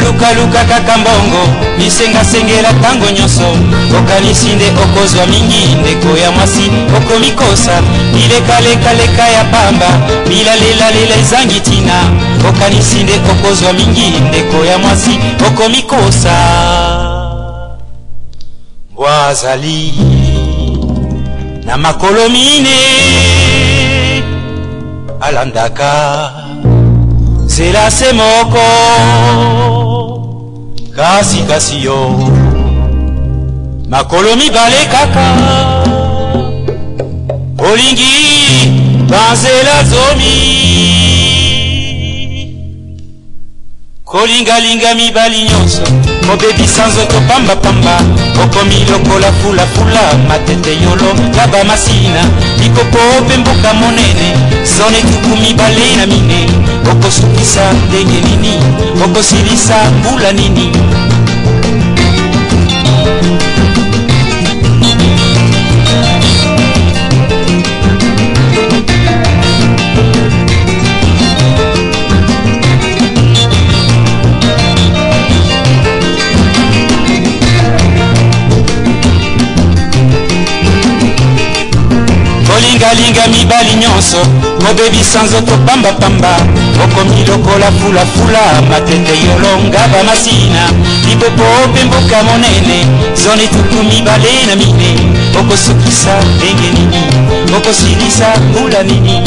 Luka luka kakambongo misenga sengela tango nyoso okanisinde okozwa mingi ndeko ya mwasi okomikosa ileka ya pamba lela izangi tina okanisinde okozwa mingi ndeko ya mwasi okomikosa bwazali na makolo mine alandaka zela se moko kasi yo makolo mibale kaka olingi banzela zomi kolingalinga mibali nyonso kobebisa nzoto pambapamba okomi lokola fulafula matete yolo yaba masina likopo ope mboka monene zone tuku mibale na mine okosukisa ndenge nini okosilisa mbula nini kolingalinga mibali nyonso kobebisa nzoto pambapamba okomi lokola fulafula matete yolonga bamasina lipopo ope mboka monene zone tuku mibale na mine okosukisa ndenge nini okosilisa mbula nini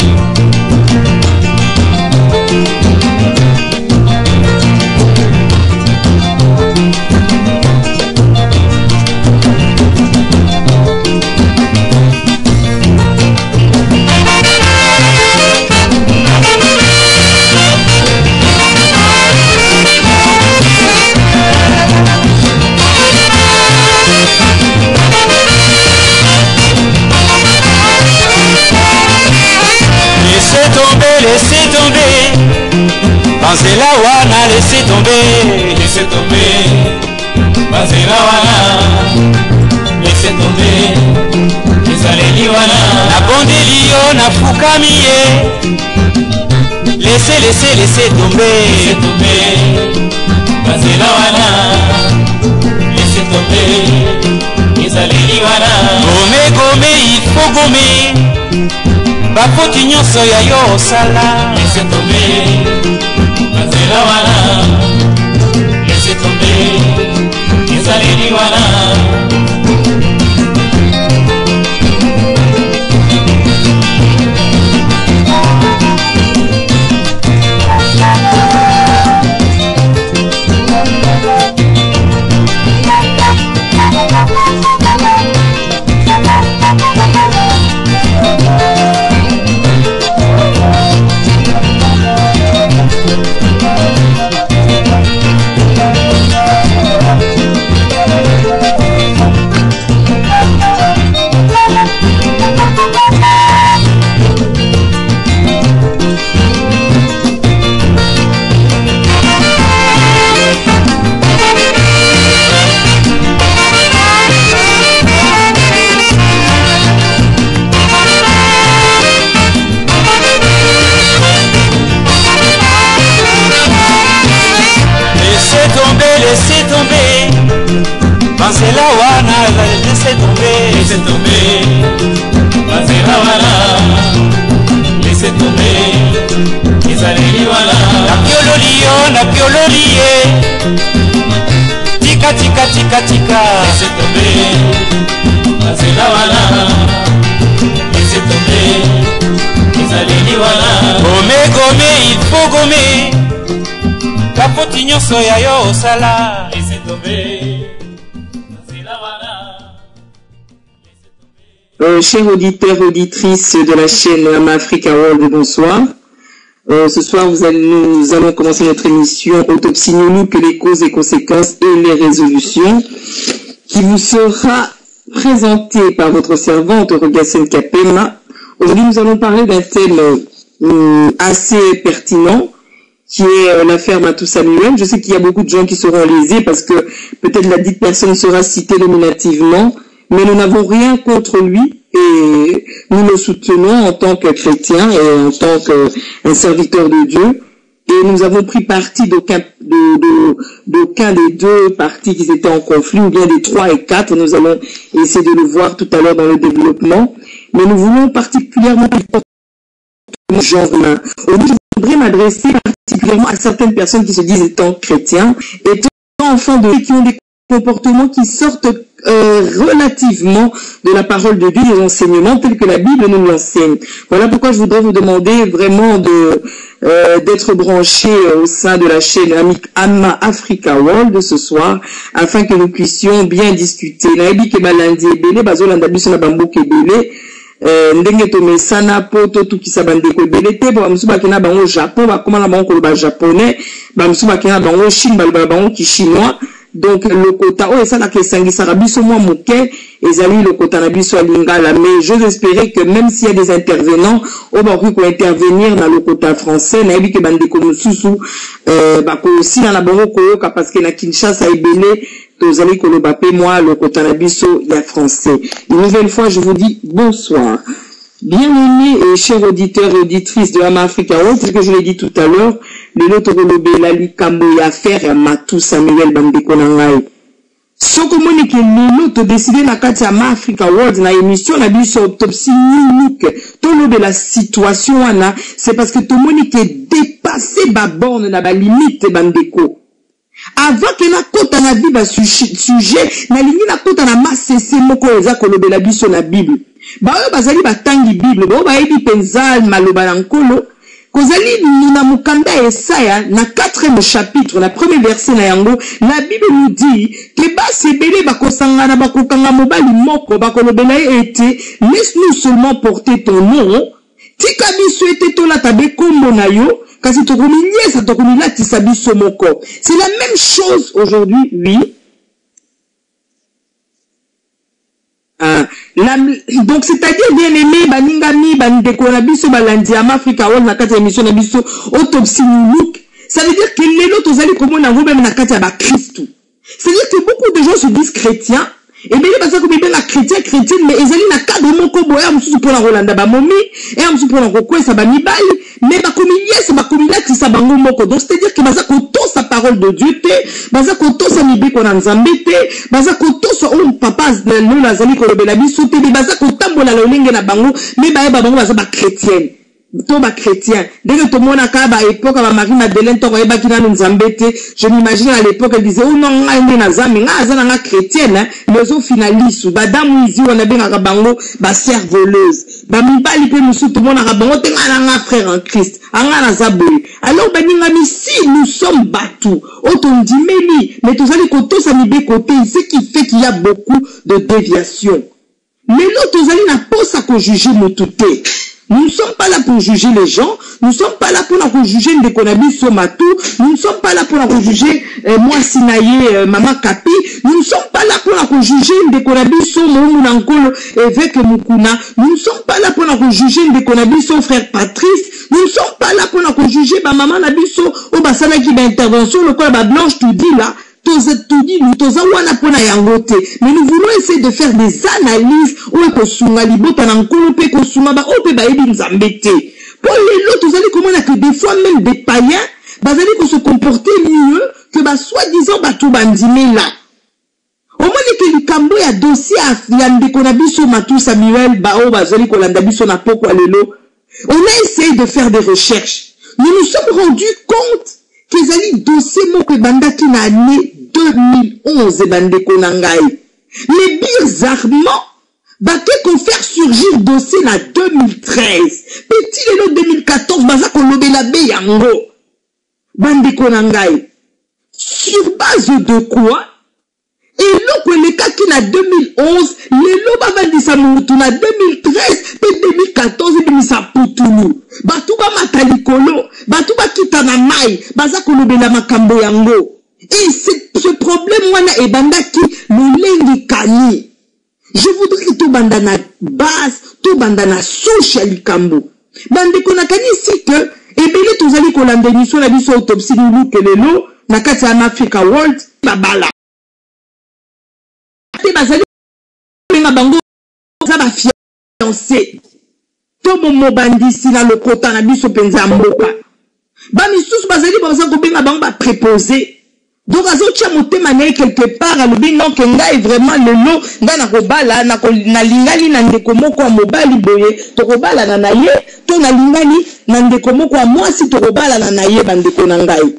Laissez tomber, pensez la wana, laissez tomber, pensez la wana, laissez tomber, ezaleli wana, na bondelio na fukamiye, laissez tomber, pensez la wana, laissez tomber, ezaleli wana, gome, il faut gommer. Bafoti nyonso ya yo osala laissez tomber bazela wana laissez tomber ezaleli wana Pensez la wana, laissez tomber, pensez la wana, laissez tomber, ezaleli wana, na piololie, tika, laissez tomber, pensez la wana, laissez tomber, ezaleli wana, gome, il faut gommer, kapoti nyonso ya yo osala, laissez tomber. Chers auditeurs, auditrices de la chaîne Africa World, bonsoir. Ce soir, nous allons commencer notre émission Autopsie Noulouk, les causes et conséquences et les résolutions, qui vous sera présentée par votre servante Rogasen Kapema. Aujourd'hui, nous allons parler d'un thème assez pertinent qui est l'affaire Matou Samuel. Je sais qu'il y a beaucoup de gens qui seront lésés parce que peut-être la dite personne sera citée nominativement, mais nous n'avons rien contre lui et nous le soutenons en tant que chrétien et en tant qu'un serviteur de Dieu. Et nous avons pris parti d'aucun des deux partis qui étaient en conflit, ou bien des 3 et 4. Nous allons essayer de le voir tout à l'heure dans le développement. Mais nous voulons particulièrement genre humain. Aujourd'hui, je voudrais m'adresser particulièrement à certaines personnes qui se disent étant chrétiens, étant enfants de Dieu, qui ont des comportements qui sortent relativement de la parole de Dieu, des enseignements tels que la Bible nous l'enseigne. Voilà pourquoi je voudrais vous demander vraiment d'être branchés au sein de la chaîne Ama Africa World de ce soir, afin que nous puissions bien discuter. Naebi ke balandi ebele bazolanda biso na bamboka ebele ndenge tomesana po tokisa bandeko ebele te bo bamusu bakena bango Japon bakoma na bango koloba japonais, bamusu bakena bango Chine baloba bango ki chinois. Donc le quota oh ça la kesangisaka biso mwa moke ezali le quota na biso ya lingala, mais j'ose espérer que même s'il y a des intervenants au bakoki ko intervenir dans le quota français na yebi ke bandeko mosusu bako si na bango koyoka parce que na Kinshasa ebele tozali koloba pe moi le quota na biso ya français. Une nouvelle fois je vous dis bonsoir. Bien-aimés et chers auditeurs et auditrices de Ama Africa World, c'est ce que je l'ai dit tout à l'heure, le loto la likambo ya faire ya Matou Samuel bandeko na ngai. Soko moni ke le loto décidé na kati ya Ama Africa World na émission na biso autopsie unique. To lobe la situation wana, c'est parce que to moni ke dépasser ba borne na ba limite bandeko. Avant que na kota na vie ba sujet, na lingi na kota na masese moko eza ko lobe la biso na Bible. Ba oyo bazali batangi Bible, ba oyo bayebi penza maloba na nkolo, kozali na mukanda Yesaya na 4e chapitre, na premier verset na yango, la Bible nous dit que basi ebele bakosangana bakokanga mobali moko bakolobela ete laisse-nous seulement porter ton nom, tika biso ete tolata be kombo na yo, kasi tokominyesa tokomilatisa biso moko. C'est la même chose aujourd'hui, oui. Donc c'est-à-dire bien aimé baningami bandeko na biso balandi Ama Africa World na kati ya émission na biso autopsie unique, ça veut dire que lelo tozali komona ngo même na kati ya ba Christ. C'est-à-dire que beaucoup de gens se disent chrétiens et bien parce que bien la chrétienne mais ezali na cadre moko boya mususu pona rolanda ba momi et mususu pona kokwesa ba mibali mais ba komilier ba komilati sa bango moko. Donc c'est-à-dire que baza koto sa parole de Dieu te baza koto sa mibeko na nzambe te baza koto sa on papa no la zali ko lobela biso te baza kotambola la olenge na bango mais ba bango baza ba chrétienne. Toba chrétien. Dès que tout le monde a qu'à l'époque, à Marie-Madeleine, je m'imagine à l'époque, elle disait, oh non, on chrétienne, mais au finaliste, madame, on a bien un rabango, ba servoleuse. Ba mibali pe musu, tout le monde a rabango, t'es un frère en Christ, un zaboui. Alors, ben, si nous sommes battus, autant dit, mais tous les côtés, ça m'y côté, ce qui fait qu'il y a beaucoup de déviations. Mais l'autre, tous les n'a pas ça qu'on juge nous tout. Nous ne sommes pas là pour juger les gens, nous ne sommes pas là pour juger Ndekonabi Somatou, nous ne sommes pas là pour juger moi Sinaye, Maman Kapi, nous ne sommes pas là pour juger Ndekonabi Somou Nankolo, évêque Mukuna, nous ne sommes pas là pour juger Ndekonabi son frère Patrice, nous ne sommes pas là pour juger ma maman Nabiso, au Basana qui va intervention, le corps blanche tout dit là. Mais nous voulons essayer de faire des analyses pour les autres, comment que des fois même des païens vont se comporter mieux que soi-disant tout bandimé là. Au moins que le Cambo a dossier à Yandekonabiso Matou Samuel Bao Bazoli Kolandabiso Napoko Alelo. On a essayé de faire des recherches. Nous nous sommes rendus compte qu'ils allaient dossier Moko Banda qui n'a année 2011 Bandeko Nangai. Les pires armements baké qu'on faire surgir dossier en 2013. Petit l'élo 2014 baza kolobe la be yango. Bandeko Nangai. Sur base de quoi? Et l'eau les cas qui n'a 2011, les lots bavandisa moutouna 2013, puis 2014 et 2015 poutoulou. Batouba matalikolo, batouba kitana mai, baza kolobe la makambo yango. Et ce problème, moi, est bandaki, l'olengi kani. Je voudrais que tout bandana base, tout bandana social kambo. Bandeko na kani ici que, ebele tozali kolanda émission na biso autopsie Lulu kelelo na kati ya Africa World babala te bazali benga bango za ba fiancé to mobandisi na lokota na biso penza mboka ba misusu bazali baza ko benga bango ba préposé. Donc azotia motema na quelque part alobi non ke ngai vraiment lelo nga na kobala na lingali na ndeko moko ya mobali boye to kobala na ye to na lingali na ndeko moko ya mwasi to kobala na ye bandeko na ngai.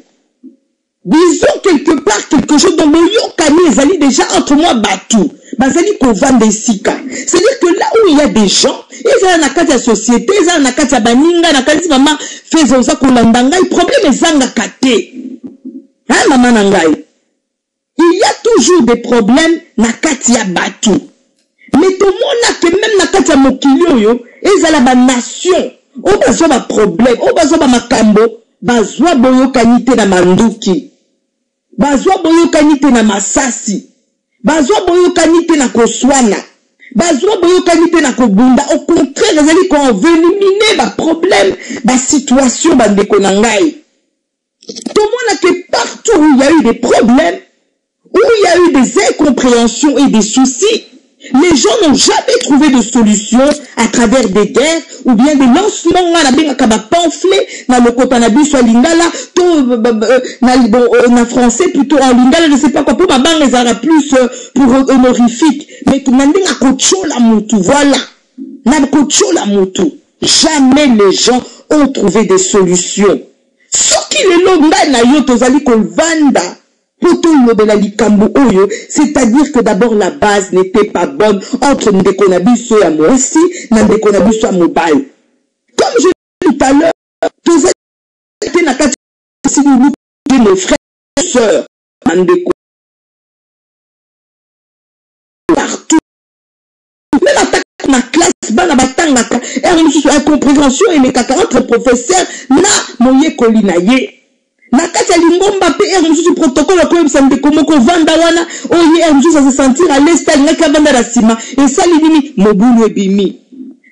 Disons quelque part quelque chose dont boyokani ezali déjà entre moi batu bazali ko vendre sika. C'est-à-dire que là où il y a des gens ils ont na kati ya société ils ont na kati ya baninga na kati mama faisons ça kolanda ngai problème ezanga kate. Hein, maman Nangai? Il y a toujours des problèmes na katia batu. Mais tout le monde a que même na katia mokilio yo, ils ont la nation. On bazwa ba problème, on bazwa ba makambo, bazwa boyo kanite na manduki. Bazwa boyo kanite na masasi. Bazwa boyo kanite na koswana. Bazwa boyo kanite na kobunda. Au contraire, ils allaient qu'on veut éliminer ba problème, ba situation bandeko nangai. Tout le monde a que partout où il y a eu des problèmes, où il y a eu des incompréhensions et des soucis, les gens n'ont jamais trouvé de solution à travers des guerres ou bien des lancements à pamphlets dans le Kotanabi soit lingala, en français plutôt en lingala, je ne sais pas quoi, pour ma banque les aura plus pour honorifique, mais que n'anding à kocho la moutou, voilà, n'a kocho la moutou. Jamais les gens ont trouvé des solutions. Ce qui est l'onga na yo tozali kolvanda poto lobela likambo oyo, c'est-à-dire que d'abord la base n'était pas bonne entre ndeko na biso ya mwasi na ndeko na biso ya mobile. Comme je l'ai dit tout à l'heure, tozali na kati de nos frères et sœurs ndeko partout. Même attaque na classe bana batangaka incompréhension et les entre professeurs na moye kolina ye na kati ya lingomba pe mususu protocole ko yebisa ndeko moko vanda wana oye mususu se sentir à l'aise ngaka vanda la sima et sali nini mobulu ebimi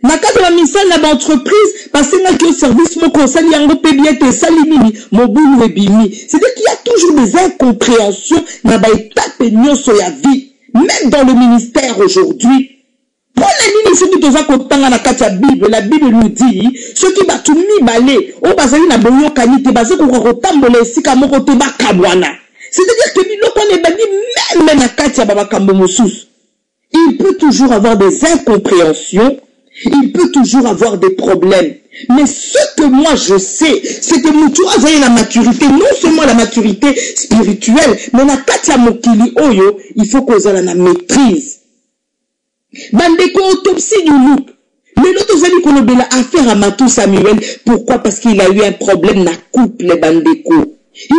na kati ya misala na ba entreprise parce que le service moko sali yango pe bien te sali nini mobulu ebimi. C'est-à-dire qu'il y a toujours des incompréhensions na ba étape nyonso ya vie, même dans le ministère aujourd'hui. Pour les ministres qui ont kotanga na kati ya Bible, la Bible nous dit ceux qui battu mibale o bazali na boyo kanite bazali ko kotambola esika moko te bakabwana. C'est-à-dire que biloko ne bandi même na kati ya bakambo mosusu. Il peut toujours avoir des incompréhensions, il peut toujours avoir des problèmes. Mais ce que moi je sais, c'est que mutu azali la maturité, non seulement la maturité spirituelle, mais na kati ya mokili oyo, il faut qu'on ait la maîtrise. Bandeko autopsie du loup. Mais l'autre zali kolobela affaire à Matou Samuel. Pourquoi? Parce qu'il a eu un problème na couple bandeko.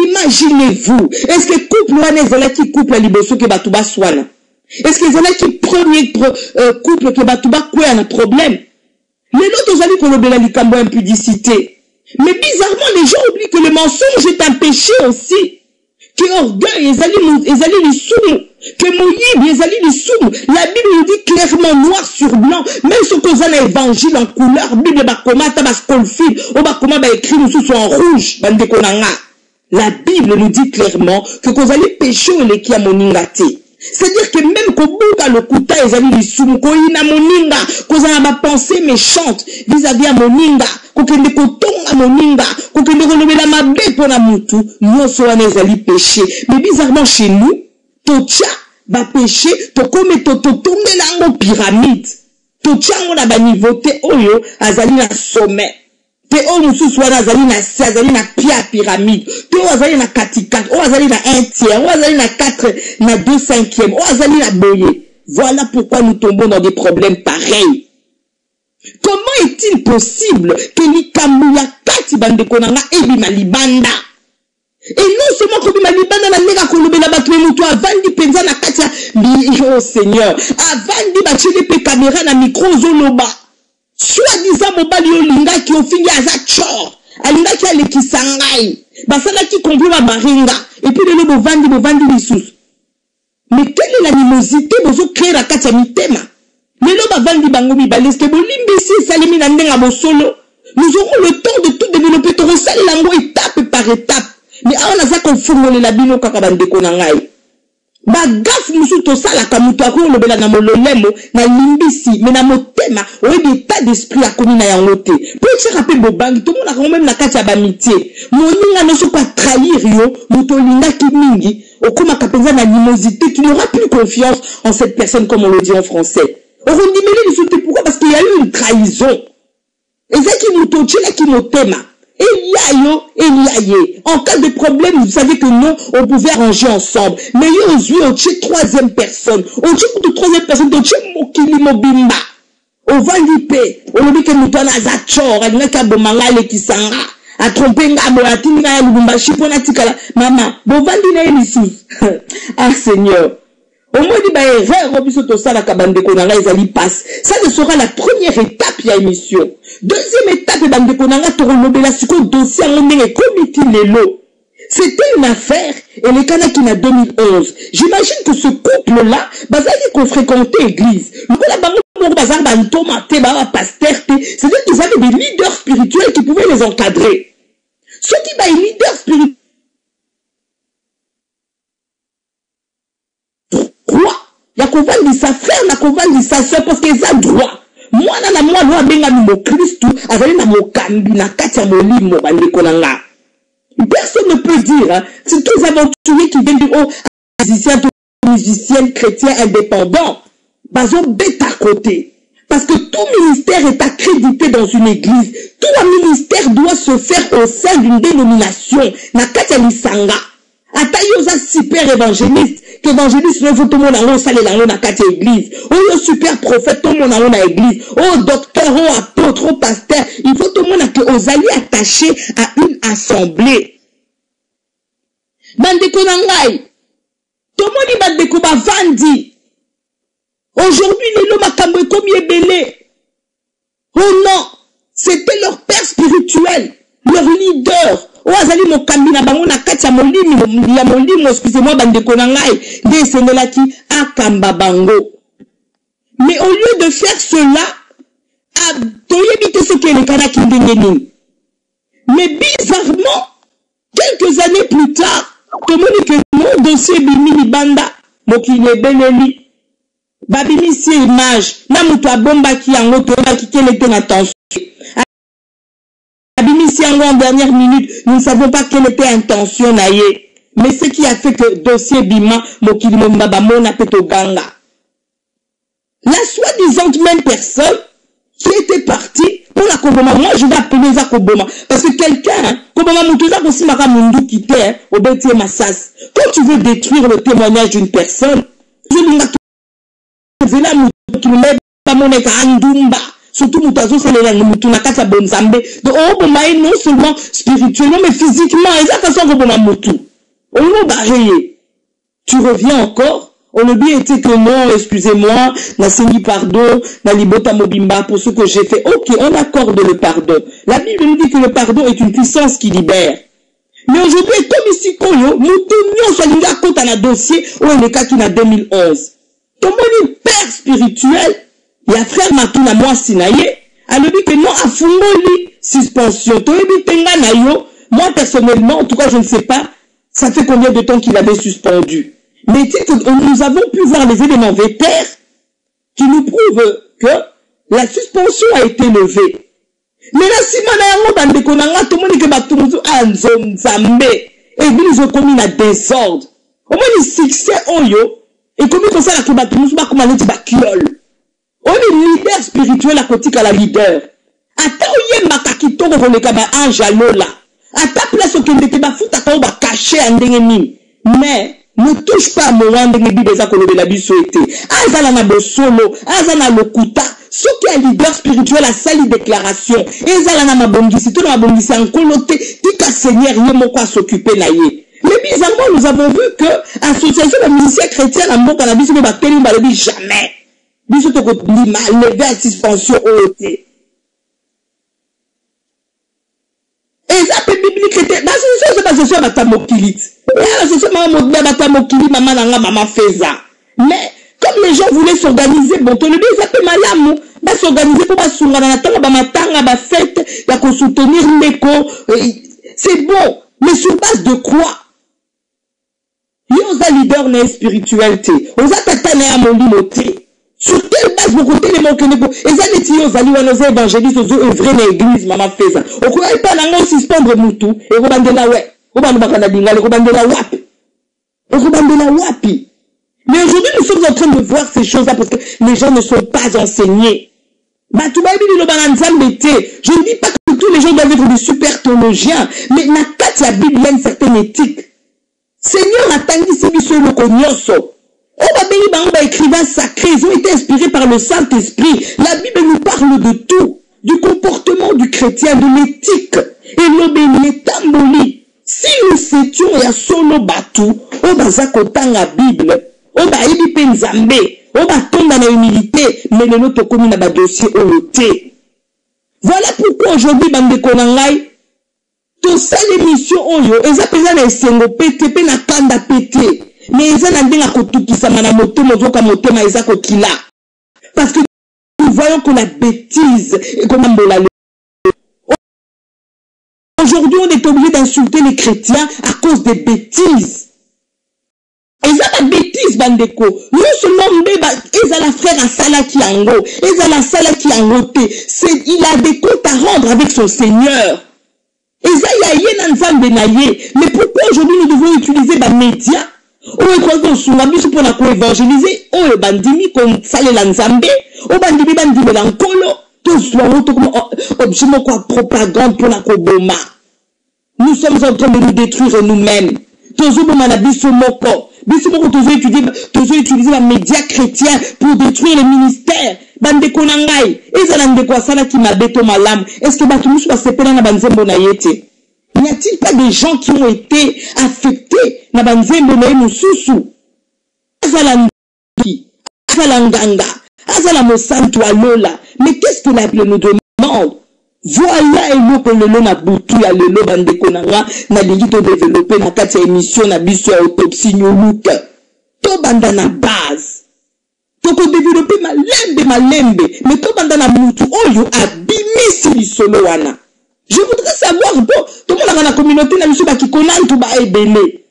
Imaginez-vous. Est-ce que couple wana ezalaki couple liboso ke batuba swana? Est-ce que ezalaki premier couple ke batuba kwa na problème? Mais l'autre zali kolobela likambo impudicité. Mais bizarrement les gens oublient que le mensonge est un péché aussi. Que orgueil ezali l'isumu, que moyib ezali l'isumu. La Bible nous dit clairement noir sur blanc, même ce qu'on a l'évangile en couleur, Bible bakoma ta bascolfil, ou bakoma ba écrit nous sous en rouge, bande konanga. La Bible nous dit clairement que qu'on allait pécher les qui a moningate. C'est-à-dire que même qu'on bouga le kuta ezali l'isumu, qu'on ina moninga, qu'on a ma pensée méchante vis-à-vis à moninga. Kokende kotonga moninga, kokende kolobela mabe pona mutu, nyonso wana ezali péché. Mais bizarrement chez nous, totia ba péché, to comme to tombela ngo pyramide. Totia ngo na ba niveauté oyo azali na sommet. Te o mususu wana azali na se, azali na pia pyramide. Te o azali na katikati, o azali na 1/3, o azali na 4, na 2/5, o azali na boye. Voilà pourquoi nous tombons dans des problèmes pareils. Comment est-il possible que l'Ikamuya kati bande konanga ebi malibanda? Et non seulement que malibanda na nega kolobela batu mutu avandi penza na kati ya oh Seigneur, avandi bachele pe caméra na micro zoloba. Soi-disant mobali yo linga ki ofingi aza chor, alinga ki ale kisangai, basala ki complot baringa, et puis le bovandi lisusu. Mais quelle est l'animosité bozo créer la kati ya mitema? Mais là, bavandi bango mibale, est-ce que bolimbi si salimi na ndenga bosolo? Nous aurons le temps de tout développer to resali lango étape par étape. Mais on a ça qu'on formule la bino kaka bandeko na ngai. Ba gaf musu to sala kamuto ako lobela na mololemo na limbisi mais na motema o état d'esprit a komi na yango te. Pour te rappeler bobangi tout le monde a quand même na kati ya ba amitié. Moninga no so pas trahir yo, muto linga ki mingi, okoma kapenza na animosité, tu n'auras plus confiance en cette personne comme on le dit en français. On dit mais les souté pourquoi parce qu'il y a eu une trahison. Et ça qui muto tchela ki motema. En cas de problème, vous savez que nous, on pouvait arranger ensemble. Mais aujourd'hui, on tient troisième personne. On tient de troisième personne, on tient Mokili Mobimba. On va l'ipé. On dit que nous sommes à Zachor, à Nakabomangale qui s'en va. À tromper Ngabo, à Tinga, Lubumba, Chiponatikala. Maman, bon, vendina ici. Ah, Seigneur. Au moins, dit, bah, erreur, Obisoto Sala Kabande Konanga, ils allaient passer. Ça, ce sera la première étape, il y a émission. Deuxième étape, Bande Konanga, Torolobela, Suko, dossier, on est comité Lelo. C'était une affaire, et les Kanaki en 2011. J'imagine que ce couple-là, bazali qu'on fréquentait l'église. Le coup, là, bazar, bantoma, teba, pasteur, c'est-à-dire qu'ils avaient des leaders spirituels qui pouvaient les encadrer. Ceux qui, bah, les leaders spirituels, ya kovandi sa frère na kovandi sa soeur parce que ça droit moi na moi lo benga mo Christ azali na mokambi na kati ya molimo bandeko na nga personne ne peut dire hein, c'est tous aventuriers qui viennent dire oh musiciens chrétiens indépendants bazo bête à côté parce que tout ministère est accrédité dans une église tout un ministère doit se faire au sein d'une dénomination na kati ya lisanga atayoza super évangéliste qu'évangéliste ne faut tout le monde en salle dans la carte église. Oh, super prophète, tout le monde dans la église. Oh, docteur, oh, apôtre, oh, pasteur. Il faut tout le monde que aux alliés attachés à une assemblée. Bandeko nangai. Tout le monde va découvrir Vandi. Aujourd'hui, les lots makambo comme yébélé. Oh non, c'était leur père spirituel, leur leader. Oh, azali mokambi na bango na kati ya molimo, excusez-moi, bandeko na ngai, nde esengelaki akamba bango. Mais au lieu de faire cela, toyebi te soki elekanaki ndenge nini. Mais bizarrement, quelques années plus tard, tomoni que mon dossier bimi libanda, mokili ebeleli, babimisi image, na mutu abombaki yango toyebaki quelle était l'intention. Ici en dernière minute, nous ne savons pas quelle était l'intention naïe. Mais ce qui a fait que dossier Bima, Mokili Mbaba, Mona Petoganga. La soi-disant même personne qui était partie pour la Koboma, moi je vais appeler ça Koboma. Parce que quelqu'un, Koboma Moutouza aussi m'a Mundu quitté au Bétier Massas. Quand tu veux détruire le témoignage d'une personne, je ne sais pas Andumba. Surtout Moutazo, c'est les Moutounakata Bonzambe. Donc, on va non seulement spirituellement, mais physiquement. Et ça, façon qu'on va Moutou. On va barrer. Tu reviens encore. On a bien été que non, excusez-moi, n'a signé pardon, n'a libota mobimba pour ce que j'ai fait. Ok, on accorde le pardon. La Bible nous dit que le pardon est une puissance qui libère. Mais aujourd'hui, comme ici, Koyo, Moutounion, soit l'unga compte à un dossier, où il est qui n'a 2011. Comme on est père spirituel, il y a frère Matuna moi sinaye, elle dit que non a fungoli suspension. Moi personnellement, en tout cas je ne sais pas, ça fait combien de temps qu'il avait suspendu. Mais nous avons pu voir les éléments vétères qui nous prouvent que la suspension a été levée. Mais là, si on a tout le monde qui va tout le monde en Zambé, et ils ont commis un désordre. Au moins, le succès, et comme ça, la Kibatounou, comme on dit, Bakiol. On est leader spirituel à côté à la leader. Ata oye makakito ko koleka ba ange alola. Ata place au kende ba futa ka ba caché ndenge nini. Mais ne touche pas mo wande ngi beza ko lobela biso été. Azala na bosolo, azala lokuta. Soki a leader spirituel a sali déclaration. Ezala na mabongisi, to na mabongisi enkolote, tika Seigneur ye moko a s'occuper na ye. Mais bizarrement nous avons vu que association de musiciens chrétiens en mboka na biso ba teli ba lebi jamais. Biso to ko lima lever à suspension OT. Et ça peut biblique était dans ce pas ce soit batamokili. Et ce soit maman batamokili maman nanga maman feza. Mais comme les gens voulaient s'organiser bon to le dit ça peut malamu s'organiser pour ba fête, il faut soutenir l'éco. C'est bon, mais sur base de quoi? Yosa leader n'est spiritualité. Osa tatane a mon limoté. Sur quelle base vous côté les manques de et ça les tios ali wanoza évangéliste aux œuvres dans l'église maman fait ça. Au quoi pas nango suspendre mutu et robandela ouais. Robandela dinga robandela wapi. Robandela wapi. Mais aujourd'hui nous sommes en train de voir ces choses là parce que les gens ne sont pas enseignés. Bah tout va bien le balanzambete. Je ne dis pas que tous les gens doivent être des super théologiens, mais na kat ya Bible une certaine éthique. Seigneur a tangi si biso le konyoso. Écrivains sacrés, ils ont été inspirés par le Saint-Esprit. La Bible nous parle de tout, du comportement du chrétien, de l'éthique. Et l'obéni tamboli. Si nous étions et à solo batu, on va zakotan la Bible, on va ibi penzambe, on va tomber dans la humilité, mais le notre commune a dossier au loté. Voilà pourquoi aujourd'hui, bande konangai, tout ça l'émission oyo, ils appellent na esengo pété, pe na kanda pété. Mais ils ont dit parce que nous voyons qu'on a bêtise et qu'on a aujourd'hui on est obligé d'insulter les chrétiens à cause des bêtises. Ils ont la bêtise bandeko. Non seulement ils ont la frère à Sala qui ango, ils ont la Sala qui ango. Il a des comptes à rendre avec son Seigneur. Mais pourquoi aujourd'hui nous devons utiliser les médias? On est quoi qu'on soit mis pour la co-évangéliser, on est bandimi comme salé l'anzambé, on bandimi bandimi l'ancolo, tout soit comme objet quoi propagande pour la co-boma. Nous sommes en train de nous détruire nous-mêmes. Tous les moments bisomoko, bisomoko tous utiliser les médias chrétiens pour détruire les ministères. Bande konangai, ezalande quoi ça là qui m'a béto malam. Est-ce que batumusu va se pena na banzembo na yete? N'y a-t-il pas des gens qui ont été affectés na banzembo na mususu? Azalangi, azalanganga, azalamosantu alola. Mais qu'est-ce que la Bible nous demande? Voilà et que le nom a boutu à le lot bande konanga na lingi to développer na kati émission na biso autopsie nyoluka. To banda na base. To ko développer malembe, mais to banda na mutu oyo abimisi lisolo wana. Je voudrais savoir, bon, tout le monde dans la communauté n'a pas qui connaît tout bas et belé.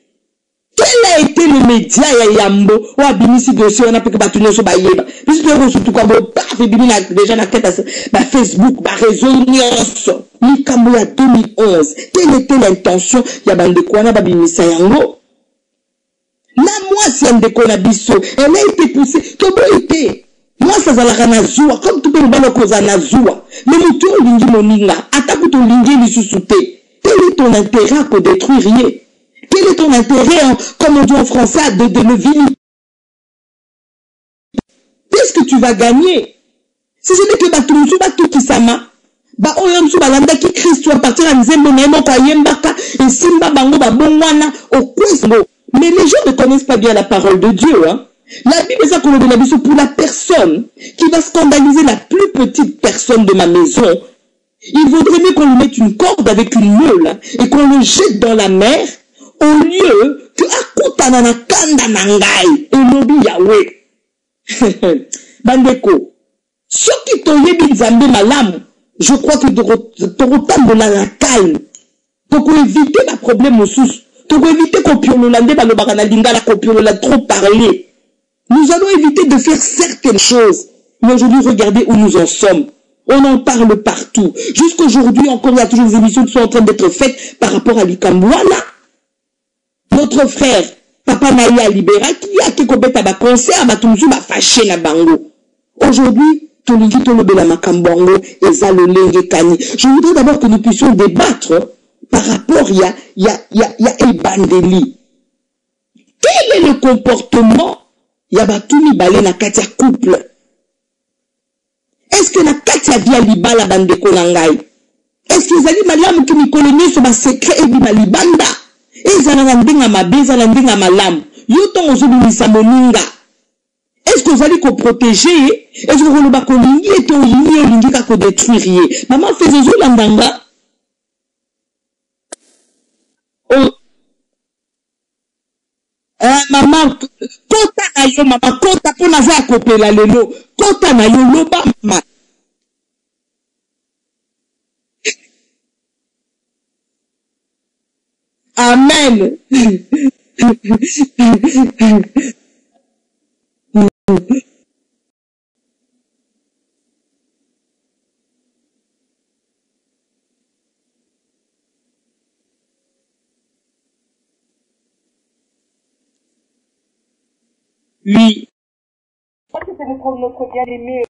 Quel a été le média Yambo ou Abimisi dossier on a pu que batuner sur Bayeba. Puisque surtout quand on paf et bimina déjà na tête Facebook, réseau Nyos, Mikambo ya 2011. Quelle était l'intention Yabande Kwana Babimisa Yango? La moi si Yandeko na biso, elle a été poussée, tout été. Moi ça zalaka na zoua, comme tout le monde cause na zoua. Mais nous tout lingi moninga, attaque ton lingi li susouté. Quel est ton intérêt à détruire? Quel est ton intérêt, comme on dit en français, de le vilifier? Qu'est-ce que tu vas gagner? Si je dis que Batumusu Batu Kisama, Oyamsu Balanda qui Christ soit partir à Nzembo Nemo Kayembaka et Simba Bango Babongwana au Kwismo. Mais les gens ne connaissent pas bien la parole de Dieu, hein. La Bible est ça qu'on a dit pour la personne qui va scandaliser la plus petite personne de ma maison. Il vaudrait mieux qu'on lui mette une corde avec une meule et qu'on le jette dans la mer au lieu que Akotanana Kanda Nangai et Lobi Yahweh. Bandeko, ceux qui t'ont yebi Nzambe malam, je crois que tu retombe dans la calme. Donc pour éviter ma problème au sous, pour éviter qu'on piololande balobakana lingala qu'on piolola trop parler. Nous allons éviter de faire certaines choses. Mais aujourd'hui, regardez où nous en sommes. On en parle partout. Jusqu'aujourd'hui, encore, il y a toujours des émissions qui sont en train d'être faites par rapport à l'Ikambouana. Notre frère, Papa Naya Libera, qui a quelque chose à concert, à tout le fâché na bango. Aujourd'hui, tout le monde est la Makambango et Zalolé Kani. Je voudrais d'abord que nous puissions débattre par rapport à Ebandeli. Quel est le comportement Yabatumi Balé na katia couple? Est-ce que na katia via libala bande konangai? Est-ce que zali malamu qui mikolonye sur ma secret et bimalibanda? Et zanandinga mabe, zanandinga malam. Yoton ozobimisa moninga. Est-ce que vous allez qu'on protéger? Est-ce que vous allez qu'on lingi et qu'on lingi qu'on détruire? Maman faisait zo landanga. Maman, kota na yo, maman, kota po na za kopela lelo. Kota na yo, loba, maman. Amen. Oui. Notre bien-aimé.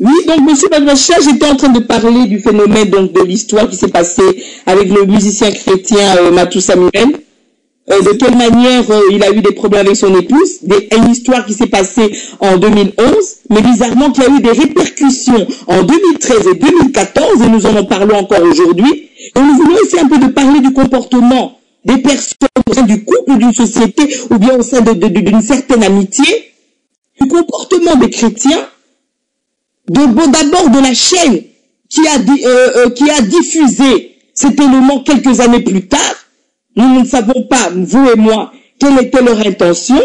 Oui, donc monsieur Badwacha, j'étais en train de parler du phénomène donc de l'histoire qui s'est passée avec le musicien chrétien Matou Samuel. De quelle manière il a eu des problèmes avec son épouse, une histoire qui s'est passée en 2011, mais bizarrement qu'il y a eu des répercussions en 2013 et 2014, et nous en parlons encore aujourd'hui. Et nous voulons essayer un peu de parler du comportement des personnes au sein du couple, d'une société, ou bien au sein d'une certaine amitié, du comportement des chrétiens, d'abord de la chaîne qui a diffusé cet élément quelques années plus tard. Nous ne savons pas, vous et moi, quelle était leur intention,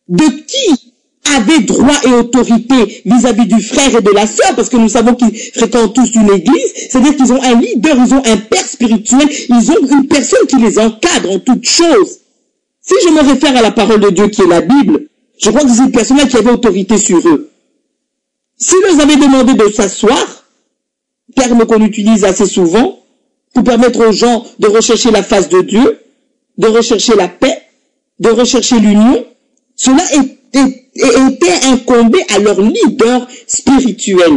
de qui avait droit et autorité vis-à-vis du frère et de la sœur, parce que nous savons qu'ils fréquentent tous une église, c'est-à-dire qu'ils ont un leader, ils ont un père spirituel, ils ont une personne qui les encadre en toutes choses. Si je me réfère à la parole de Dieu qui est la Bible, je crois que c'est une personne qui avait autorité sur eux. Si nous avaient demandé de s'asseoir, terme qu'on utilise assez souvent, pour permettre aux gens de rechercher la face de Dieu, de rechercher la paix, de rechercher l'union, cela était incombé à leur leader spirituel.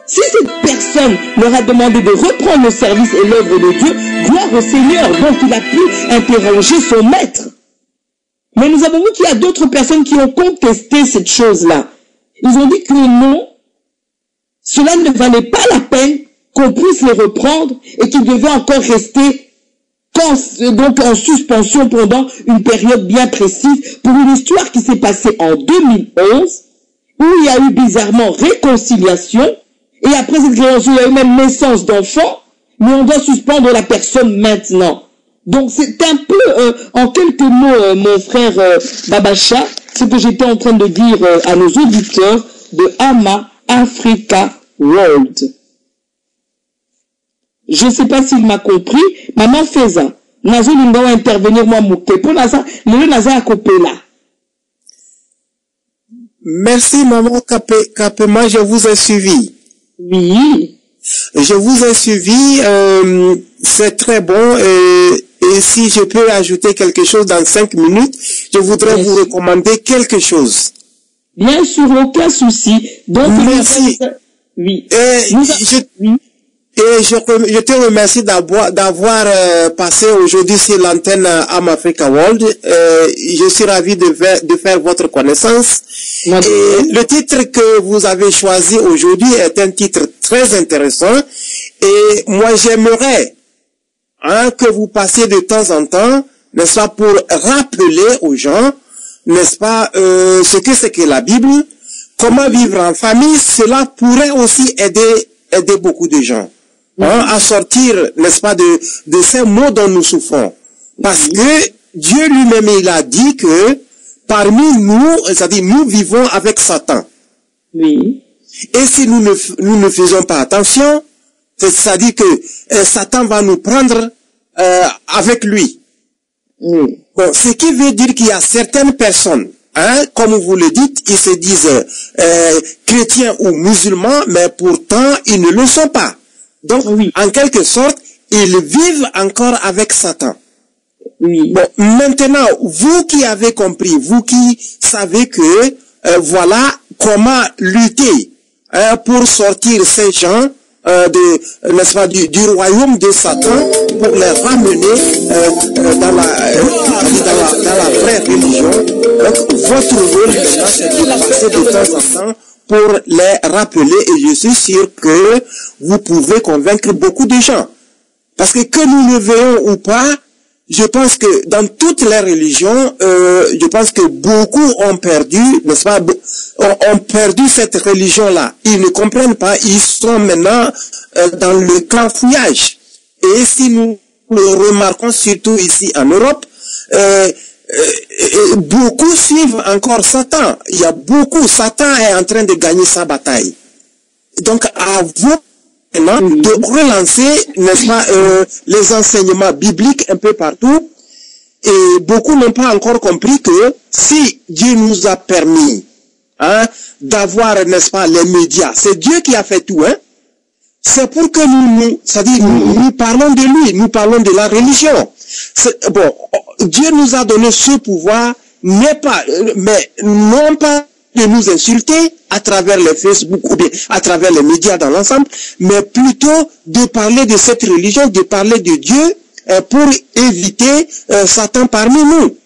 Si cette personne leur a demandé de reprendre le service et l'œuvre de Dieu, gloire au Seigneur, donc il a pu interroger son maître. Mais nous avons vu qu'il y a d'autres personnes qui ont contesté cette chose-là. Ils ont dit que non, cela ne valait pas la peine qu'on puisse les reprendre et qu'ils devaient encore rester donc en suspension pendant une période bien précise pour une histoire qui s'est passée en 2011 où il y a eu bizarrement réconciliation et après cette réconciliation il y a eu même naissance d'enfants, mais on doit suspendre la personne maintenant. Donc c'est un peu en quelques mots mon frère Babacha, ce que j'étais en train de dire à nos auditeurs de Ama Africa World. Je ne sais pas s'il m'a compris. Maman Feza, Nazo Linga va intervenir moi mouké. Pour Naza, le Naza a coupé là. Merci maman Kapema, je vous ai suivi. Oui. Je vous ai suivi, c'est très bon. Et si je peux ajouter quelque chose dans 5 minutes, je voudrais vous recommander quelque chose. Bien sûr, aucun souci. Donc, merci. Oui. Et je te remercie d'avoir passé aujourd'hui sur l'antenne Am Africa World. Je suis ravi de faire votre connaissance. Et le titre que vous avez choisi aujourd'hui est un titre très intéressant. Et moi, j'aimerais que vous passiez de temps en temps, n'est-ce pas, pour rappeler aux gens, n'est-ce pas, ce que c'est que la Bible, comment vivre en famille. Cela pourrait aussi aider beaucoup de gens. À sortir, n'est-ce pas, de ces maux dont nous souffrons. Parce que Dieu lui-même, il a dit que parmi nous, c'est-à-dire nous vivons avec Satan. Oui. Et si nous ne faisons pas attention, c'est-à-dire que Satan va nous prendre avec lui. Oui. Bon, ce qui veut dire qu'il y a certaines personnes, comme vous le dites, ils se disent chrétiens ou musulmans, mais pourtant ils ne le sont pas. Donc, en quelque sorte, ils vivent encore avec Satan. Oui. Bon, maintenant, vous qui avez compris, vous qui savez que, voilà comment lutter pour sortir ces gens n'est-ce pas, du royaume de Satan, pour les ramener dans la vraie religion. Donc, votre rôle, c'est de passer de temps en temps pour les rappeler, et je suis sûr que vous pouvez convaincre beaucoup de gens. Parce que nous le voyons ou pas, je pense que dans toutes les religions, je pense que beaucoup ont perdu, n'est-ce pas, ont perdu cette religion-là. Ils ne comprennent pas, ils sont maintenant dans le cafouillage. Et si nous le remarquons surtout ici en Europe, beaucoup suivent encore Satan. Il y a beaucoup, Satan est en train de gagner sa bataille. Donc, à vous de relancer, n'est-ce pas, les enseignements bibliques un peu partout. Et beaucoup n'ont pas encore compris que si Dieu nous a permis d'avoir, n'est-ce pas, les médias, c'est Dieu qui a fait tout, c'est pour que c'est-à-dire nous parlons de lui, nous parlons de la religion. Bon, Dieu nous a donné ce pouvoir, mais non pas de nous insulter à travers les Facebook ou bien à travers les médias dans l'ensemble, mais plutôt de parler de cette religion, de parler de Dieu pour éviter Satan parmi nous.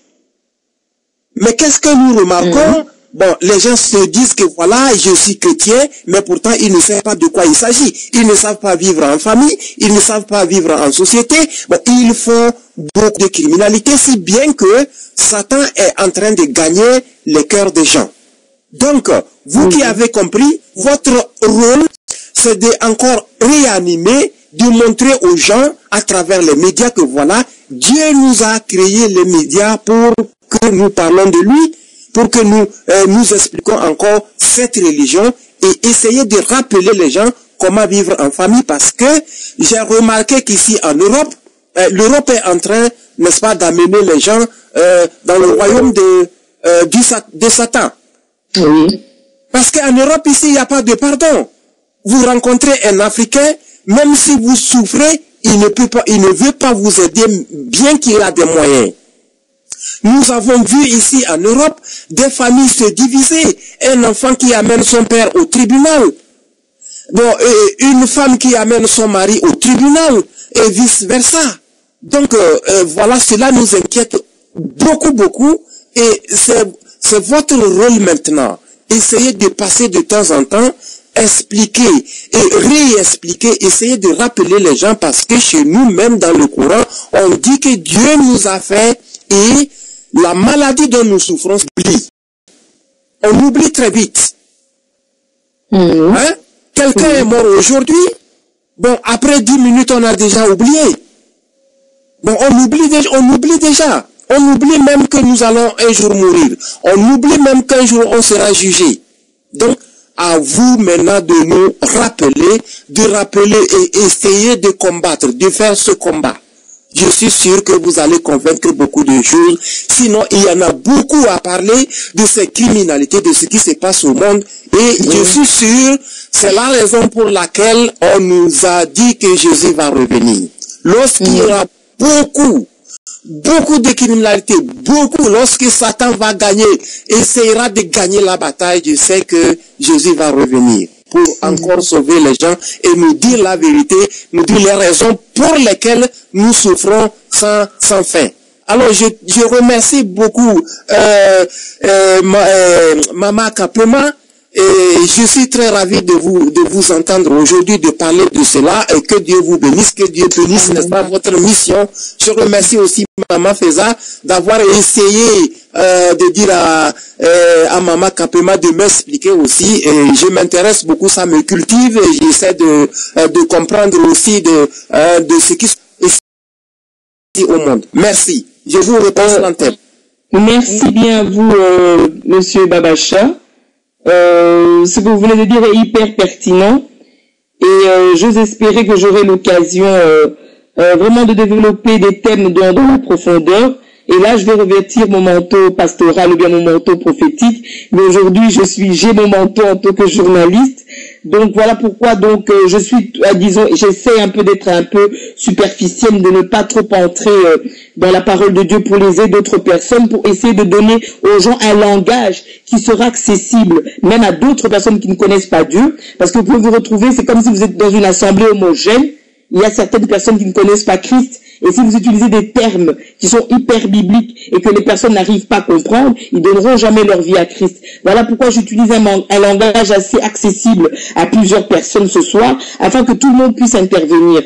Mais qu'est-ce que nous remarquons? Bon, les gens se disent que voilà, je suis chrétien, mais pourtant ils ne savent pas de quoi il s'agit. Ils ne savent pas vivre en famille, ils ne savent pas vivre en société. Bon, ils font beaucoup de criminalité, si bien que Satan est en train de gagner les cœurs des gens. Donc, vous qui avez compris, votre rôle, c'est de encore réanimer, de montrer aux gens à travers les médias que voilà, Dieu nous a créé les médias pour que nous parlons de lui, pour que nous expliquons encore cette religion et essayer de rappeler les gens comment vivre en famille, parce que j'ai remarqué qu'ici en Europe, l'Europe est en train, n'est-ce pas, d'amener les gens dans le royaume de Satan. Oui. Parce qu'en Europe, ici, il n'y a pas de pardon. Vous rencontrez un Africain, même si vous souffrez, il ne veut pas vous aider, bien qu'il a des moyens. Nous avons vu ici en Europe des familles se diviser. Un enfant qui amène son père au tribunal. Bon, une femme qui amène son mari au tribunal et vice versa. Donc voilà, cela nous inquiète beaucoup, beaucoup. Et c'est votre rôle maintenant. Essayez de passer de temps en temps, expliquer et réexpliquer, essayer de rappeler les gens, parce que chez nous, même dans le Coran, on dit que Dieu nous a fait et la maladie dont nous souffrons, on oublie très vite. Quelqu'un est mort aujourd'hui, bon, après 10 minutes, on a déjà oublié. Bon, on oublie déjà. On oublie même que nous allons un jour mourir. On oublie même qu'un jour on sera jugé. Donc, à vous maintenant de nous rappeler, et essayer de combattre, de faire ce combat. Je suis sûr que vous allez convaincre beaucoup de choses. Sinon, il y en a beaucoup à parler de ces criminalités, de ce qui se passe au monde. Et je suis sûr, c'est la raison pour laquelle on nous a dit que Jésus va revenir. Lorsqu'il y aura beaucoup de criminalité, lorsque Satan va gagner, essaiera de gagner la bataille, je sais que Jésus va revenir pour encore sauver les gens et nous dire la vérité, nous dire les raisons pour lesquelles nous souffrons sans fin. Alors je remercie beaucoup Maman Kapema. Et je suis très ravi de vous entendre aujourd'hui, de parler de cela, et que Dieu vous bénisse, que Dieu bénisse, n'est-ce pas, votre mission. Je remercie aussi Maman Feza d'avoir essayé de dire à Maman Kapema de m'expliquer aussi, et je m'intéresse beaucoup, ça me cultive, et j'essaie de comprendre aussi de ce qui se passe ici au monde. Merci. Je vous repasse l'antenne. Merci bien à vous, Monsieur Babacha. Ce que vous venez de dire est hyper pertinent et j'ose espérer que j'aurai l'occasion vraiment de développer des thèmes dans la profondeur. Et là, je vais revêtir mon manteau pastoral ou bien mon manteau prophétique. Mais aujourd'hui, j'ai mon manteau en tant que journaliste. Donc voilà pourquoi je suis, disons, j'essaie un peu d'être un peu superficielle, de ne pas trop entrer dans la parole de Dieu pour léser d'autres personnes, pour essayer de donner aux gens un langage qui sera accessible, même à d'autres personnes qui ne connaissent pas Dieu. Parce que vous pouvez vous retrouver, c'est comme si vous êtes dans une assemblée homogène. Il y a certaines personnes qui ne connaissent pas Christ. Et si vous utilisez des termes qui sont hyper bibliques et que les personnes n'arrivent pas à comprendre, ils donneront jamais leur vie à Christ. Voilà pourquoi j'utilise un langage assez accessible à plusieurs personnes ce soir, afin que tout le monde puisse intervenir.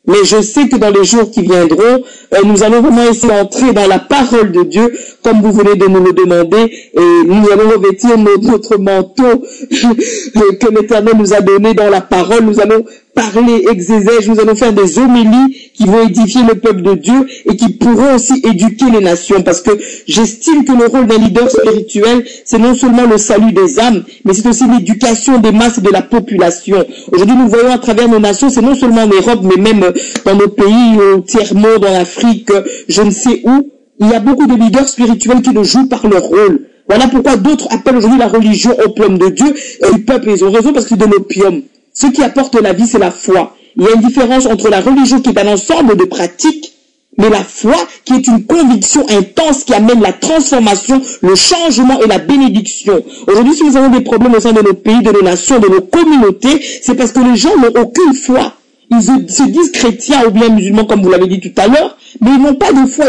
Mais je sais que dans les jours qui viendront, nous allons vraiment essayer d'entrer dans la parole de Dieu, comme vous venez de nous le demander, et nous allons revêtir notre manteau que l'Éternel nous a donné dans la parole. Nous allons parler, exégèse, nous allons faire des homélies qui vont édifier le peuple de Dieu et qui pourront aussi éduquer les nations. Parce que j'estime que le rôle d'un leader spirituel, c'est non seulement le salut des âmes, mais c'est aussi l'éducation des masses et de la population. Aujourd'hui, nous voyons à travers nos nations, c'est non seulement en Europe, mais même dans nos pays, au tiers-monde, en Afrique, je ne sais où, il y a beaucoup de leaders spirituels qui ne jouent par leur rôle. Voilà pourquoi d'autres appellent aujourd'hui la religion opium de Dieu du peuple. Ils ont raison parce que c'est de l'opium. Ce qui apporte la vie, c'est la foi. Il y a une différence entre la religion qui est un ensemble de pratiques, mais la foi qui est une conviction intense qui amène la transformation, le changement et la bénédiction. Aujourd'hui, si nous avons des problèmes au sein de nos pays, de nos nations, de nos communautés, c'est parce que les gens n'ont aucune foi. Ils se disent chrétiens ou bien musulmans, comme vous l'avez dit tout à l'heure, mais ils n'ont pas de foi.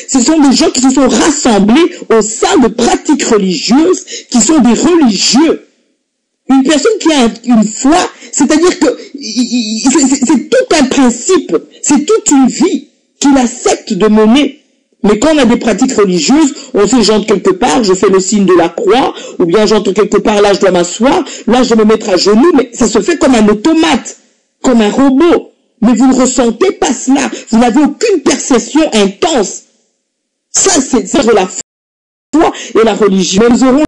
Ce sont des gens qui se sont rassemblés au sein de pratiques religieuses, qui sont des religieux. Une personne qui a une foi, c'est-à-dire que c'est tout un principe, c'est toute une vie qu'il accepte de mener. Mais quand on a des pratiques religieuses, on sait j'entre quelque part, je fais le signe de la croix, ou bien j'entre quelque part, là je dois m'asseoir, là je dois me mettre à genoux, mais ça se fait comme un automate, comme un robot. Mais vous ne ressentez pas cela, vous n'avez aucune perception intense. Ça, c'est de la foi et la religion. Nous aurons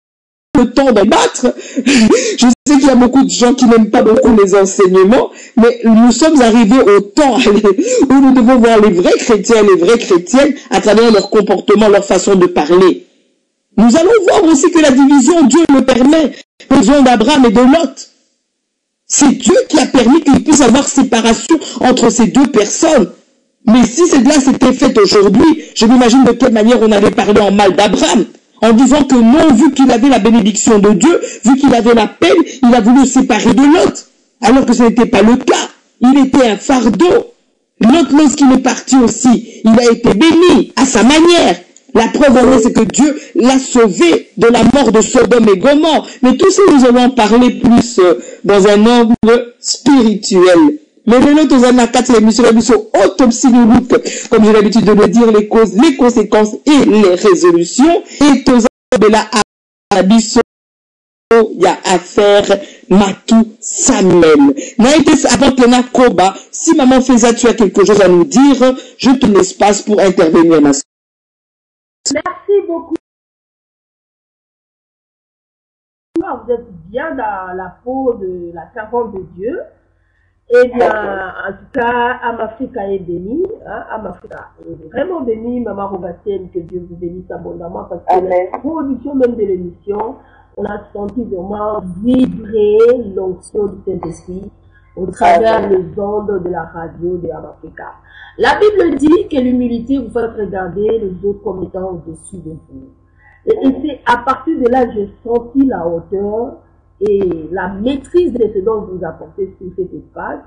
le temps d'en battre. Je sais qu'il y a beaucoup de gens qui n'aiment pas beaucoup les enseignements, mais nous sommes arrivés au temps où nous devons voir les vrais chrétiens, les vraies chrétiennes à travers leur comportement, leur façon de parler. Nous allons voir aussi que la division, Dieu le permet. Besoin d'Abraham et de Lot. C'est Dieu qui a permis qu'il puisse avoir séparation entre ces deux personnes. Mais si cela s'était fait aujourd'hui, je m'imagine de quelle manière on avait parlé en mal d'Abraham. En disant que non, vu qu'il avait la bénédiction de Dieu, vu qu'il avait la peine, il a voulu se séparer de Lot. Alors que ce n'était pas le cas. Il était un fardeau. Lot, lorsqu'il est parti aussi, il a été béni à sa manière. La preuve en est, c'est que Dieu l'a sauvé de la mort de Sodome et Gomorrhe. Mais tout ça, nous allons en parler plus dans un angle spirituel. Mais le aux anakat, c'est l'émission autopsie biblique, comme j'ai l'habitude de le dire, les causes, les conséquences et les résolutions. Et aux la abisso, il y a affaire Matou Samuel. Naïtes avant que na Koba, si maman faisait, tu as quelque chose à nous dire, je te laisse espace pour intervenir, ma soeur. Merci beaucoup. Vous êtes bien dans la peau de la servante de Dieu. Eh bien, en tout cas, Amafrika est béni. Hein, Amafrika est vraiment béni. Maman Robatienne, que Dieu vous bénisse abondamment. Parce que la production même de l'émission, on a senti vraiment vibrer l'onction du Saint-Esprit au travers les ondes de la radio de Amafrika. La Bible dit que l'humilité vous fait regarder les autres comme étant au-dessus de vous. Et c'est à partir de là que j'ai senti la hauteur et la maîtrise de ce dont vous apportez sur cet espace.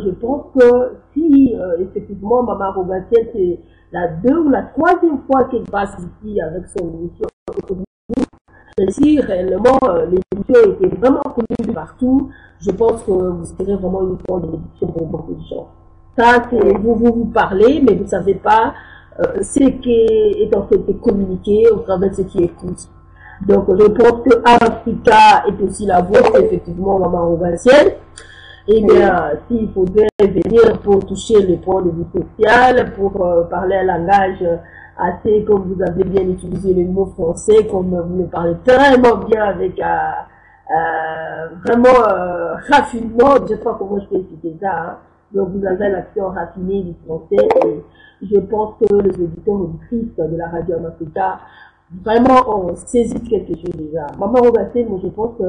Je pense que si effectivement Maman Robatienne, c'est la 2 ou la 3e fois qu'elle passe ici avec son émission, mais si réellement l'émission était vraiment connue partout, je pense que vous serez vraiment une forme de bénédiction pour beaucoup de gens. Ça, c'est vous parlez, mais vous ne savez pas ce qui est en fait communiqué au travers de ce qui écoute. Donc, je pense que Africa est aussi la vôtre, effectivement, Maman Robatienne. Eh bien, s'il faudrait venir pour toucher les points de vie sociale, pour parler un langage assez, comme vous avez bien utilisé le mot français, comme vous le parlez vraiment bien avec vraiment raffinement, je ne sais pas comment je peux expliquer ça, hein. Donc, vous avez l'accent raffiné du français et je pense que les auditeurs auditrices de la radio Amafrika vraiment on saisit quelque chose déjà. Maman Robatienne, moi je pense que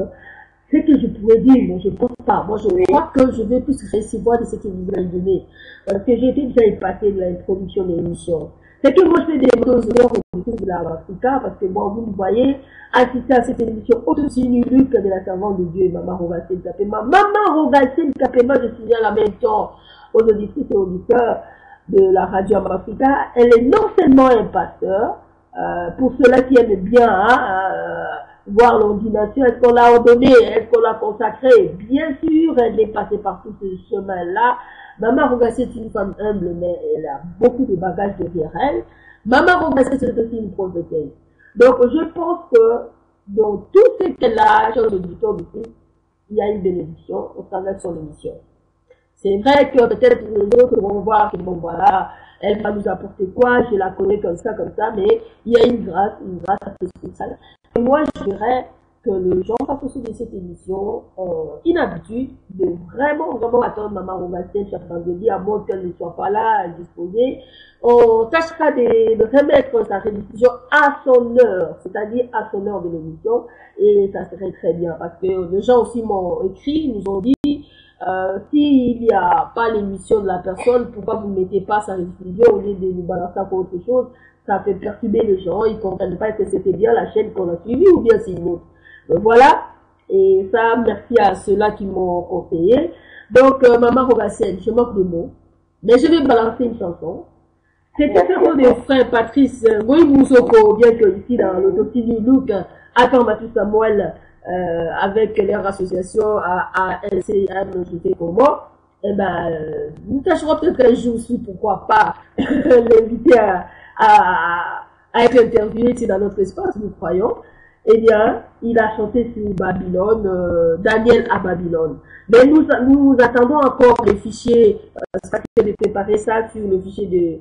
ce que je pourrais dire, moi je pense pas. Moi je crois que je vais plus recevoir de ce que vous allez donner. Parce que j'ai été déjà épatée de l'introduction de l'émission. C'est que moi je fais des auditeurs auditrices de la Africa parce que moi vous me voyez assister à cette émission autosinuluque de la servante de Dieu, Maman Robatienne Kapema. Maman Robatienne Kapema, je signale en même temps aux auditrices et auditeurs de la radio Africa, elle est non seulement un pasteur, pour ceux-là qui aiment bien voir l'ordination, est-ce qu'on l'a ordonné, est-ce qu'on l'a consacré? Bien sûr, elle est passée par tout ce chemin-là. Maman Robatienne est une femme humble, mais elle a beaucoup de bagages derrière elle. Maman Robatienne c'est aussi une prophétesse. Donc, je pense que dans tout ce qu'elle a, chers auditeurs, il y a une bénédiction au travers de son émission. C'est vrai que peut-être les autres vont voir que bon voilà, elle va nous apporter quoi, je la connais comme ça, mais il y a une grâce assez spéciale. Et moi, je dirais que les gens fassent aussi de cette émission une habitude de vraiment attendre Maman Rogacienne chaque vendredi, à moins qu'elle ne soit pas là, disposée. On tâchera de remettre sa rediffusion à son heure, c'est-à-dire à son heure de l'émission, et ça serait très bien, parce que les gens aussi m'ont écrit, nous ont dit, s'il n'y a pas l'émission de la personne, pourquoi vous ne mettez pas sa rediffusion au lieu de nous balancer pour autre chose? Ça fait perturber les gens, ils ne comprennent pas que c'était bien la chaîne qu'on a suivie ou bien c'est une autre. Donc voilà, et ça, merci à ceux-là qui m'ont conseillé. Donc, Maman Rogacienne, je manque de mots, mais je vais balancer une chanson. C'était vraiment de frère Patrice Moïboussoko, bien que ici dans l'autopsie du Look, attend Mathieu Samuel, avec leur association à LCM, je sais comment, eh ben, nous tâcherons peut-être un jour aussi, pourquoi pas, l'inviter à être interviewé ici dans notre espace, nous croyons. Eh bien, il a chanté sur Babylone, Daniel à Babylone. Mais nous attendons encore les fichiers, ça fait de préparer ça sur le fichier de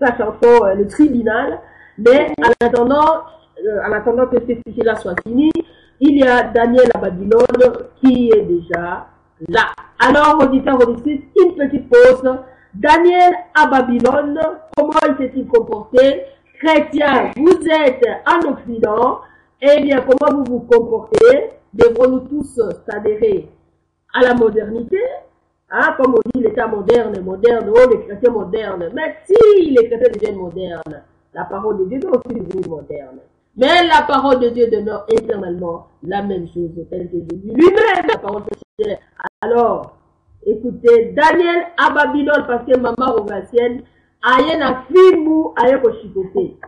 sa chanson, le tribunal. Mais en attendant que ce fichier-là soit fini, il y a Daniel à Babylone qui est déjà là. Alors, auditeurs, auditrices, une petite pause. Daniel à Babylone, comment il s'est-il comporté? Chrétien, vous êtes en Occident. Eh bien, comment vous vous comportez? Devrons-nous tous s'adhérer à la modernité? Hein, comme on dit, l'État moderne, oh, les chrétiens modernes. Mais si les chrétiens deviennent modernes, la parole de Dieu doit aussi devenir moderne. Mais la parole de Dieu demeure éternellement la même chose, telle que Jésus lui-même, la parole de Dieu. Alors, écoutez, Daniel à Babylone, parce que Maman Rogacienne, aïe na fimou, aïe ko chikote.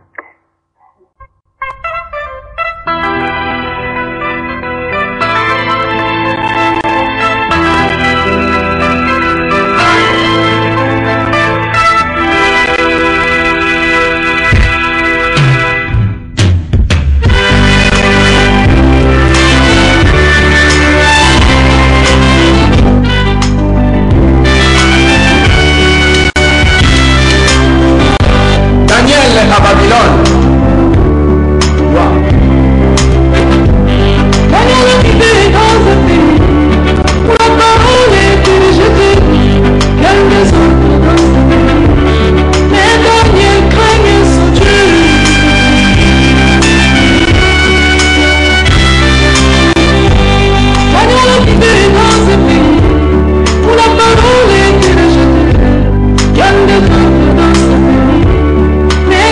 À Babylone. Wow. Daniel est vivait dans un pays où la parole était rejetée. Quelle maison dans ce pays. Mais Daniel craignait son Dieu. Daniel vivait dans un pays où la parole était rejetée. Quelle maison dans ce pays.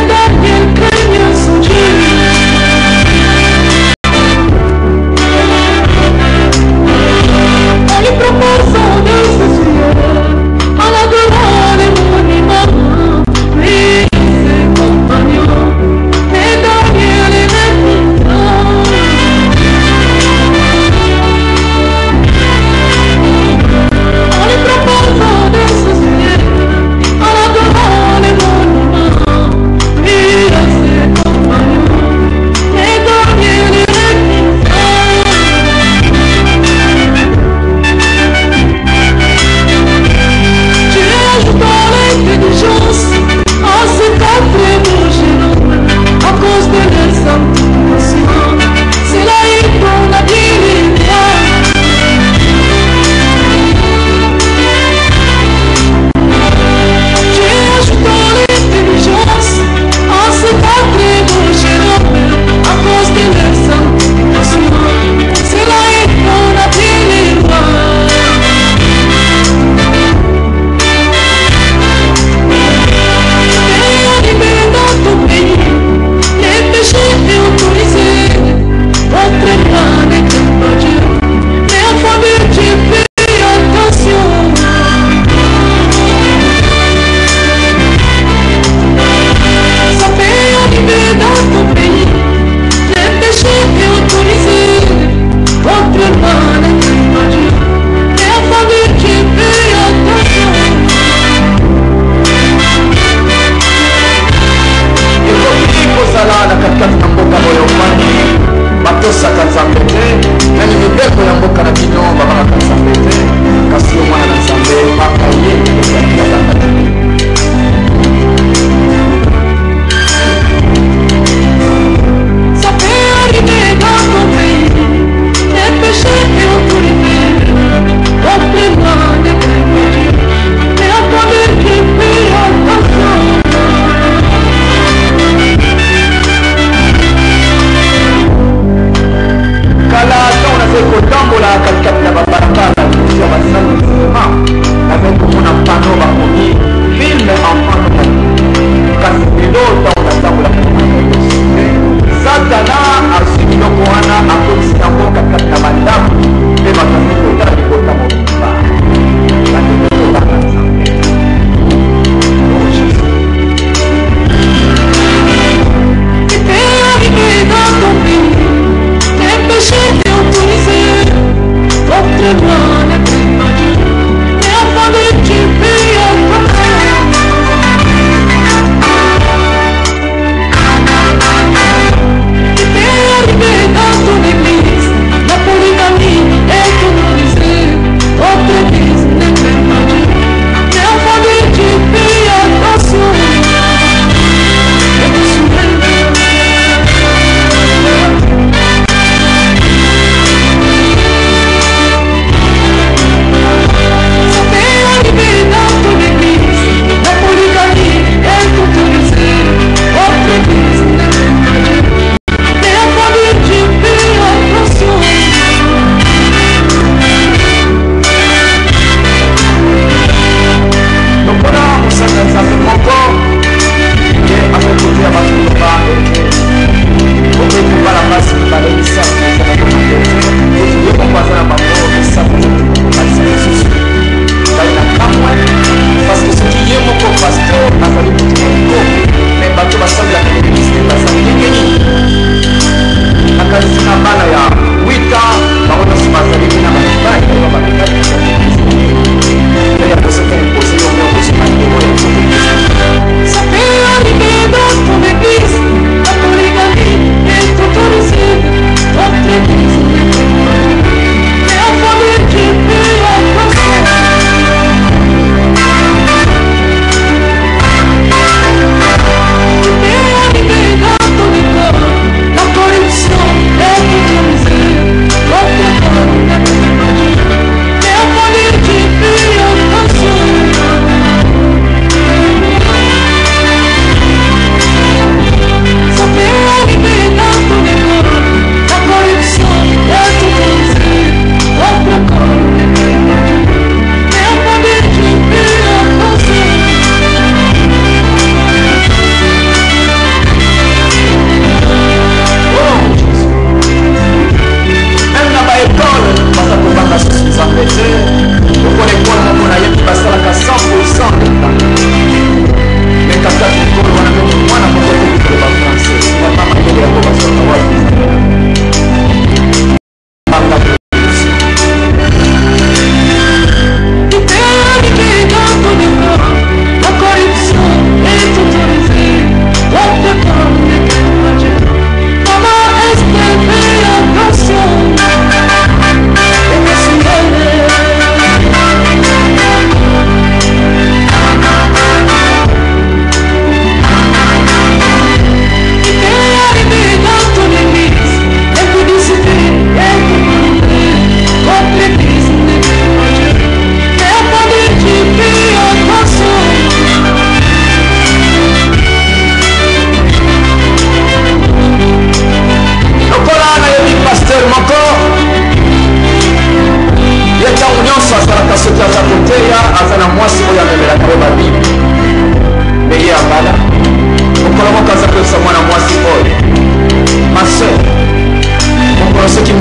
Daniel craignait son Dieu. En lui proposant de s'assurer, en adorant les monuments, lui et ses compagnons, et Daniel est réputant. En lui proposant de s'assurer, en adorant les monuments, et ses compagnons, et Daniel est réputant. Tu ajoutes l'intelligence à ce quatrième génome à cause de l'exaltation. C'est là qu'on a dit l'histoire. Tu ajoutes l'intelligence à ce quatrième génome à cause de l'exaltation. C'est là qu'on a dit l'histoire. Et animé dans ton pays, les péchés autorisés. Votre plan n'était pas Dieu, mais enfant de Dieu, fais attention. Ça fait animer dans ton pays, les péchés autorisés. Votre plan n'était pas Dieu, mais enfant de Dieu, fais attention. kozala na katikati na mboka boyokani batosaka nzambe te nani mibeko ya mboka na bino babakaka nzambe te kasi yo mwana na nzambe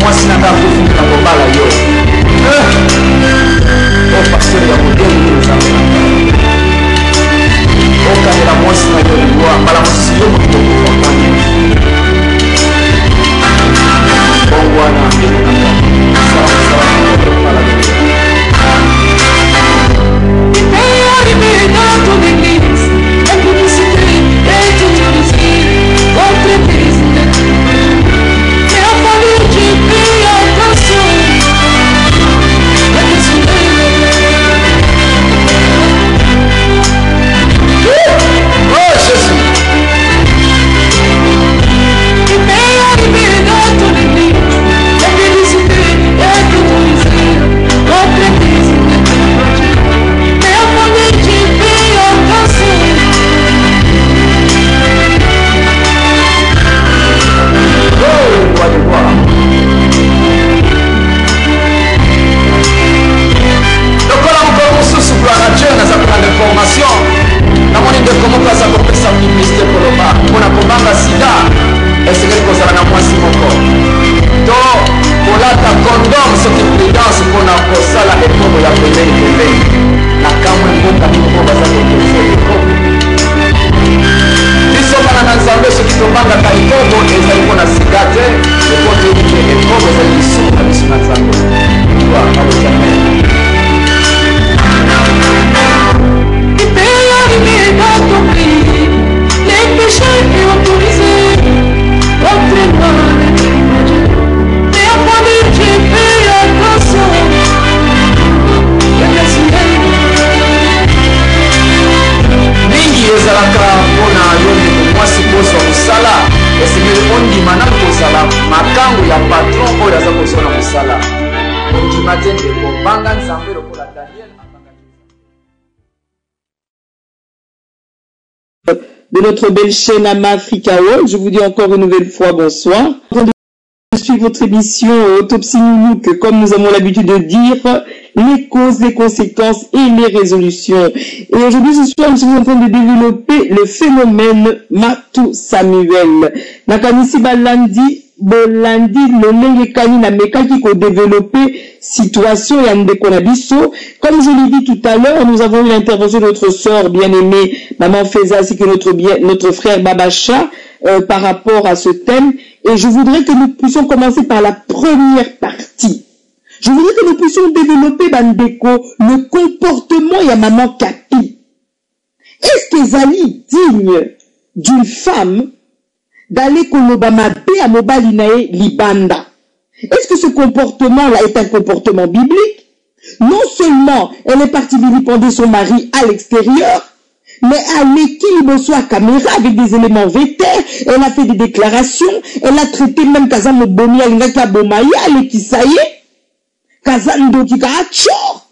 mwasi na kakufi na kobala yo o pasteur ya modele nzambe na okangela mwasi na yo lingwa mbala mosusu yo moto okufakani bongo wana dans ton église, la publicité est autorisée, votre église. Mais à fallu tu payes attention, oh Jésus. Il peut arriver dans ton église, la publicité est autorisée, votre église. Mais à fallu tu payes attention. Oh, roi de gloire. lokola mokolo mosusu kolaka dieu naza kolanda information namoni ndeko moko aza kopesa publicité koloba mpona kobanga sida esengeli kozala na mwasi moko to kolata condom soki prudence mpona kosala ekobo ya pembeni pembeni na kamwe mboka moko baza kokonse ekobo biso bana na nzambe soki tobangaka ekobo ezali mpona sida te ekotoyebi te ekobo ezali lisumu na biso na nzambe alojamen. Il peut arriver dans ton pays, les péchés est autorisé, votre mal est Dieu. Mais à fallu tu payes attention. mingi ezalaka mpona yo ndeko mwasi kozwa mosala esengeli ondima na kozala makango ya patron oyo aza kozwa na mosala ondima te ndeko banga nzambe lokola daniel de notre belle chaîne Ama Africa World. Je vous dis encore une nouvelle fois bonsoir. Je suis votre émission Autopsie Nounouk, comme nous avons l'habitude de dire, les causes, les conséquences et les résolutions. Et aujourd'hui, ce soir, nous sommes en train de développer le phénomène Matou Samuel. Nakanisi Balandi, Bolandi, Lolenge Kani, Namekaki, ko développer situation et Andekonabiso. Comme je l'ai dit tout à l'heure, nous avons eu l'intervention de notre sœur bien-aimée, Maman Feza, ainsi que notre frère Babacha, par rapport à ce thème. Et je voudrais que nous puissions commencer par la première partie. Je voudrais que nous puissions développer, Bandeko, le comportement ya Maman Kapi. Est-ce que Zali digne d'une femme d'aller kolobama be à Mobalinae Libanda? Est-ce que ce comportement-là est un comportement biblique? Non seulement elle est partie vilipender son mari à l'extérieur, mais à l'équilibre soit caméra avec des éléments vétères, elle a fait des déclarations, elle a traité même Kazan Boni Alingaka Bomaya, Lekisaye, Kazan Dokika Achor.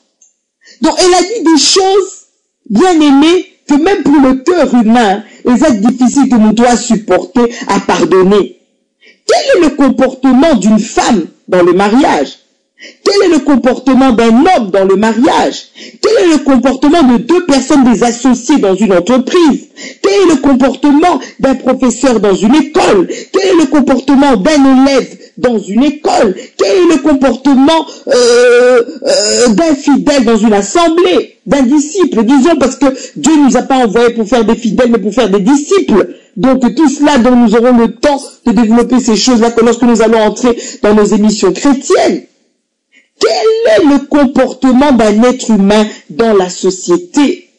Donc elle a dit des choses bien aimées que même pour le cœur humain, elles sont difficiles que nous doit supporter, à pardonner. Quel est le comportement d'une femme dans le mariage? Quel est le comportement d'un homme dans le mariage? Quel est le comportement de deux personnes des associés dans une entreprise? Quel est le comportement d'un professeur dans une école? Quel est le comportement d'un élève dans une école? Quel est le comportement d'un fidèle dans une assemblée? D'un disciple, disons, parce que Dieu ne nous a pas envoyés pour faire des fidèles, mais pour faire des disciples. Donc tout cela dont nous aurons le temps de développer ces choses-là que lorsque nous allons entrer dans nos émissions chrétiennes. Quel est le comportement d'un être humain dans la société?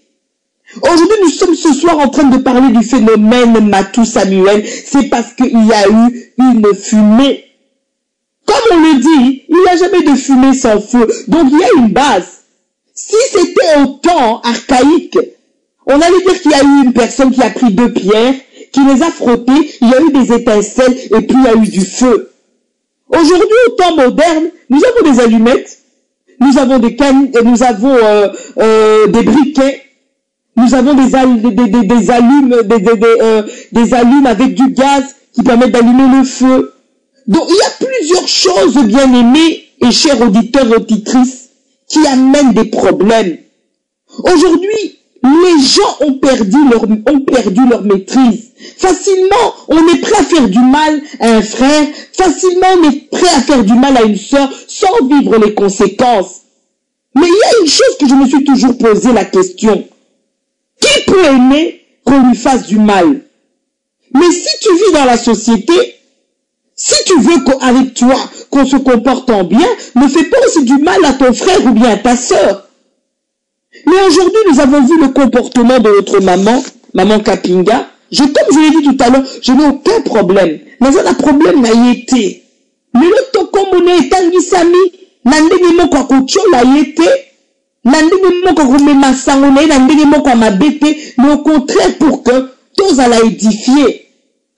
Aujourd'hui, nous sommes ce soir en train de parler du phénomène Matou Samuel. C'est parce qu'il y a eu une fumée. Comme on le dit, il n'y a jamais de fumée sans feu. Donc il y a une base. Si c'était au temps archaïque, on allait dire qu'il y a eu une personne qui a pris deux pierres, qui les a frottées, il y a eu des étincelles et puis il y a eu du feu. Aujourd'hui, au temps moderne, nous avons des allumettes, nous avons des cannes, nous avons des briquets, nous avons des allumes avec du gaz qui permettent d'allumer le feu. Donc, il y a plusieurs choses, bien aimés et chers auditeurs et auditrices, qui amènent des problèmes. Aujourd'hui, Les gens ont perdu leur maîtrise. Facilement, on est prêt à faire du mal à un frère. Facilement, on est prêt à faire du mal à une sœur sans vivre les conséquences. Mais il y a une chose que je me suis toujours posé la question. Qui peut aimer qu'on lui fasse du mal? Mais si tu vis dans la société, si tu veux qu'avec toi, qu'on se comporte en bien, ne fais pas aussi du mal à ton frère ou bien à ta sœur. Mais aujourd'hui, nous avons vu le comportement de notre maman Kapinga. Comme je l'ai dit tout à l'heure, je n'ai aucun problème. Mais un problème n'a été. Mais le toko mone etangisami, nandenge moko akochola yete, nandenge moko akomema sango na ye, nandenge moko amabete, mais au contraire pour que tous à la édifier,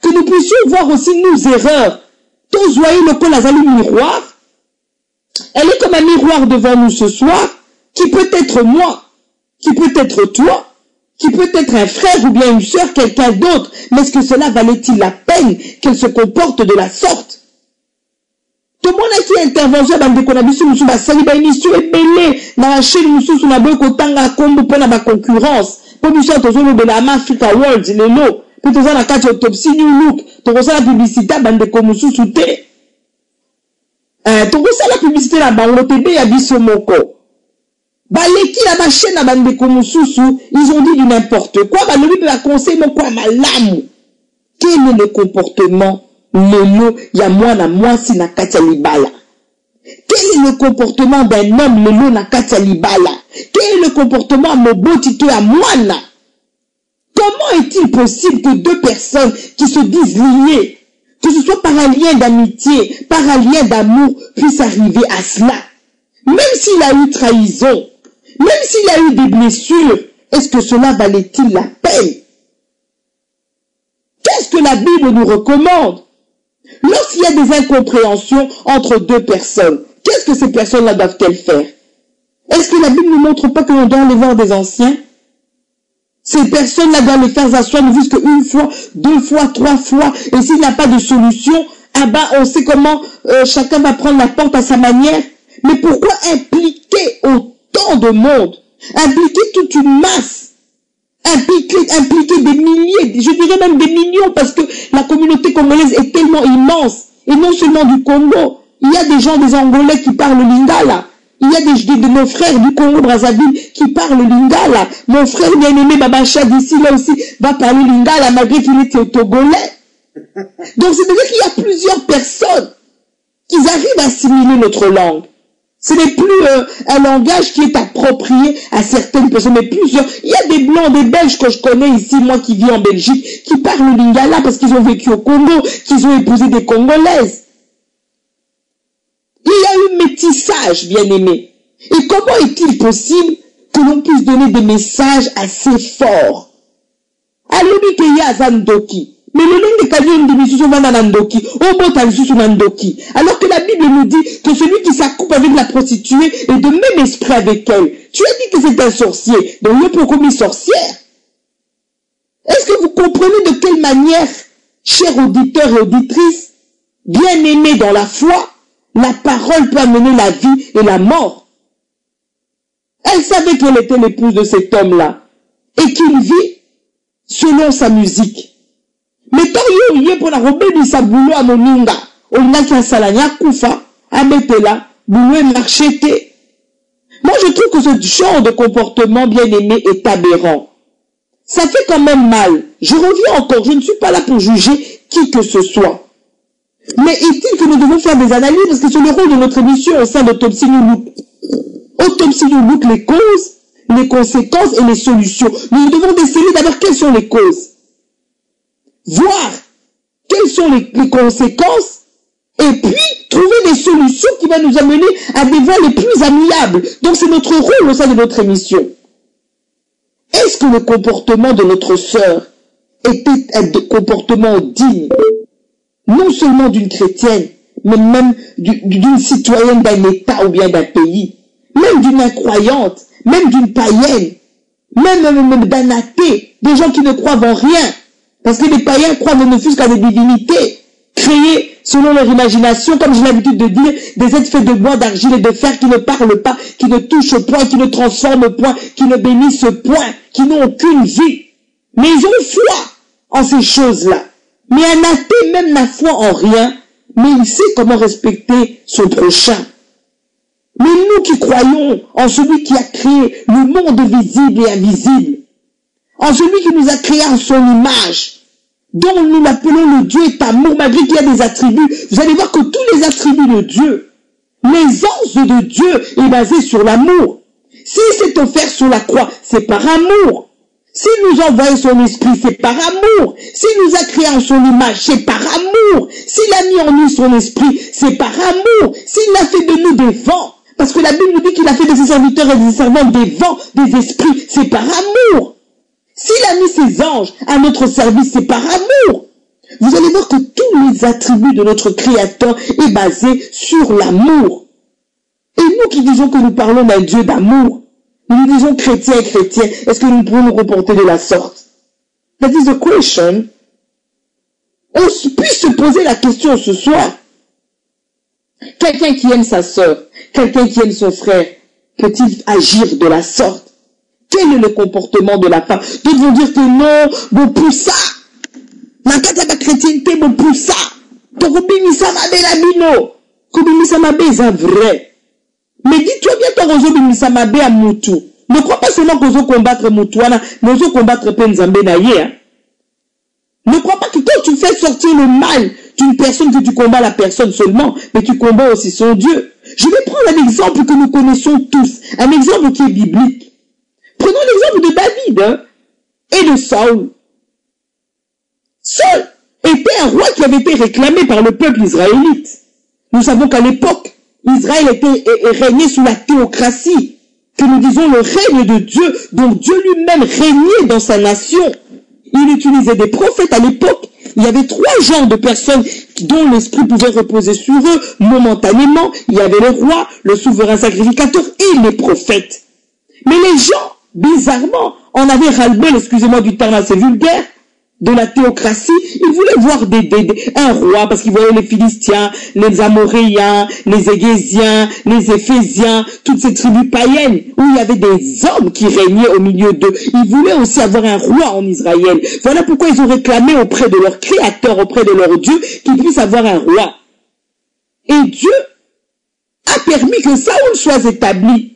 que nous puissions voir aussi nos erreurs. Tous voyez le col azali miroir. Elle est comme un miroir devant nous ce soir, qui peut être moi, qui peut être toi, qui peut être un frère ou bien une sœur, quelqu'un d'autre. Mais est-ce que cela valait-il la peine qu'elle se comporte de la sorte? Tout le monde a qui intervention dans des conditions, nous sommes à Saliba émission et belé, dans la chaîne, nous sommes à Boy Kotanga, Kombo, pour la concurrence. Pour nous sommes tous de la Africa World, les lots. Pour tous la carte autopsie, New Look. Pour tous la publicité, bande de Komusu souté. Pour tous la publicité, la bande de Yabisomoko. Baleki la chaîne la bande de Komususu, ils ont dit du n'importe quoi. Le livre la conseil, mon quoi, ma lame. Quel est le comportement? Lelo, ya moi si na katia libala. Quel est le comportement d'un homme lelo na katia libala? Quel est le comportement à Mobotito à moana? Comment est-il possible que deux personnes qui se disent liées, que ce soit par un lien d'amitié, par un lien d'amour, puissent arriver à cela? Même s'il a eu trahison, même s'il a eu des blessures, est-ce que cela valait-il la peine? Qu'est-ce que la Bible nous recommande? Lorsqu'il y a des incompréhensions entre deux personnes, qu'est-ce que ces personnes-là doivent-elles faire? Est-ce que la Bible ne nous montre pas que l'on doit aller voir des anciens? Ces personnes-là doivent les faire asseoir, ne fût-ce qu'une fois, 2 fois, 3 fois, et s'il n'y a pas de solution, ah ben on sait comment chacun va prendre la porte à sa manière. Mais pourquoi impliquer autant de monde? Impliquer toute une masse? Impliquer des milliers, je dirais même des millions, parce que la communauté congolaise est tellement immense, et non seulement du Congo. Il y a des gens, des Angolais qui parlent lingala. Il y a de nos frères du Congo-Brazzaville qui parlent lingala. Mon frère bien-aimé Babacha d'ici, là aussi, va parler lingala, malgré qu'il était togolais. Donc c'est-à-dire qu'il y a plusieurs personnes qui arrivent à assimiler notre langue. Ce n'est plus un langage qui est approprié à certaines personnes, mais plusieurs. Il y a des Blancs, des Belges que je connais ici, moi qui vis en Belgique, qui parlent le lingala parce qu'ils ont vécu au Congo, qu'ils ont épousé des Congolaises. Il y a eu métissage, bien-aimé. Et comment est-il possible que l'on puisse donner des messages assez forts? Alobi ke ya zandoki. Mais le nom de Kalion de Misusu va nandoki. Obota Misusu nandoki. Alors que la Bible nous dit que celui qui s'accouple avec la prostituée est de même esprit avec elle. Tu as dit que c'est un sorcier. Donc il peut commis sorcière. Est-ce que vous comprenez de quelle manière, chers auditeurs et auditrices, bien-aimés dans la foi, la parole peut amener la vie et la mort? Elle savait qu'elle était l'épouse de cet homme-là et qu'il vit selon sa musique. Mais tant qu'il y a pour la robe de sa boulot à Moninga, on a qu'un salanya koufa, à Betela, boulot marcheté. Moi, je trouve que ce genre de comportement bien-aimé est aberrant. Ça fait quand même mal. Je reviens encore, je ne suis pas là pour juger qui que ce soit. Mais est-il que nous devons faire des analyses, parce que c'est le rôle de notre émission au sein d'Autopsie New Look. Autopsie New Look, les causes, les conséquences et les solutions. Nous devons déceler d'abord quelles sont les causes. Voir quelles sont les conséquences et puis trouver des solutions qui vont nous amener à des voies les plus amiables. Donc c'est notre rôle au sein de notre émission. Est-ce que le comportement de notre sœur était un comportement digne, non seulement d'une chrétienne, mais même d'une citoyenne d'un État ou bien d'un pays, même d'une incroyante, même d'une païenne, même d'un athée, des gens qui ne croient en rien? Parce que les païens croient ne fût qu'à des divinités créées selon leur imagination, comme j'ai l'habitude de dire, des êtres faits de bois, d'argile et de fer qui ne parlent pas, qui ne touchent point, qui ne transforment point, qui ne bénissent point, qui n'ont aucune vie. Mais ils ont foi en ces choses-là. Mais un athée même n'a foi en rien, mais il sait comment respecter son prochain. Mais nous qui croyons en celui qui a créé le monde visible et invisible, en celui qui nous a créé en son image, dont nous l'appelons le Dieu est amour, malgré qu'il y a des attributs, vous allez voir que tous les attributs de Dieu, l'aisance de Dieu est basée sur l'amour. S'il s'est offert sur la croix, c'est par amour. S'il nous a envoyé son esprit, c'est par amour. S'il nous a créé en son image, c'est par amour. S'il a mis en nous son esprit, c'est par amour. S'il a fait de nous des vents, parce que la Bible nous dit qu'il a fait de ses serviteurs et des servantes des vents, des esprits, c'est par amour. S'il a mis ses anges à notre service, c'est par amour. Vous allez voir que tous les attributs de notre Créateur est basé sur l'amour. Et nous qui disons que nous parlons d'un Dieu d'amour, nous disons chrétiens et chrétiens, est-ce que nous pouvons nous comporter de la sorte? That is the question. On puisse se poser la question ce soir. Quelqu'un qui aime sa sœur, quelqu'un qui aime son frère, peut-il agir de la sorte? Quel est le comportement de la femme? D'autres vont dire que non, bon pour ça. Na kata ba chrétienté, bon pour ça. Tokobimisa mabe la bino. Kobimisa mabe est vrai. Mais dis-toi bien ton roseau bimisa mabe à Moutou. Ne crois pas seulement qu'on veut combattre Moutouana, mais on veut combattre Penzambe Naye. Ne crois pas que quand tu fais sortir le mal d'une personne, que tu combats la personne seulement, mais tu combats aussi son Dieu. Je vais prendre un exemple que nous connaissons tous, un exemple qui est biblique. Prenons l'exemple de David et de Saül. Saül était un roi qui avait été réclamé par le peuple israélite. Nous savons qu'à l'époque, Israël régnait sous la théocratie, que nous disons le règne de Dieu, dont Dieu lui-même régnait dans sa nation. Il utilisait des prophètes à l'époque. Il y avait 3 genres de personnes dont l'esprit pouvait reposer sur eux momentanément. Il y avait le roi, le souverain sacrificateur et les prophètes. Mais les gens, bizarrement, en avaient ras-le-bol, excusez-moi du terme assez vulgaire, de la théocratie. Ils voulaient voir un roi, parce qu'ils voyaient les Philistins, les Amoréens, les Égésiens, les Éphésiens, toutes ces tribus païennes, où il y avait des hommes qui régnaient au milieu d'eux. Ils voulaient aussi avoir un roi en Israël. Voilà pourquoi ils ont réclamé auprès de leur Créateur, auprès de leur Dieu, qu'ils puissent avoir un roi. Et Dieu a permis que Saül soit établi.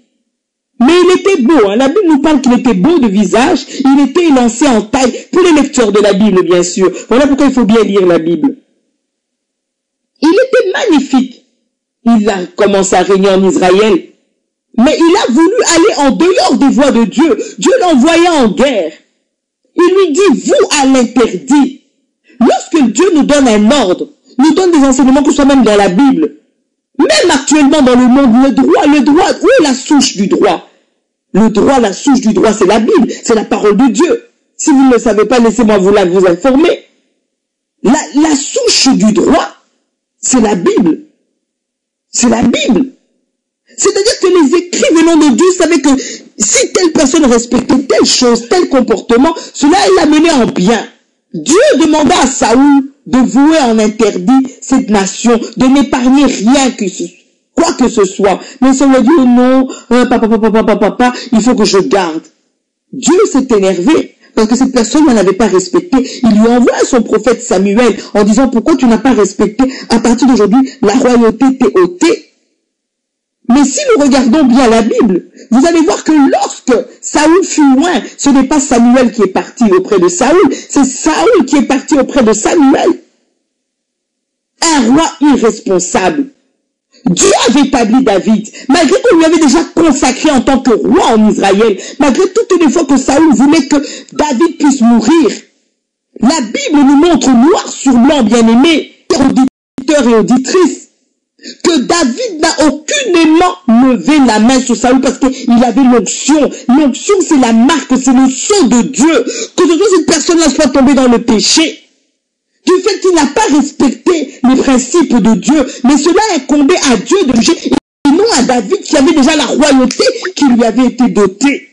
Mais il était beau, hein. La Bible nous parle qu'il était beau de visage, il était élancé en taille, pour les lecteurs de la Bible bien sûr. Voilà pourquoi il faut bien lire la Bible. Il était magnifique. Il a commencé à régner en Israël. Mais il a voulu aller en dehors des voies de Dieu. Dieu l'envoya en guerre. Il lui dit, vous à l'interdit. Lorsque Dieu nous donne un ordre, nous donne des enseignements que ce soit même dans la Bible, même actuellement dans le monde, le droit, où est la souche du droit? Le droit, la souche du droit, c'est la Bible, c'est la parole de Dieu. Si vous ne le savez pas, laissez-moi vous informer. La souche du droit, c'est la Bible. C'est la Bible. C'est-à-dire que les écrits venant de Dieu savaient que si telle personne respectait telle chose, tel comportement, cela l'amenait en bien. Dieu demanda à Saül de vouer en interdit cette nation, de n'épargner rien quoi que ce soit. Mais Saül a dit, oh non, papa, il faut que je garde. Dieu s'est énervé parce que cette personne ne l'avait pas respecté. Il lui envoie son prophète Samuel en disant, pourquoi tu n'as pas respecté, à partir d'aujourd'hui, la royauté t'est ôtée. Mais si nous regardons bien la Bible, vous allez voir que lorsque Saül fut loin, ce n'est pas Samuel qui est parti auprès de Saül, c'est Saül qui est parti auprès de Samuel. Un roi irresponsable. Dieu avait établi David, malgré qu'on lui avait déjà consacré en tant que roi en Israël, malgré toutes les fois que Saül voulait que David puisse mourir. La Bible nous montre noir sur blanc, bien-aimés, auditeurs et auditrices, que David n'a aucunement levé la main sur Saül parce qu'il avait l'onction. L'onction, c'est la marque, c'est le sceau de Dieu. Que cette personne-là soit tombée dans le péché, du fait qu'il n'a pas respecté les principes de Dieu, mais cela incombait à Dieu de juger et non à David qui avait déjà la royauté qui lui avait été dotée.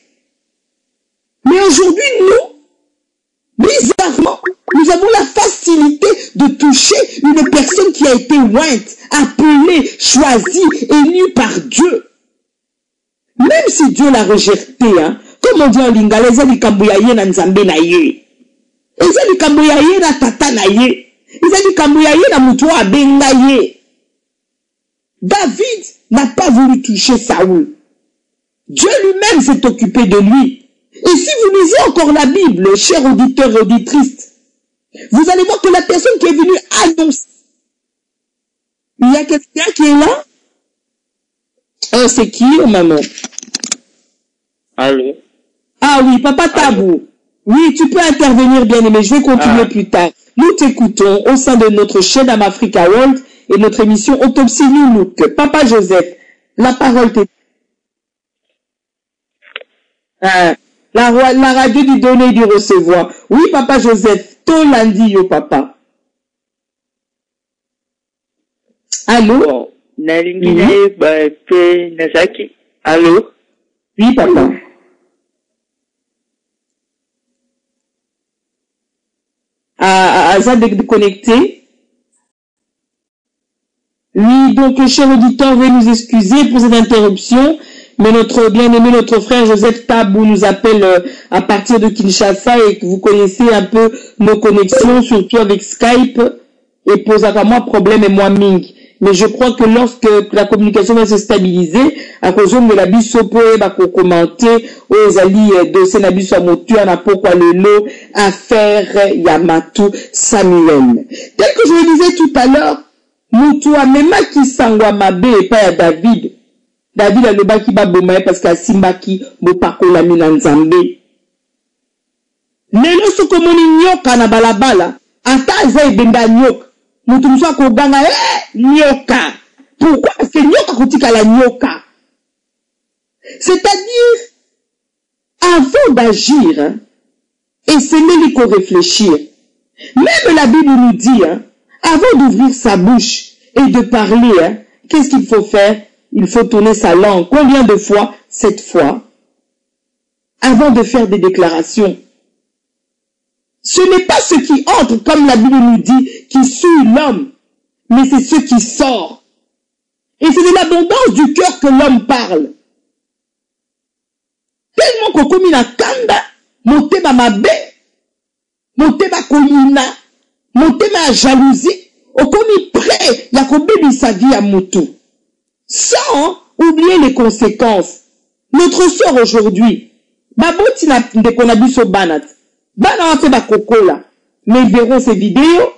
Mais aujourd'hui, Bizarrement, nous avons la facilité de toucher une personne qui a été ointe, appelée, choisie, élue par Dieu. Même si Dieu l'a rejeté, hein, comme on dit en lingala, ils ont dit kambuyaye na nzambe na ye. Ils ont dit kambuyaye na tata na ye. Ils ont dit kambuyaye na muto abenga ye. David n'a pas voulu toucher Saoul. Dieu lui-même s'est occupé de lui. Et si vous lisez encore la Bible, chers auditeurs et auditrices, vous allez voir que la personne qui est venue annoncer, il y a quelqu'un qui est là. C'est qui, maman? Allô? Ah oui, papa Tabou. Oui, tu peux intervenir, bien-aimé. Je vais continuer plus tard. Nous t'écoutons au sein de notre chaîne Africa World et notre émission Autopsie New Look. Papa Joseph, la parole t'est... La radio du donner et du recevoir. Oui, papa Joseph, ton lundi, yo papa. Allô? Bon, allô? Oui, papa. Ça déconnecté. Oui, donc, cher auditeur, veuillez nous excuser pour cette interruption. Mais notre bien-aimé, notre frère Joseph Tabou nous appelle à partir de Kinshasa et que vous connaissez un peu nos connexions, surtout avec Skype, et pose à moi problème et moi Ming. Mais je crois que lorsque la communication va se stabiliser, à cause de la bisopo, va commenter aux alliés de Sénabiso à Motu, à pourquoi le lot, affaire Yamatou Samuel. Tel que je le disais tout à l'heure, Motu a même qui sangwa mabe et pas à David. David a le baki ba bomaye parce qu'à Simbaki, mopako la minanzambe. Lelo soko moni nyoka na balabala, ata za ebenda nyoka. Mutu mswa koganga, nyoka. Pourquoi? Parce que nyoka kotika la nyoka. C'est-à-dire, avant d'agir, hein, essayez de réfléchir. Même la Bible nous dit, hein, avant d'ouvrir sa bouche et de parler, hein, qu'est-ce qu'il faut faire? Il faut tourner sa langue. Combien de fois? 7 fois. Avant de faire des déclarations. Ce n'est pas ce qui entre, comme la Bible nous dit, qui suit l'homme, mais c'est ce qui sort. Et c'est de l'abondance du cœur que l'homme parle. Tellement qu'on commis la kanda, motema mabe, motema kolina, motema jalousie, on commis prêt, il y a combien de sa vie à moto. Sans oublier les conséquences. Notre sœur aujourd'hui, baboti na ndeko na biso banat. Bana a fait ba kokola. Mais ils verront ces vidéos.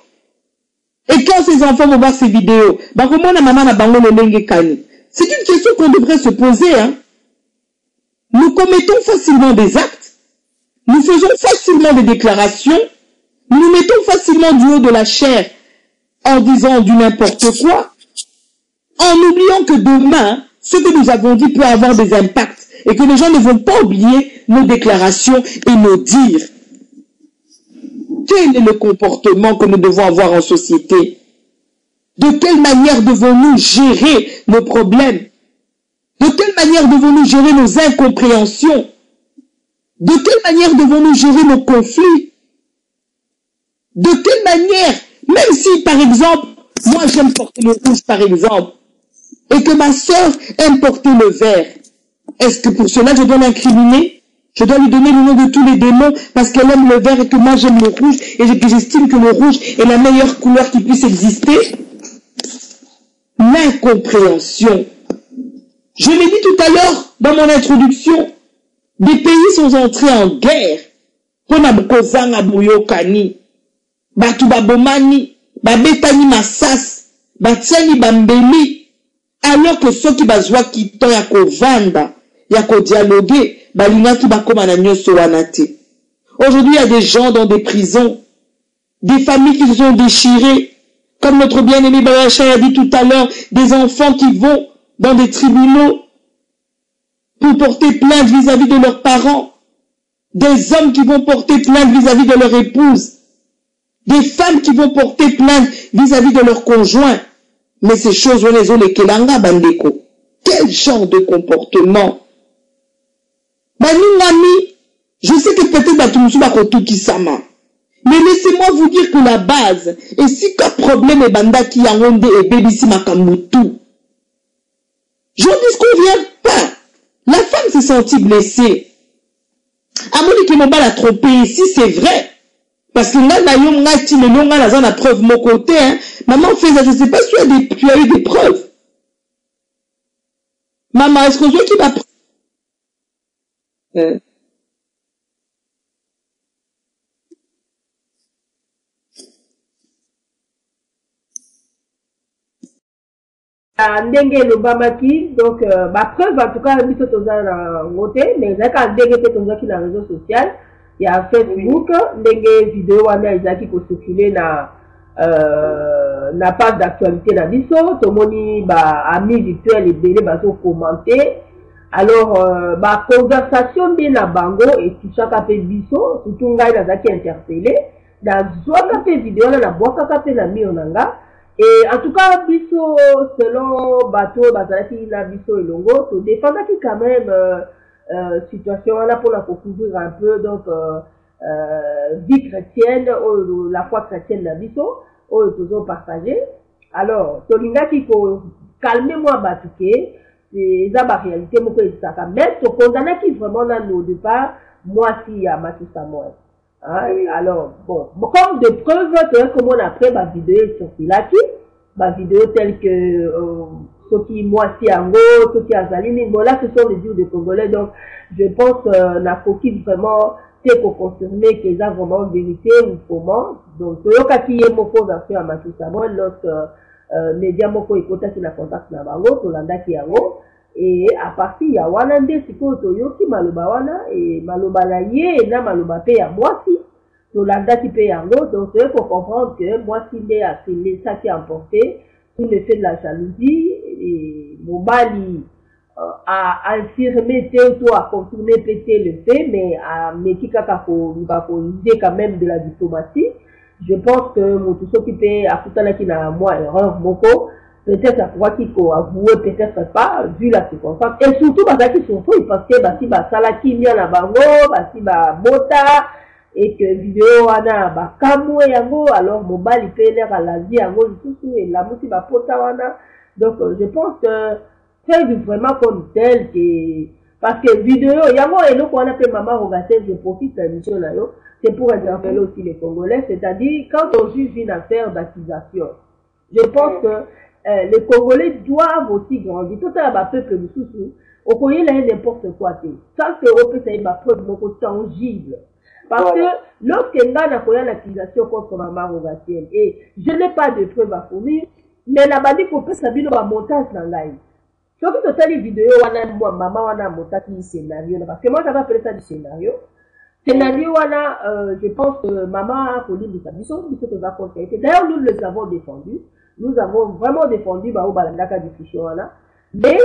Et quand ces enfants vont voir ces vidéos, bah comment la maman na bango le lenge kani. C'est une question qu'on devrait se poser, hein. Nous commettons facilement des actes. Nous faisons facilement des déclarations. Nous nous mettons facilement du haut de la chair en disant du n'importe quoi. En oubliant que demain, ce que nous avons dit peut avoir des impacts et que les gens ne vont pas oublier nos déclarations et nos dires. Quel est le comportement que nous devons avoir en société? De quelle manière devons-nous gérer nos problèmes? De quelle manière devons-nous gérer nos incompréhensions? De quelle manière devons-nous gérer nos conflits? De quelle manière, même si par exemple, moi j'aime porter le rouge par exemple, et que ma sœur aime porter le vert, est-ce que pour cela je dois l'incriminer? Je dois lui donner le nom de tous les démons parce qu'elle aime le vert et que moi j'aime le rouge et que j'estime que le rouge est la meilleure couleur qui puisse exister? L'incompréhension. Je l'ai dit tout à l'heure dans mon introduction, des pays sont entrés en guerre. Kozanga Bouyokani, Batubabomani, Babetani Massas, Batiani Bambeli. Alors que ceux qui bazwa qui t'ont ya kovanda, ya ko dialoguer, balinga qui bakoma na nyoso wanate. Aujourd'hui, il y a des gens dans des prisons, des familles qui se sont déchirées, comme notre bien-aimé Babacha a dit tout à l'heure, des enfants qui vont dans des tribunaux pour porter plainte vis-à-vis de leurs parents, des hommes qui vont porter plainte vis-à-vis de leur épouse, des femmes qui vont porter plainte vis-à-vis de leurs conjoints. Mais ces choses, on les a les kelanga bandeko. Quel genre de comportement? Bani ngami, je sais que peut-être Batumusu Bakotu Kisama. Mais laissez-moi vous dire que la base, et si qu'un problème est banda qui a rendu et bébé makamutu, je ne disconviens pas. La femme s'est sentie blessée. À mon qui m'a la trompé ici, c'est vrai. Parce que là, la preuve mon côté, hein. Maman fait ça, je ne sais pas si tu as eu des preuves. Maman, est-ce que je qui va ndenge lobamaki donc preuve en tout cas biso toza na ngote mais ezalaka ndenge mpe tozalaki na réseau social ya Facebook ndenge video wana ezalaki kocircule na page d'actualité na biso tomoni baamis virtuel ebele bazokommente alors baconversation nde na bango etuchaka mpe biso surtout ngai nazalaki interpellé nazwaka mpe video wana nabwakaka mpe na mio na nga. Et en tout cas, biso, selon bateau, bazalaki na biso elongo, to défendaki quand même situation là pour la couvrir un peu donc vie chrétienne, la foi chrétienne na biso, toujours partagé. Alors, tolingaki ko calmez-moi batuke, c'est ça ma réalité moko esaka. Mais to condamnaki vraiment na au départ, moi si à Matissa moi. Hein? Alors, bon, comme de preuves, comment on a fait ma vidéo sur Filaki, ma vidéo telle que ceux qui moi si en gros, ceux qui a Zaline, bon là ce sont les dires de Congolais, donc je pense la coquille vraiment c'est pour confirmer qu'ils ont vraiment vérité ou comment. Donc, Toyoka qui est mon version à Matissa, moi, l'autre média moko ekota qui na contact na bango, Tolanda qui yango. Et à partir ya wana nde siko toyoki maloba wana et maloba na ye na maloba pe ya mwasi tolanda ti pe yango donc il faut comprendre que mwasi nde a fait ça qui a emporté tout le fait de la jalousie et mobali a affirmé ou a confirmé pété le fait mais a meki kaka ko quand même de la diplomatie. Je pense que motuso qui peut akutana ki na moi erreur moko peut-être à pouvoir qu'il faut avouer, peut-être pas, vu la circonstance. Et surtout, parce qu'ils sont fous, parce que si salaki n'y en a bango, si bota, et que vidéo wana kamwe yango, alors mobile il peut l'air à la vie yango tout et la mouti pota wana. Donc je pense que c'est vraiment comme tel que parce que vidéo yango et donc on appelle maman regarder, je profite de l'émission là c'est pour interpeller aussi les Congolais, c'est-à-dire quand on juge une affaire d'accusation, je pense que les Congolais doivent aussi grandir. Tout à l'heure, peuple de sous au Congolais, il y a n'importe quoi. Ça, c'est au peu, ça y est, ma preuve, mon côté tangible. Parce que lorsqu'il y a une accusation contre maman Rogatienne, et je n'ai pas de preuves à fournir, mais la dit qu'on peut s'habiller dans un montage dans l'aïe. Donc, tu as les vidéos, moi, maman, on a un montage qui scénario, parce que moi, j'avais appelé ça du scénario. Scénario, je pense que maman a connu de sa mission, d'ailleurs, nous les avons défendus. Nous avons vraiment défendu la discussion là. Mais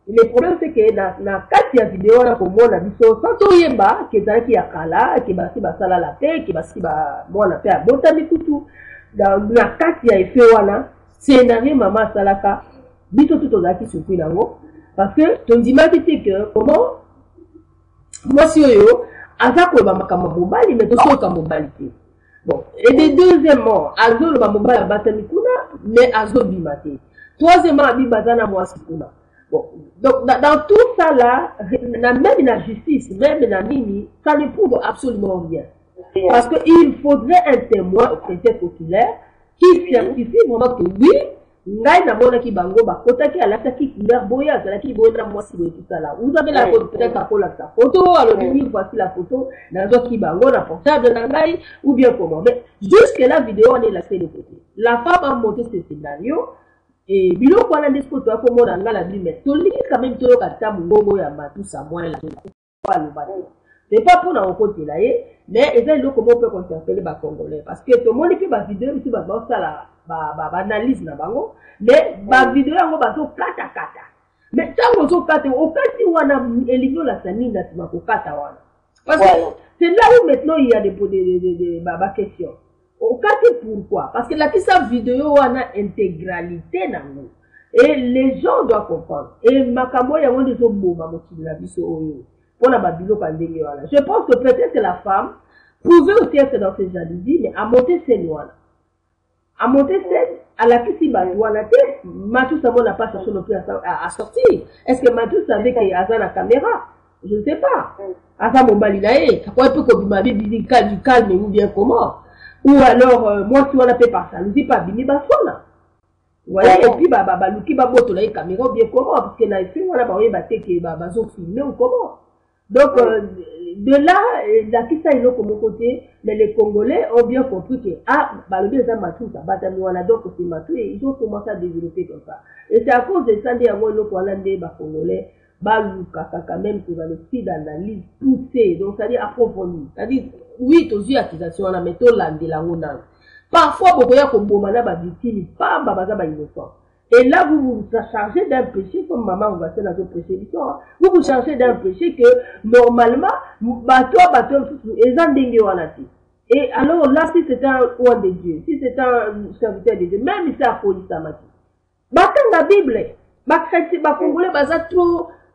le problème c'est que na kati ya vidéo na komona biso sans yemba que zaki ya kala que basi basala la paix que basi ba mwana pe abota mikutu na kati ya effet wana scénario mama salaka biso tout ozaki surpris nango parce que tondimaki te que comment moi si yo azako ba makama mobali mais to soka mobali te. Bon, et deuxièmement, Azo le mobile a battu mais Azo bimate. Troisièmement, Abi Bazana Mouasikuna. Bon, donc dans tout ça là, même la justice, même la mini, ça ne prouve absolument rien. Parce qu'il faudrait un témoin au préfet populaire qui certifie vraiment que oui, ngai na mona ki bango ba kota ki alata ki couleur boya zala ki boya moi si tout ça là vous avez la photo peut-être à la photo alors voici la photo na zo ki bango na portable na ngai ou bien comment mais jusque la vidéo on est laissé de côté la femme a monté ce scénario et bilo kwa na dispo to ko mona ngala bi mais to li quand même to ka ta mungogo ya matu sa moi la pas le bâtiment. C'est pas pour nous côté là mais et là comment on peut interpeller les Congolais parce que tout le monde qui va vidéo ici va ça là analyse na bango mais ba vidéo yango bazo kata mais tango zo kata okati wana elingo la sani na tima ko kata wana parce que c'est là où maintenant il y a des questions okati pourquoi parce que la kisa vidéo wana intégralité nango et les gens doivent comprendre et makambo yango dezo boma mokili na biso oyo pour la babilo pandenge wana je pense que peut-être que la femme pouvait aussi être dans ces jalousies, mais à monter scène, à monter scène, à la kisi batouana tête, Matou Samo n'a pas cherché non plus à sortir. Est-ce que Matou savait qu'il y a la caméra? Je ne sais pas. Asa Mobalinae, ça pourrait être comme ma vie du calme ou bien comment. Ou alors, moi, si on a fait par ça, nous dit pas Bimi Basona. Vous voyez, et puis, Luki Baboto, la caméra ou bien comment, parce que là, il fait, on a battu que Bazo filmé ou comment. Donc, de là, la Kissa est là comme côté, mais les Congolais ont bien compris que, le bien, ça Matou, ça bat à donc c'est Matou, et ils ont commencé à développer comme ça. Et c'est à cause de ça, des Congolais, quand même, que dans le style d'analyse poussée, donc c'est-à-dire approfondi. C'est-à-dire, oui, tous les accusations, on a mis tout l'angle. Parfois, beaucoup de gens sont victimes, pas innocents. Et là, vous vous chargez d'un péché, comme maman vous va faire dans votre péché, vous vous chargez d'un péché que, normalement, et alors là, si c'est un roi de Dieu, si c'est un serviteur de Dieu, même si c'est un police amateur, la Bible, Congolais,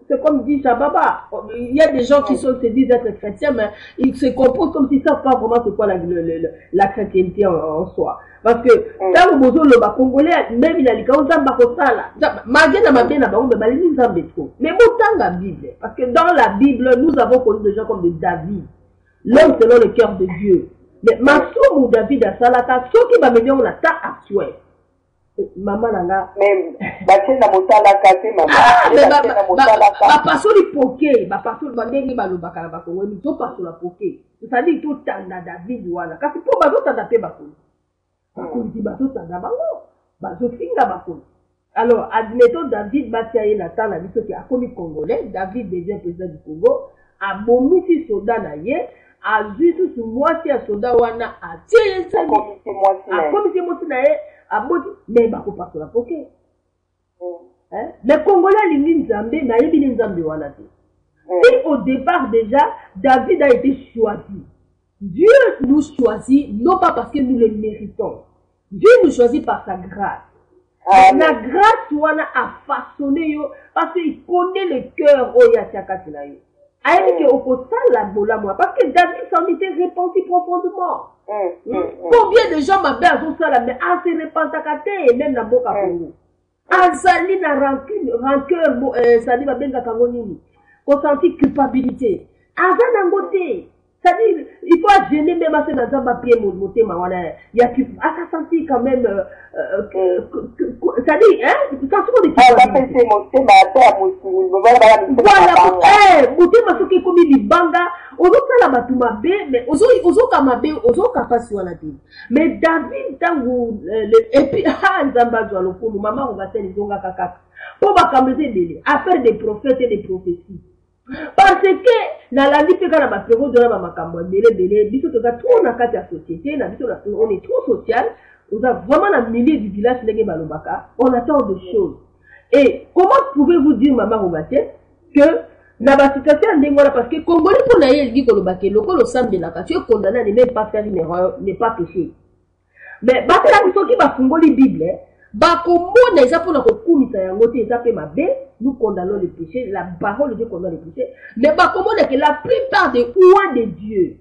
c'est comme dit Chababa, il y a des gens qui se disent être chrétiens, mais ils se composent comme s'ils ne savent pas vraiment c'est quoi la chrétienté en soi. Parce que, quand vous avez le Congolais, même il a dit qu'on s'en bat comme ça là. Mais autant la Bible, parce que dans la Bible, nous avons connu des gens comme des David, l'homme selon le cœur de Dieu. Mais Massoum ou David à Salata, ceux qui m'a mené en attaque actuelle. Maman nanga même batie na motala kate maman passo li poké passo bandenge balobaka na bakongo mi to passo la poké c'est-à-dire to tanda David wana kasi po bazo tanda pe bakoni bakoni bazo tanda bango bazo finga bakoni. Alors admettons David batia ye na tana biso ki akomi congolais, David devient président du Congo, a bomisi soda na ye, a juste sous moitié à soda wana a tiré ça komisi moiti na ye. Mais bah faut pas se la poker. Les Congolais l'imni Nzambé, mais il y a Nzambé wanati. Et au départ déjà, David a été choisi. Dieu nous choisit non pas parce que nous le méritons. Dieu nous choisit par sa grâce. La grâce wana a façonné yo parce qu'il connaît le cœur au yatiakati yo. Aïe que au côté la bola moi parce que David s'en était repenti profondément. Combien de gens m'appellent à tout ça là mais à se repentakate et même dans Boka Congo. Azali na rancœur ça dit babenga kango nini. Consenti culpabilité. Azana ngote. C'est-à-dire, il faut gêner même à ce dans pied mon il y a qui à senti quand même c'est-à-dire hein quand tu dis voilà motema soki komi libanga ozosala bato mabe mais ozoka mabe ozoka pasi wana te mais David tango et puis nzambe azwa lokumu mama ongatela izongaka kaka po bakambe ebele affaire des prophètes et des prophéties. Parce que dans la vie na ba pego de la makambo belé biso toza trop na kati ya société na biso on est trop social, on a vraiment la milieu du village ndenge balobaka, on attend des choses. Et comment pouvez-vous dire maman Robaté que na ba situation ndenge wana parce que Congolais pour na ye dit kolobake lokolo sambelaka tu es condamné à ne même pas faire une erreur, ne pas pécher. Mais baka biso ki ba fungoli Bible bakomona eza pona kokumisa yango te eza pe mabe. Nous condamnons le péché, la parole de Dieu condamne le péché, mais bakomona que la plupart des oies de Dieu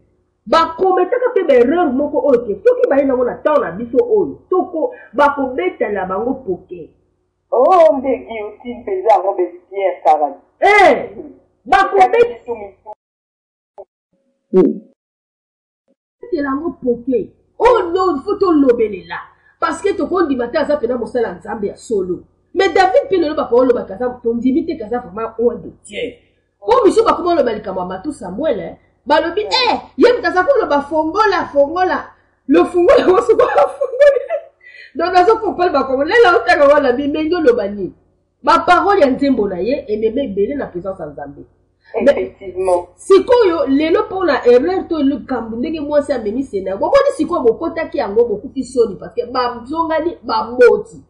bakometaka pe erreur moko oyo te soki baye nango na temps na biso oyo toko bakobetela bango poke oh ndegi aussi mpeza yango bestière kaka bakobetela yango poke oh non faut tolobelela parce que tokondima te aza pena mosala nzambe ya solo. Mais David peut le parole le bakaza ton dimité kaza vraiment oin de Dieu. Comme monsieur ba comment le balikama Matou Samuel hein. Ba lobi yem kaza ko le ba fongola. Le fongola on se ba fongola. Donc nazo comprendre ba comme là on t'a voir la bimengo le bani. Ba parole ya nzembo na ye et meme belé na présence en Zambie. Effectivement. Sikoyo lelo pour la erreur to le kambu ndenge moi c'est amemi sena. Bon boni sikoyo bokota ki yango bokuti soni parce que ba zongani ba moti.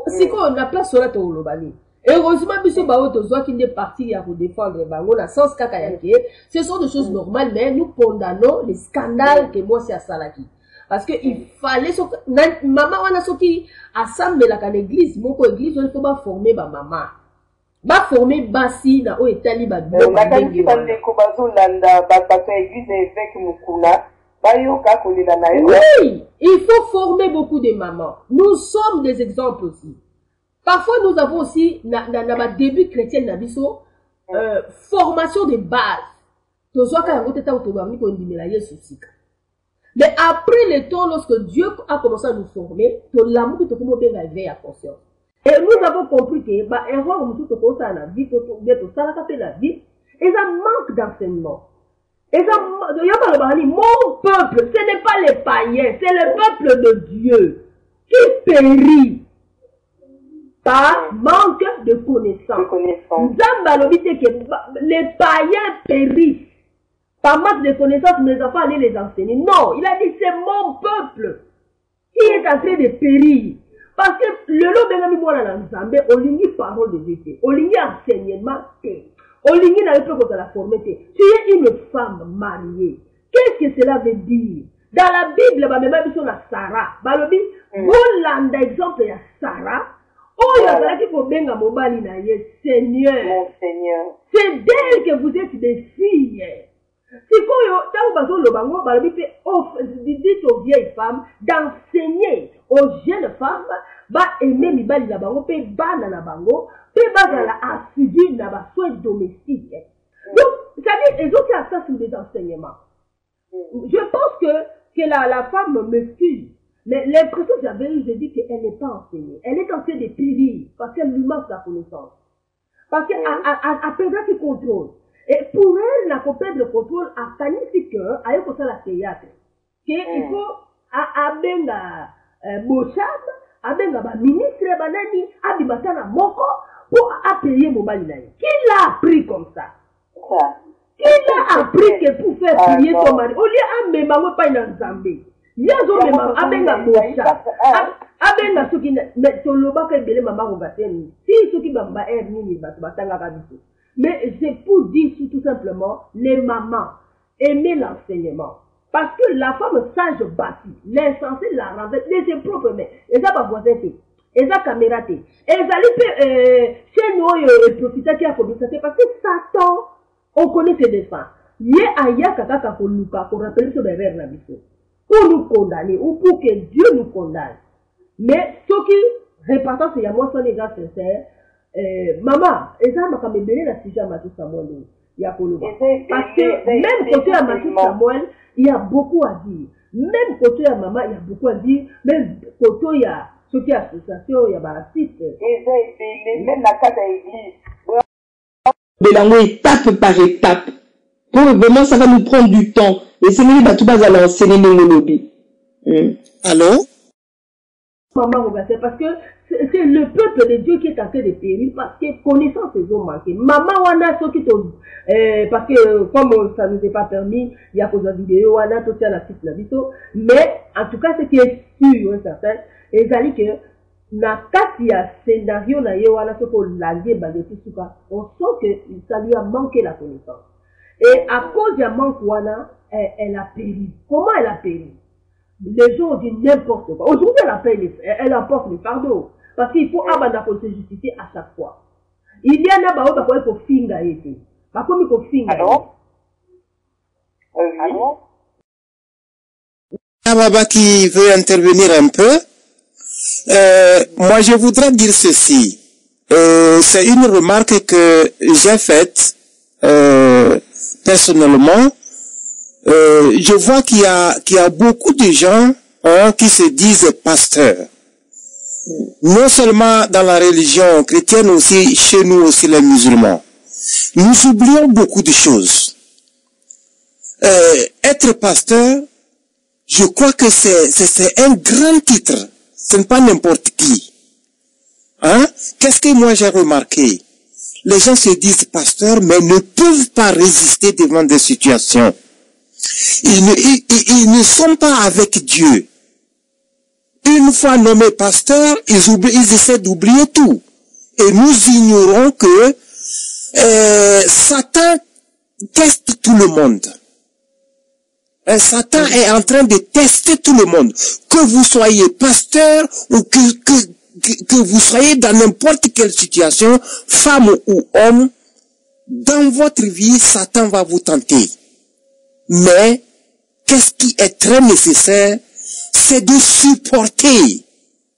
Si on a place sur la tolobani. Heureusement, biso ba oto zwa qui est parti à vous défendre bango na sens kaka yake. Ce sont des choses normales mais nous condamnons les scandales que moi c'est à Salaki. Parce que il fallait maman wana soki assemble la kan église, moko église on faut pas former ba maman. Ba former basi na o etali ba do. Nakandi bande ko bazolanda ba église évêque mukuna. Oui, il faut former beaucoup de mamans. Nous sommes des exemples aussi. Parfois, nous avons aussi, dans ma début chrétien, formation de base. Mais après le temps, lorsque Dieu a commencé à nous former, l'amour qui te éveille à conscience. Et nous avons compris que, erreur, nous tout ça la vie, la vie, et ça manque d'enseignement. Et ça, mon peuple, ce n'est pas les païens, c'est le peuple de Dieu qui périt par manque de connaissances. Les païens périssent par manque de connaissances, mais les enfants allaient les enseigner. Non, il a dit c'est mon peuple qui est en train de périr. Parce que le lot de l'Ambibois on ligne parole de Dieu, on ligne enseignement, on ligne dans le peuple de la formité. Tu es une femme mariée. Qu'est-ce que cela veut dire? Dans la Bible, même sur la Sarah, Bolanda exemple, il y a Sarah. Oh, il y a qui faut bien Seigneur. Mon Seigneur. C'est d'elle que vous êtes des filles. C'est quand vous dites aux vieilles femmes d'enseigner aux jeunes femmes, aimer Mibali na bango, pe bana na bango, pe bazala assidu na ba soins domestiques. Donc, ça veut dire, les autres ça sur des enseignements. Je pense que la femme m'excuse, mais l'impression que j'avais eue, je dis qu'elle n'est pas enseignée. Elle est en train de périr parce qu'elle lui manque la connaissance. Parce qu'elle a perdu le contrôle. Et pour elle, la compète de contrôle a tenu cœur à être ça la théâtre. Il faut abenga Bochab, abenga ministre banani, abibatana moko pour payer mon balinaï. Qui l'a appris comme ça? Qui l'a appris que pour faire prier son mari? Au lieu de me pas une Zambie. Yazo me abenga Bochab. Abenga ceux qui mais toloba que bele mama rogateni. Si ceux qui bamba nini batanga kabiso. Mais c'est pour dire tout simplement, les mamans, aimer l'enseignement. Parce que la femme sage bâtie, l'insensé la renverse de ses propres mains. Et ça va voisin, et ça caméra, et ça lui chez nous, profiter qui a commis ça, parce que Satan, on connaît ses défenses. Yé aya kaka koluka, pour rappeler ce bébé na biso. Pour nous condamner, ou pour que Dieu nous condamne. Mais ce qui, répartant, c'est à moi, son égard sincère, maman, et ça m'a quand même donné la sujet à Matou Samuel. Parce que même côté à Matou Samuel, il y a beaucoup à dire. Même côté à maman, il y a beaucoup à dire. Même côté, il y a ce qui est association, il y a la site. Même la carte à l'église. Belango étape par étape. Pour vraiment, ça va nous prendre du temps. Et c'est nous qui va l'enseigner dans le lobby. Allô? Maman, parce que c'est le peuple de Dieu qui est en train de périr parce que connaissance ils ont manqué. Maman, on a ce qui parce que comme ça ne nous est pas permis, il y a cause de vidéo, on a tout ça la site la vidéo. Mais en tout cas, ce qui est sûr, certain, et ça dit que na katia scénario na yo on a ce qu'on l'a dit, on sent que ça lui a manqué la connaissance. Et à cause du manque elle a péri. Comment elle a péri? Les gens ont dit n'importe quoi. Aujourd'hui, elle apporte les fardeaux. Parce qu'il faut abandonner se justifier à chaque fois. Il y en a qui ont fait finga été. Par contre, il faut finga. Allô? Baba qui veut intervenir un peu. Moi, je voudrais dire ceci. C'est une remarque que j'ai faite personnellement. Je vois qu'il y a beaucoup de gens qui se disent pasteurs. Non seulement dans la religion chrétienne, aussi chez nous aussi les musulmans. Nous oublions beaucoup de choses. Être pasteur, je crois que c'est un grand titre. Ce n'est pas n'importe qui. Qu'est-ce que moi j'ai remarqué? Les gens se disent pasteurs, mais ne peuvent pas résister devant des situations. Ils ne sont pas avec Dieu. Une fois nommés pasteurs, ils essaient d'oublier tout. Et nous ignorons que Satan teste tout le monde. Satan est en train de tester tout le monde. Que vous soyez pasteur ou que vous soyez dans n'importe quelle situation, femme ou homme, dans votre vie, Satan va vous tenter. Mais, qu'est-ce qui est très nécessaire? C'est de supporter,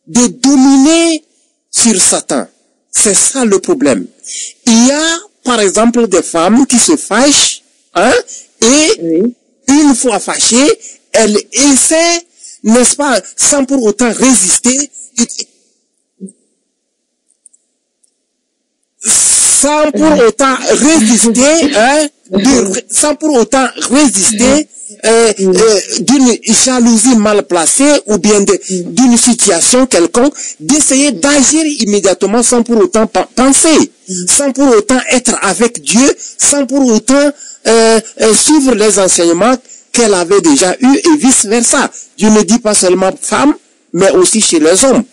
de dominer sur Satan. C'est ça le problème. Il y a, par exemple, des femmes qui se fâchent, hein, et une fois fâchées, elles essaient, n'est-ce pas, sans pour autant résister, sans pour autant résister, hein, sans pour autant résister d'une jalousie mal placée ou bien d'une situation quelconque, d'essayer d'agir immédiatement sans pour autant penser, sans pour autant être avec Dieu, sans pour autant suivre les enseignements qu'elle avait déjà eus et vice versa. Je ne dis pas seulement femmes, mais aussi chez les hommes.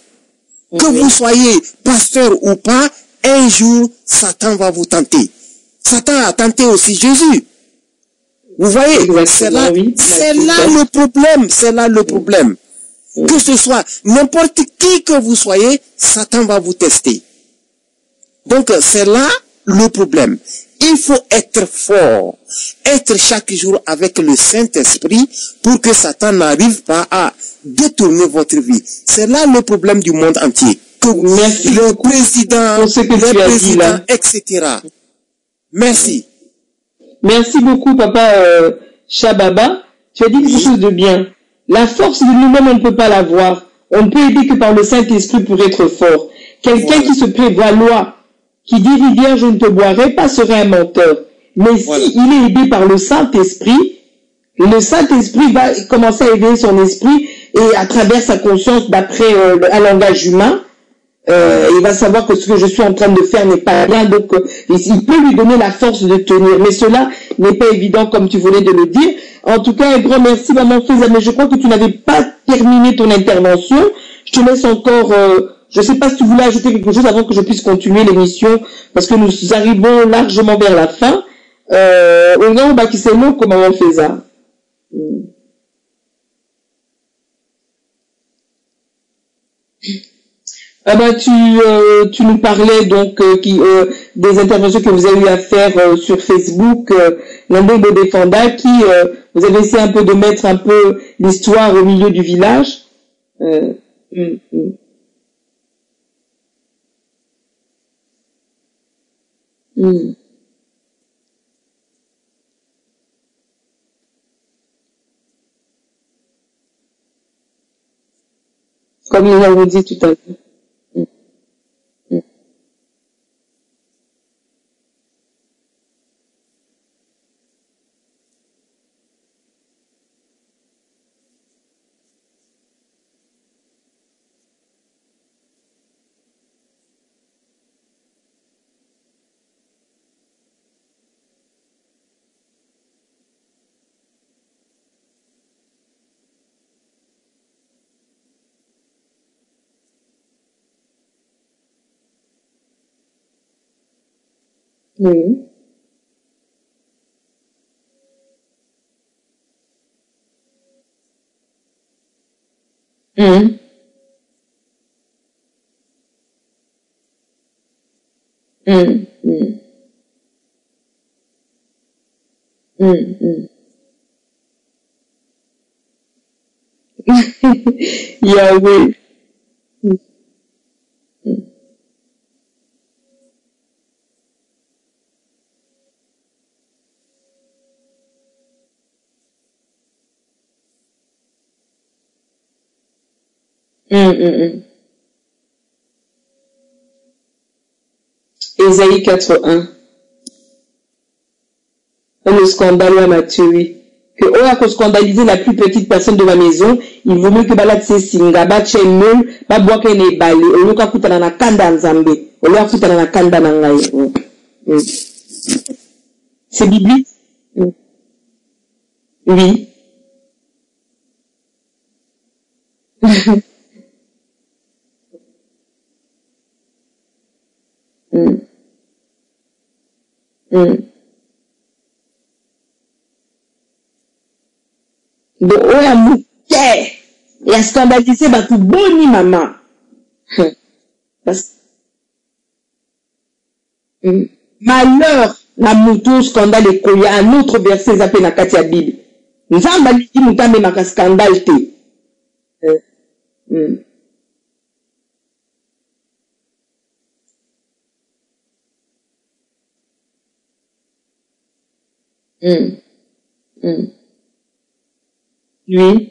Que vous soyez pasteur ou pas, un jour, Satan va vous tenter. Satan a tenté aussi Jésus. Vous voyez, c'est là le problème, c'est là le problème. Que ce soit n'importe qui que vous soyez, Satan va vous tester. Donc, c'est là le problème. Il faut être fort, être chaque jour avec le Saint-Esprit pour que Satan n'arrive pas à détourner votre vie. C'est là le problème du monde entier. Merci le président, etc. Merci. Merci beaucoup, Papa Shababa. Tu as dit quelque chose de bien. La force de nous-mêmes, on ne peut pas l'avoir. On ne peut aider que par le Saint-Esprit pour être fort. Quelqu'un qui se prévaloir, qui dit rivière, je ne te boirai pas, serait un menteur. Mais si il est aidé par le Saint-Esprit va commencer à éveiller son esprit et à travers sa conscience, d'après un langage humain, il va savoir que ce que je suis en train de faire n'est pas bien, donc il peut lui donner la force de tenir. Mais cela n'est pas évident comme tu venais de le dire. En tout cas, un grand merci, Maman Faiza, mais je crois que tu n'avais pas terminé ton intervention. Je te laisse encore, je ne sais pas si tu voulais ajouter quelque chose avant que je puisse continuer l'émission, parce que nous arrivons largement vers la fin. Au nom de Bakisemo, comme Maman Faiza. Ah ben, tu nous parlais donc des interventions que vous avez eu à faire sur Facebook, Nandebo Defanda, qui vous avez essayé un peu de mettre un peu l'histoire au milieu du village. Comme nous l'avons dit tout à l'heure. Oui. Yahweh. Ésaïe 4:1. Le scandale à Mathieu. Que on a scandalisé la plus petite personne de ma maison, il vaut mieux que balat se singa, ba chemul, ba boake ne bali, oloka kutana na kanda nzambe, oloka kutana na kanda na ngai. C'est biblique? Oui. Donc, on a mouqué et à scandaliser, bah, tout boni, maman. Parce malheur, la mouton scandale et il y a un autre verset, zappé na katia Bible. Nzamba liki mutambe maka scandale te. Oui. Oui.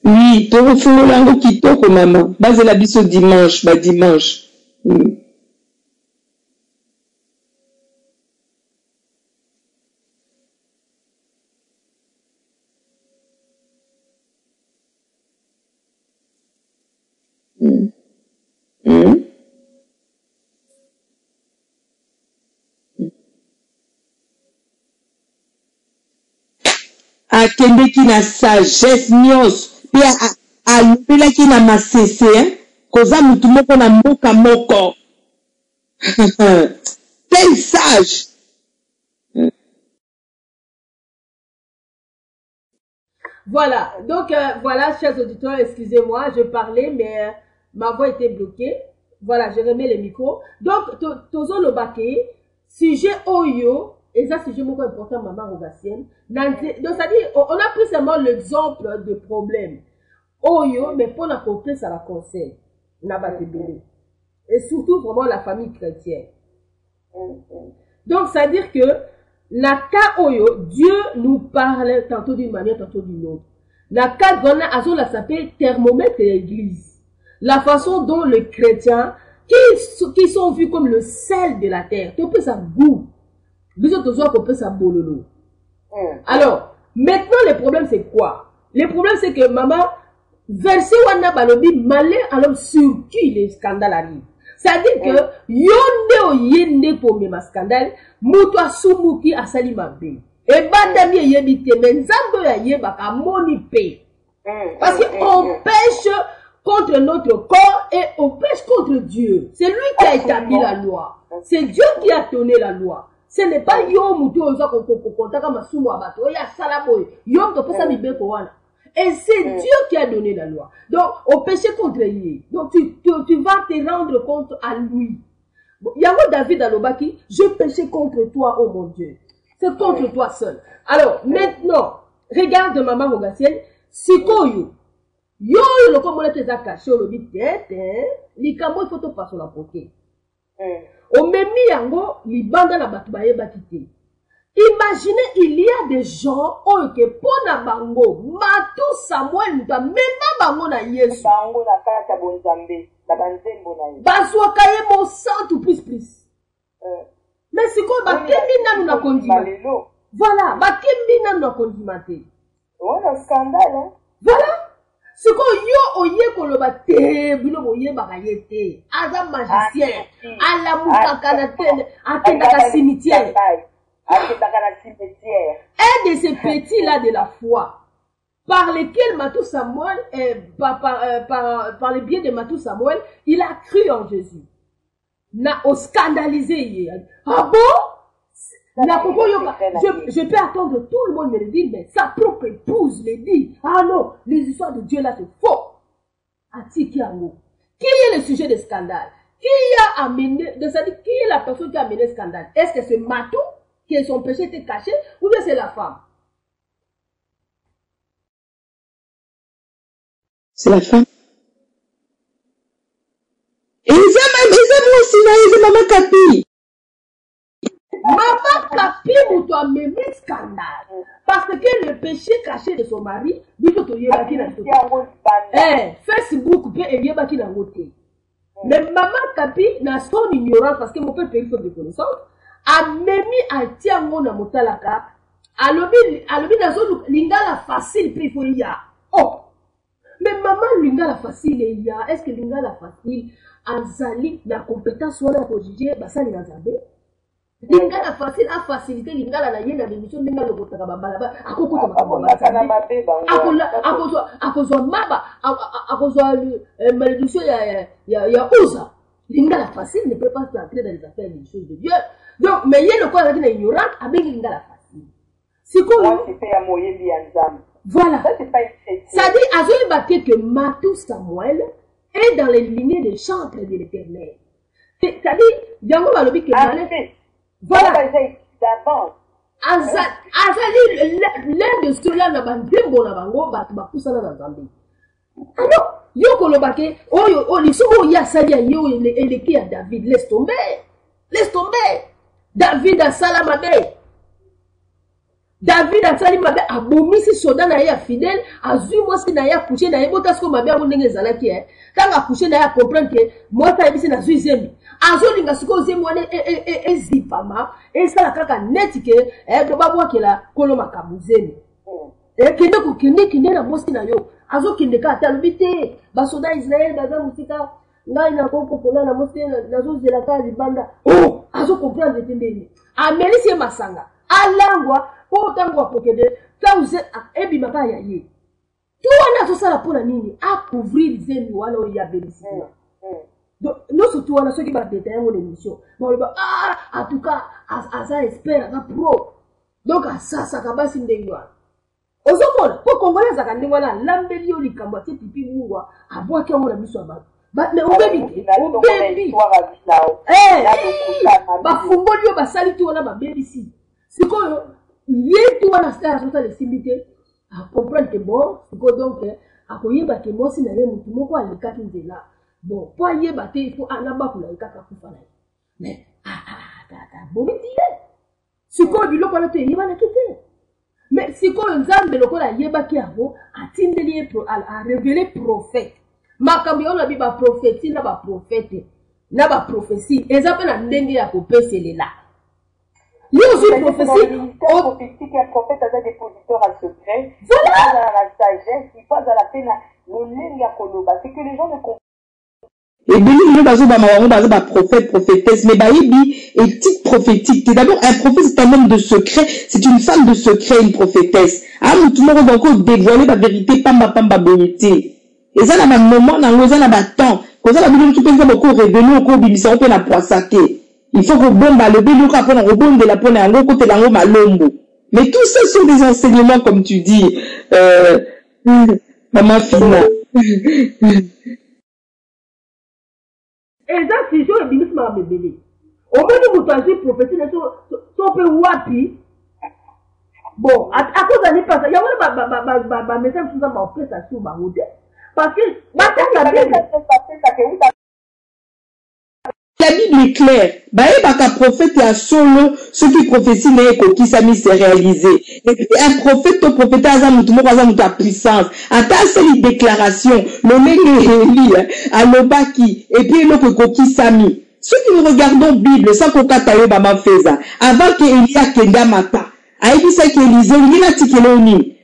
Oui, tokofungola yango kitoko mama. Bazela biso dimanche, ba dimanche. Akendeki na sagesse nyonso pe alobelaki na masese koza mutu moko na mboka moko. Tel sage. Voilà, donc voilà, chers auditeurs, excusez-moi, je parlais, mais ma voix était bloquée. Voilà, je remets le micro. Donc, Tozo Lobake, sujet Oyo, et ça, sujet beaucoup important, maman Rogacienne. Donc, c'est-à-dire, on a pris seulement l'exemple de problème. Oyo, mais pour la compter, ça la conseille. Et surtout, vraiment, la famille chrétienne. Donc, c'est-à-dire que, Naka Oyo, Dieu nous parle tantôt d'une manière, tantôt d'une autre. Naka Gona Azo la s'appelle thermomètre et l'église. La façon dont les chrétiens, qui sont vus comme le sel de la terre, tu peux ça goût. Bisous, tu peux ça bololo. Alors, maintenant, le problème, c'est quoi? Le problème, c'est que maman, verset wana balobi, malheur, alors sur qui les scandales arrivent. C'est-à-dire que, yonde yende pour mes scandales, muto asumuki asali mabe. Et badami yebite, menzambo ya yebaka moni pe. Parce qu'on pêche contre notre corps et on pêche contre Dieu. C'est lui qui a établi la loi. C'est Dieu qui a donné la loi. Ce n'est pas yo muto oza kontaka masumu abato. Ya salaboy. Yo to pesa mibe ko wana. Et c'est Dieu qui a donné la loi. Donc, on péché contre lui. Donc, tu vas te rendre compte à lui. Yahweh David Alobaki, je péché contre toi, oh mon Dieu. C'est contre toi seul. Alors, maintenant, regarde maman Rogacienne, Sikoyo. Yo, le commandant te a caché, on le dit, l'ikamo, il faut te passer la poquée. On me mis yango, l'ibanda la batubaye batité. Imaginez, il y a des gens qui pona bango, Matou Samuel, même bango na Yesu. Bango na kata bonzambe, la banzembo na Yesu. Bazwa kaye mon sang tout plus. Mais c'est quoi, bakembi na nous na condimate. Voilà, bakembi na nous na condimate. Voilà, scandale, hein. Voilà. C'est quoi, yo oye koloba te, bilo oye bakayete. Aza magicien, ala mukakana tene, atendaka cimetière. Un de ces petits-là de la foi, par lesquels Matou Samuel, par le biais de Matou Samuel, il a cru en Jésus. N'a scandalisé. Ah bon? Je peux attendre tout le monde me le dire, mais sa propre épouse le dit. Ah non, les histoires de Dieu là c'est faux. Atikiango. Qui est le sujet de scandale? Qui a amené, c'est-à-dire qui est la personne qui a amené le scandale? Est-ce que c'est Matou? Que son péché était caché, ou bien c'est la femme? C'est la femme. Et ils aiment aussi, ils aiment maman Kapi. Maman Kapi ou toi même scandale. Parce que le péché caché de son mari, Facebook peut être qui n'a voté. Mais maman Kapi n'a son ignorance parce que mon père paye faute de connaissance. A même à tiango na motalaka. Alobi na zone lingala facile puis faut y a. Oh. Mais maman lingala facile y a. Est-ce que lingala facile azali la compétence wala pour juger basali na zambe? Lingala facile a facilité lingala na yena l'émission lingala kotaka babala akoko akozwa maba akozwa malédiction ya uza. Lingala facile ne peut pas entrer dans les affaires des choses de Dieu. Donc mais yé le quoi avec ignorant avec lingala facile. C'est quoi? Voilà. Ça dit Azoli Baké que Matou Samuel est dans les lignées des chantres de l'Éternel. C'est-à-dire Yango Balobi que voilà. Azali, l'un de ceux-là n'a pas bien bon avant, bah, tout ça dans la Zambie. Alors, Yoko Lobake, oh, les sous, il y a ça, il y a yo, et les qui à David, laisse tomber. David a Salamabé. David a Salamabé, a bomi si soda na ya fidèle, a zu moi si na ya couché na yebo tasko mabé a mondenge zalaki, quand a couché na ya comprendre que moi ta yebisi na zu zemi. Azolinga siko zemwane ezipama esala kaka netike doba bwakela koloma kabuzeni kende na bosi na yo azokende ka talubite basoda Israël baza musika ngai na kopola na mosi na zozela ka libanda oh azokomprendre tendeni amelisi masanga alangwa po tangwa pokede tauze ebi makaya ye tu wana tosala pona nini a couvrir zemi wala o ya belisi. Donc, nous surtout, on a ceux qui vont détailler mon émission. Bon, en tout cas, ça espère, ça pro. Donc, ça va s'y déguiser. Aux hommes, pour Congolais, ça va déguiser. L'ambelio, les cambotiers, pipi, mouwa, à boire qui ont la mission à battre. Mais au baby, bah, Fumbolio, bah, sali, tout, on a ma baby ici. C'est quoi, yé, tout, on a fait à la simité, à comprendre que bon, c'est quoi donc, à quoi yé, bah, que moi, si n'a rien, tout le monde, quoi, les quatre, ils étaient là. Bon, pour y battre, il faut un abat pour la kaka kufa. Mais, bon, c'est quoi, du local, tu y vas la quitter. Mais, c'est quoi, un zam de local, à yeba qui a tindeli à révéler prophète. Makambi, on a dit, ma prophétie, n'a pas prophète, n'a pas prophétie. Et ça, on a n'engue à couper, c'est là. Il y a aussi une prophétie. Prophétique, un prophète a des dépositeurs à secret. Voilà. Dans la sagesse, il passe à la peine, c'est que les gens ne comprennent. Et bien, nous avons prophète, prophétesse, mais Baïbi est titre prophétique. D'abord, un prophète, c'est un homme de secret, c'est une femme de secret, une prophétesse. Ah, nous, tout le monde va encore dévoiler la vérité, pamba, vérité. Et ça, dans un moment, dans le temps, quand ça, la Bible, tu peux encore révéler, encore bibisa, on peut la poissater. Il faut que bon, le bénou, qu'on a rebond de la pone, en gros, côté la rome à l'ombo. Mais tout ça sont des enseignements, comme tu dis, maman Fina. Et ça, c'est sûr, le ministre m'a bébé. Au moins, nous avons dit prophétie, on peut wapi. Bon, à cause de l'année passée, il y a un message qui m'a fait ça sur ma route. Parce que, la Bible est claire. Baka prophète et à solo, ceux qui prophétient n'est qu'au qui s'est s'est réalisé. Et puis, un prophète, ton prophète, a puissance. À ta seule déclaration, le mec à l'obaki, et puis le coquille sami. Ceux qui nous regardons Bible, sans qu'on kataye bama feza, avant que Elia kenda mata, a dit ça qu'Élisée, il a tiqué ni.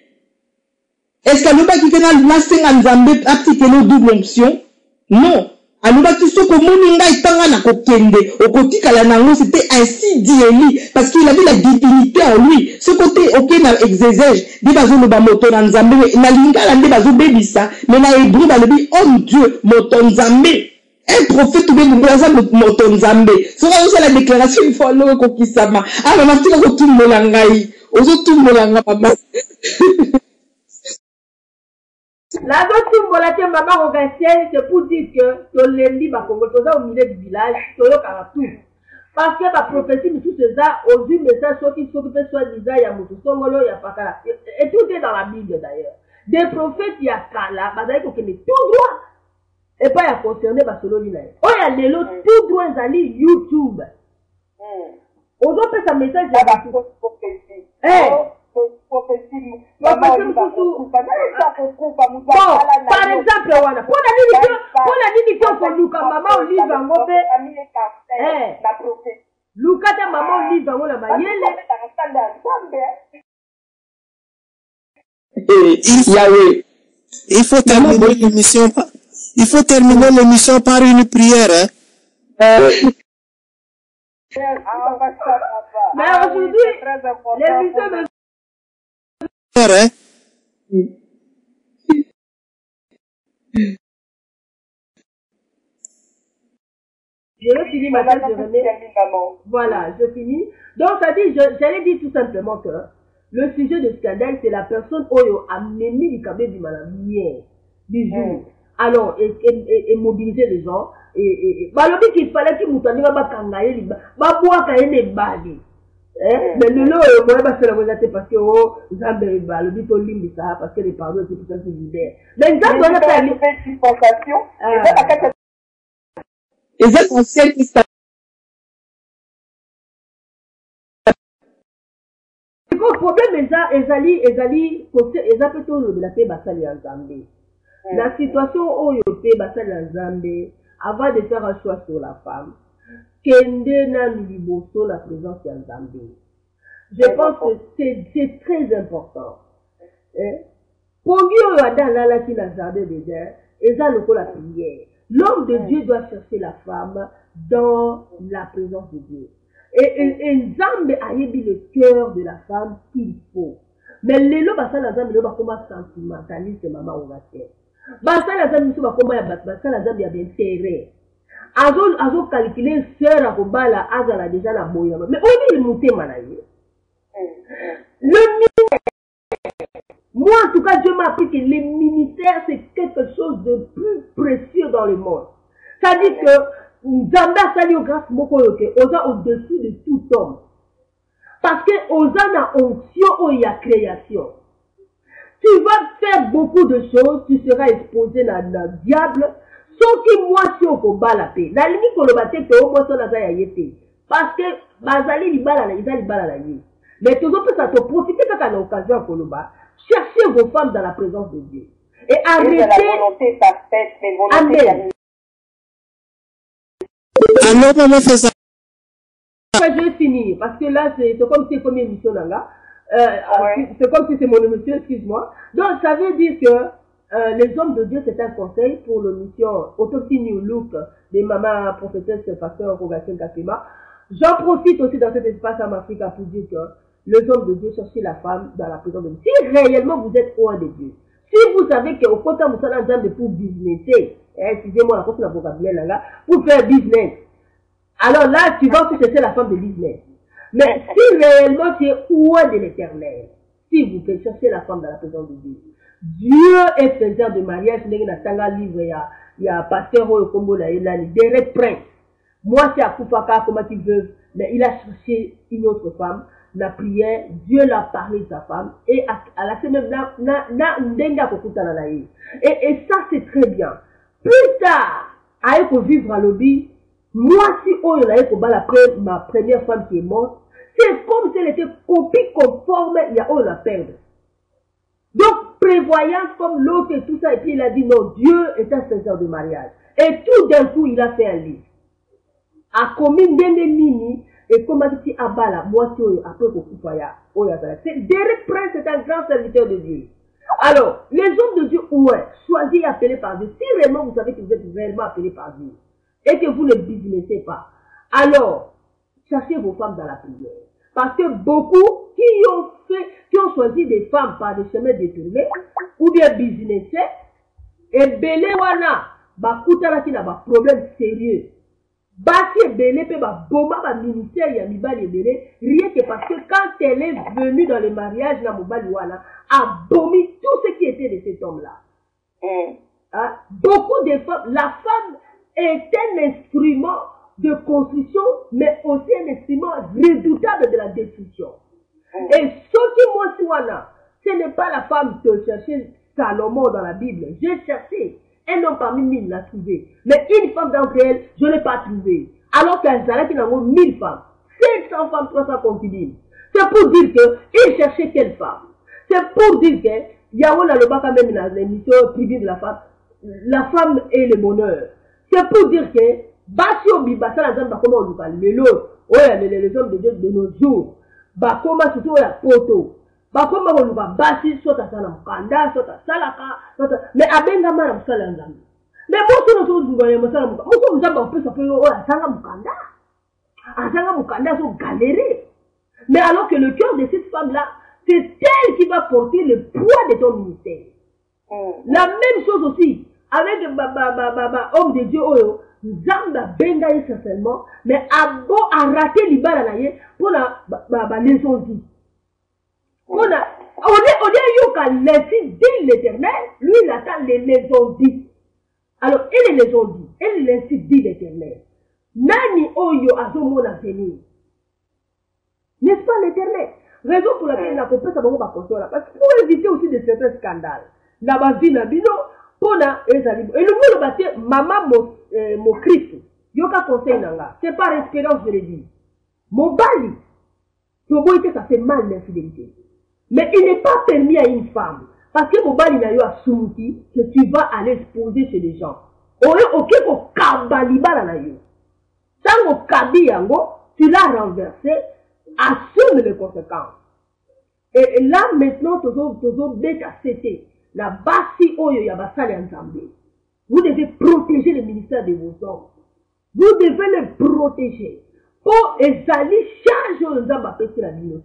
Est-ce qu'à l'obaki kena l'asseng nzambe a tiqué double option? Non. Alors, tu sais que Moninga est en kokende, au côté Kalanango, c'était ainsi dit Eli, parce qu'il avait la divinité en lui. Ce côté, ok, na exégège, des bazos no ba moto nzambe, na linga la bazo bebisa, mais na hébreu ba lebi, oh Dieu, moto nzambe. Un prophète ou bien moto nzambe. Ce sera aussi la déclaration, il faut aller au kokisama. Ah, maman, tu vas tout molangai. Ozo tout molanga, maman. La deuxième volatilité, maman, on va essayer, c'est pour dire que le lundi, au milieu du village, tout. Parce que la prophétie, tout ça, aux yeux, mais ça, soit qui s'occupe, soit disant, il y a Moutoussongolo, il y a Pakala. Et tout est dans la Bible d'ailleurs. Des prophètes, il y a Kala, il faut qu'il ait tout droit. Et pas à concerner, parce que l'on dit là. Oh, il y a les lots tout droit, ils allaient YouTube. ozopesa message ya prophétie par exemple wana mpona nini te okoluka mama olive yango mpe luka te mama olive yango na mayele Yahweh. Il faut terminer l'émission par une prière. Mais aujourd'hui, l'émission de... Je finis ma tâche de René. Voilà, je finis. Donc, ça dit, j'allais dire tout simplement que le sujet de scandale, c'est la personne qui a mené les cabets du malabien, du jour. Alors, et mobiliser les gens. Bah, le but qu'il fallait qu'il m'outande, bah, kangaye, bah, boire quand il est bali. Mais le lot, moi, bah, c'est la vérité parce que, oh, Zambé, bah, le but, on limbe ça, parce que les pardons, c'est pour ça qu'ils libèrent. Mais, Zambé, on a fait une sensation. Et ça, on sait qui ça. Le problème, la situation où il y avant de faire un choix sur la femme, la présence de Zambé. Je pense que c'est très important. L'homme de Dieu doit chercher la femme dans la présence de Dieu. Et Nzambe a émis le cœur de la femme qu'il faut. Mais les lots, ça la Nzambe, comme sentimentaliste, maman ou vater. Ça la Nzambe, ça la Nzambe a bien serré. Azo calculer sœur à Kobala, Azala déjà la boya. Mais on est monté malaye. Le ministère, moi en tout cas, Dieu m'a appris que les ministères, c'est quelque chose de plus précieux dans le monde. Ça dit que Nzamba sali au grâce moko yoke, osa au-dessus de tout homme. Parce que osa na onction ou il y a création. Tu vas faire beaucoup de choses, tu seras exposé dans le diable, sauf que moi si on combat la paix. La limite pour le battre, que au moins ça n'a yété. Parce que bazali libala la isa libala la yé. Mais toujours plus ça te profiter quand on a l'occasion pour le bas. Cherchez vos femmes dans la présence de Dieu. Et arrêtez. La volonté parfaite, mais volonté. Amen. Alors, maman fait ça. Je vais finir, parce que là, c'est comme si c'est comme émission là. C'est comme si c'est mon émission, excuse-moi. Donc, ça veut dire que les hommes de Dieu, c'est un conseil pour l'émission Autopsie New Look des mamans prophétesses, pasteur Rogatien Kapima. J'en profite aussi dans cet espace en Afrique pour dire que les hommes de Dieu cherchent la femme dans la présence de Dieu. Si réellement vous êtes loin de Dieu, si vous savez qu'au côté vous êtes en train de pour businesser, excusez-moi la question de vocabulaire là, pour faire business, alors là, tu vas chercher la femme de business. Mais si réellement tu es loin de l'éternel, si vous pouvez chercher la femme dans la présence de Dieu, Dieu est faiseur de mariage. Il y a pasteur au Congo, il a des prince. Moi, c'est à Koufaka, comment tu veux, mais il a cherché une autre femme, la prière, Dieu l'a parlé de sa femme, et à la semaine, et ça, c'est très bien. Plus tard, avec vivre à l'objet, moi, si on a ma première femme qui est morte, c'est comme si elle était copie conforme, il y a on la perdre. Donc, prévoyance comme l'autre et tout ça, et puis il a dit non, Dieu est un faiseur de mariage. Et tout d'un coup, il a fait un livre. A commis Nini, et comme a dit Abala, moi, après c'est Derek Prince, c'est un grand serviteur de Dieu. Alors, les hommes de Dieu, ouais, choisis appelés par Dieu. Si réellement vous savez que vous êtes réellement appelés par Dieu, et que vous ne businessez pas, alors, cherchez vos femmes dans la prière. Parce que beaucoup qui ont choisi des femmes par des chemins détournés, ou bien businessés, et belé wana, ba koutala ki na ba problème sérieux. Basi et belé pe ba boma ba ministère ya mibali et belé, rien que parce que quand elle est venue dans le mariage na mobali wana, a bomi tout ce qui était de cet homme-là. Hein? Beaucoup de femmes, la femme est un instrument de construction, mais aussi un instrument redoutable de la destruction. Et ce qui moi wana, ce n'est pas la femme que cherchait Salomon dans la Bible. J'ai cherché. Un homme parmi 1000 l'a trouvé. Mais une femme d'entre elles, je ne l'ai pas trouvé. Alors qu'elles allaient dans 1000 femmes. 700 femmes, 300 concubines. C'est pour dire qu'il cherchait quelle femme. C'est pour dire que Yahweh le quand même dans l'émission privée de la femme est le bonheur. C'est pour dire que Basio Bibasa la zamba comment on nous parle les hommes de Dieu de nos jours. Bakoma surtout la poto. Bakoma on nous va basi soit à Salamkanda, soit à Salaka, mais abenga mara musala nzambe. Mais moi tout nous voyons musala muka. Moi tout nous avons peu ça peut Sanga Mukanda. Sanga Mukanda sont galérés. Mais alors que le cœur de cette femme-là, c'est elle qui va porter le poids de ton ministère. La même chose aussi avec homme de Dieu, Zamba benga essentiellement, mais abo a raté l'ibala naye pour la leçon dit. On est yoka laissé dit l'éternel, lui il attend les leçons dit. Alors, elle est leçons dit, elle laisse dit l'éternel. Nani oyo azomona venir. N'est-ce pas l'éternel? Raison pour laquelle il n'a pas fait ça pour parce que pour éviter aussi de certains scandales. Dans ma vie, pour et le mot le bâti, maman mon Christ, yoka conseil nanga, c'est par expérience je le dis. Mon bali, ton boy ça fait mal l'infidélité. Mais il n'est pas permis à une femme, parce que mon bali n'a eu à soumis que tu vas aller exposer chez les gens. On est ok pour kabaliba la naïo. Sans mon kabi yango, tu l'as renversé, assume les conséquences. Et là maintenant, toujours bêta c'était. La basi oyo ya basali ensemble. Vous devez protéger le ministère de vos hommes. Vous devez les protéger. Pour ezali charge aux hommes ce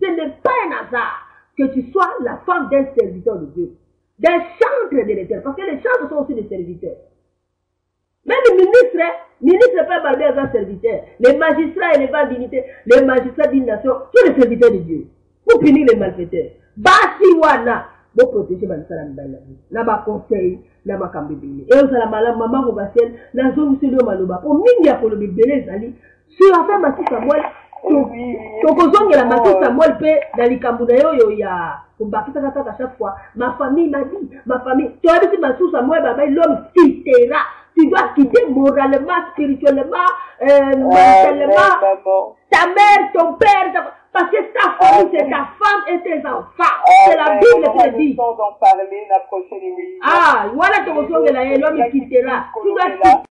n'est pas un hasard que tu sois la femme d'un serviteur de Dieu. D'un chantre de l'Éternel. Parce que les chantres sont aussi des serviteurs. Même les ministres pas parler à un serviteur. Les magistrats et les dignitaires, les magistrats d'une nation sont les serviteurs de Dieu. Pour punir les malfaiteurs. Basi wana. Pour protéger ma salam bala na ba conseil na ba kambibili et osala mala mama ko basel na zo muselo maloba pour mingi ya ko le bibele zali sur affaire Mathieu Samuel to ko zongela Mathieu Samuel pe na likambu na yo ya kumbakisa kata chaque fois ma famille m'a dit ma famille tu as dit Mathieu Samuel baba l'homme quittera tu dois quitter moralement spirituellement mentalement ta mère ton père parce que ta famille, c'est ta femme et tes enfants. C'est la Bible qui le dit. d'en parler la prochaine émission. Ah, voilà ton son et l'homme quittera. Tu dois quitter.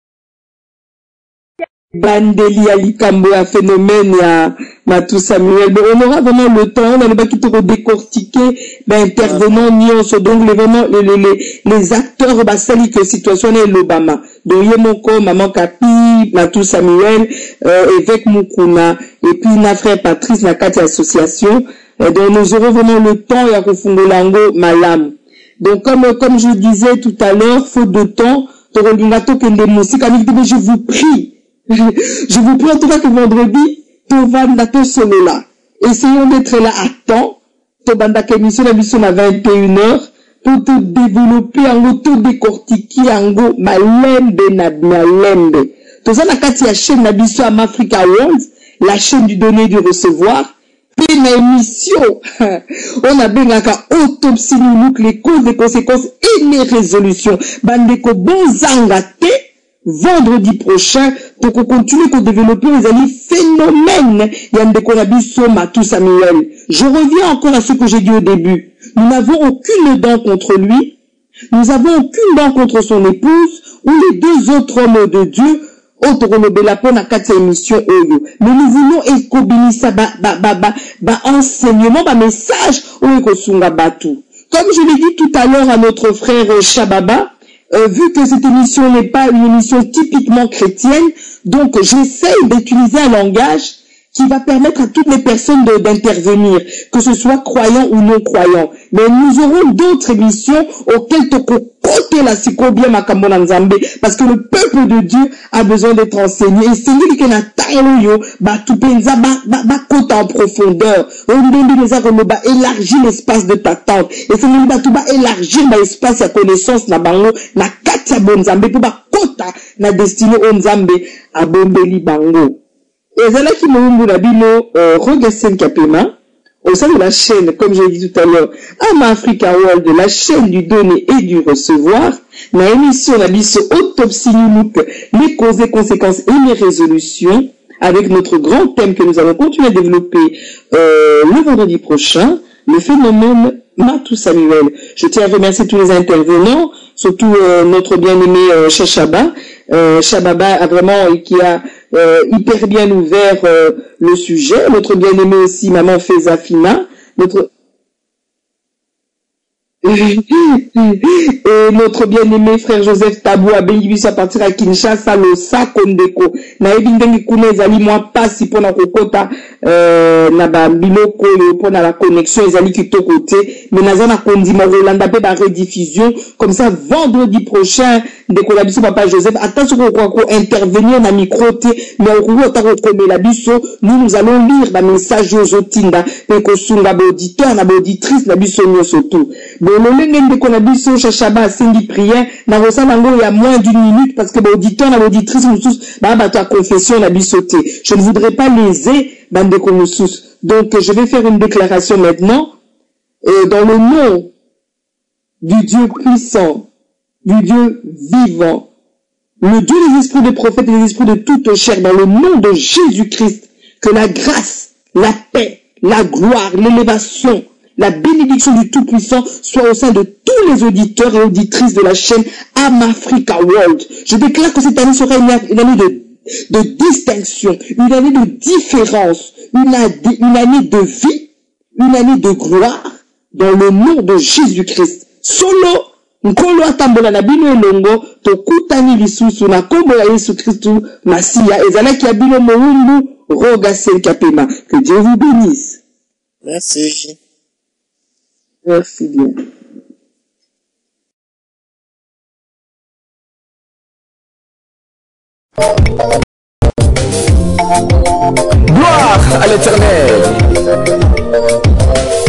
Bandeli Alikambo, un phénomène à Matou Samuel. Bon, on aura vraiment le temps, on n'a pas qui te redécortiquer, intervenant nuance, donc vraiment les acteurs, sali que situation est l'Obama. Donc, Yemoko, Maman Kapi, Matou Samuel, évêque Mukuna, et puis na frère Patrice, na Kati Association. Donc, nous aurons vraiment le temps, ya Kofungolango, Malam. Donc, comme je disais tout à l'heure, faute de temps, Torolingato Kendemosi, je vous prie, je vous prie en tout cas que vendredi, Tovanda solo là. Essayons d'être là à temps. Tobanda émission la mission à 21h pour te développer en tout décortiquer en go malembe na malembe. Toza na kati ya chaîne na biso à Africa World, la chaîne du donner et du recevoir. Puis na émission, on a bengaka autopsie nous les causes, les conséquences et les résolutions. Bandeko bonzangate. Vendredi prochain, pour qu'on continue à développer les amis phénomènes, Matou Samuel. Je reviens encore à ce que j'ai dit au début. Nous n'avons aucune dent contre lui. Nous n'avons aucune dent contre son épouse ou les deux autres hommes de Dieu. Mais nous voulons écobinisa enseignement, message Comme je l'ai dit tout à l'heure à notre frère Shababa, vu que cette émission n'est pas une émission typiquement chrétienne, donc j'essaye d'utiliser un langage qui va permettre à toutes les personnes d'intervenir, que ce soit croyants ou non croyants. Mais nous aurons d'autres émissions auxquelles tu peux côté la bien Makambola Nzambe, parce que le peuple de Dieu a besoin d'être enseigné. Et c'est lui qui n'a pas côté en profondeur. Élargir l'espace de ta tente. Et c'est lui qui va élargir l'espace à connaissance na bango, na katia bonzambe, pour côté na destinée au Nzambe à Bombeli Bango. Et c'est là qui me dit Rogasen Kapema, au sein de la chaîne, comme j'ai dit tout à l'heure, Ama Africa World, la chaîne du donner et du recevoir, la émission la biso autopsie numuk, les causes et conséquences et les résolutions, avec notre grand thème que nous allons continuer à développer le vendredi prochain, le phénomène Matou Samuel. Je tiens à remercier tous les intervenants, surtout notre bien-aimé Chachaba. Chababa a vraiment qui a hyper bien ouvert le sujet. Notre bien-aimé aussi, Maman Fezafina, et notre bien-aimé frère Joseph Tabou a béni à partir à Kinshasa, le Sakondeko. Na ebindengi kuna ezali mwa pasi pona kokota na ba biloko pona la connexion ezali kitoko te, mais naza na kondima Rolanda pe ba rediffusion comme ça vendredi prochain ndeko la biso papa Joseph attention ko intervenir na micro te, mais ko ta ko komela biso nous allons lire ba message aux otinda pe ko sunga ba auditeur na ba auditrice na biso nyoso tout. Lolenge ndeko na biso Chachaba asengi prière na rosala ngo ya moins d'une minute parce que l'auditeur na l'auditrice nous tous ba ta confession na biso te. Je ne voudrais pas léser bandeko nous tous. Donc je vais faire une déclaration maintenant dans le nom du Dieu puissant, du Dieu vivant, le Dieu des esprits des prophètes et des esprits de toute chair, dans le nom de Jésus-Christ, que la grâce, la paix, la gloire, l'élévation, la bénédiction du Tout-Puissant soit au sein de tous les auditeurs et auditrices de la chaîne Amafrica World. Je déclare que cette année sera une année de distinction, une année de différence, une année de vie, une année de gloire, dans le nom de Jésus-Christ. Solo, nkolo atambola na bino elongo, tokutani lisusu na kombo ya Yesu Kristu Masia, ezalaki ya bino moundu, roga sel kapema. Que Dieu vous bénisse. Merci. Merci bien. Gloire à l'Éternel.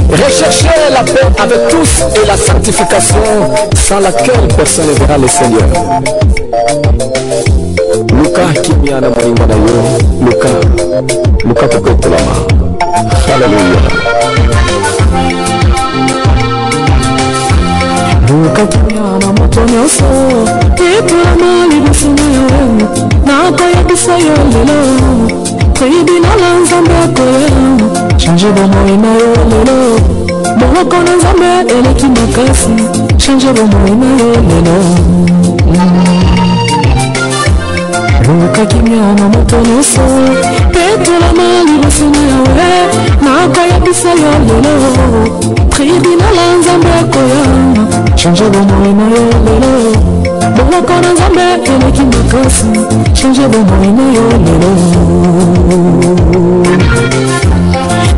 Recherchez la paix avec tous et la sanctification sans laquelle personne ne verra le Seigneur. Luka kimiana moringa na yo. Luka kokotolama. Hallelujah. Luka kimiana moto nyonso etolama liboso na yo nakoyebisa yo lelo tribunal ya Nzambe akoya change bomoi na yo lelo boloko na Nzambe eleki makasi change bomoi na yo lelo Luka kimiana moto nyonso etolama liboso na yo nakoyebisa yo lelo tribunal ya Nzambe akoya change bomoi na yo lelo boloko na Nzambe eleki makasi change bomoi na yo lelo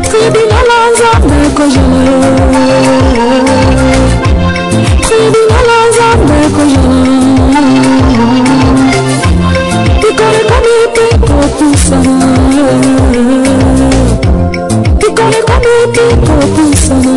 tribunal ya Nzambe kojala tribunal ya Nzambe kojala tikole komite kopusana tikole komite kopusana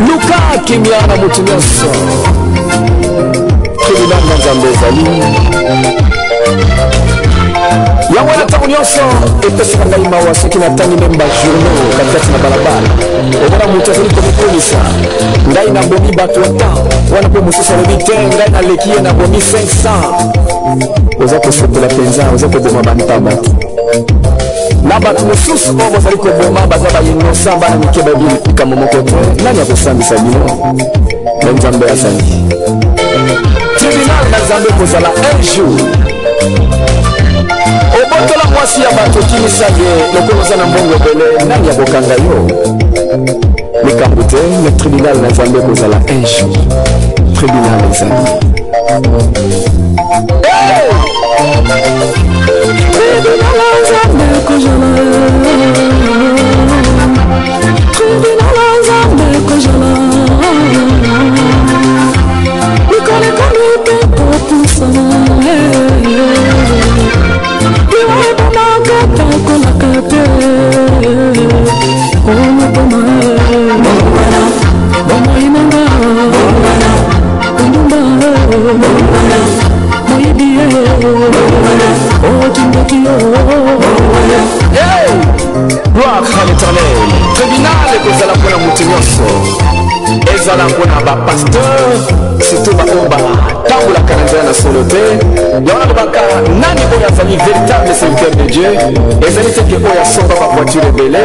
Luka kimiana mutu nyonso tribunal na Nzambe ezali yango wana ntango nyonso epesaka ngai mawa soki natangi meme bajournaux katikati na balabala omona moto azali komikomisa ngai nabomi bato ata wana mpe mosusu alobi te ngai naleki ye nabomi 500 oza kosotola mpenza oza koboma bantaba te na bato mosusu oyo bozali koboma baza bayinosa bana mike babili likambo moko te nani akosambisa bino na Nzambe azali tribunal na Nzambe kozala un jour obotola mwasi ya bato kimisa ye lokolo oza na mbongo ebele nani akokanga yo likambo te le tribunal na Nzambe kozala un jour tribunal ezali tribunal na Nzambe kozala tribunal na Nzambe kozala likole komite kopusana liwa ebomaka takolaka te bapasteur surtout baoyo batambolaka na nzela na solo te yango nalobaka nani oyo azali véritable serviteur de Dieu ezali teke oyo asomba bavoiture ebele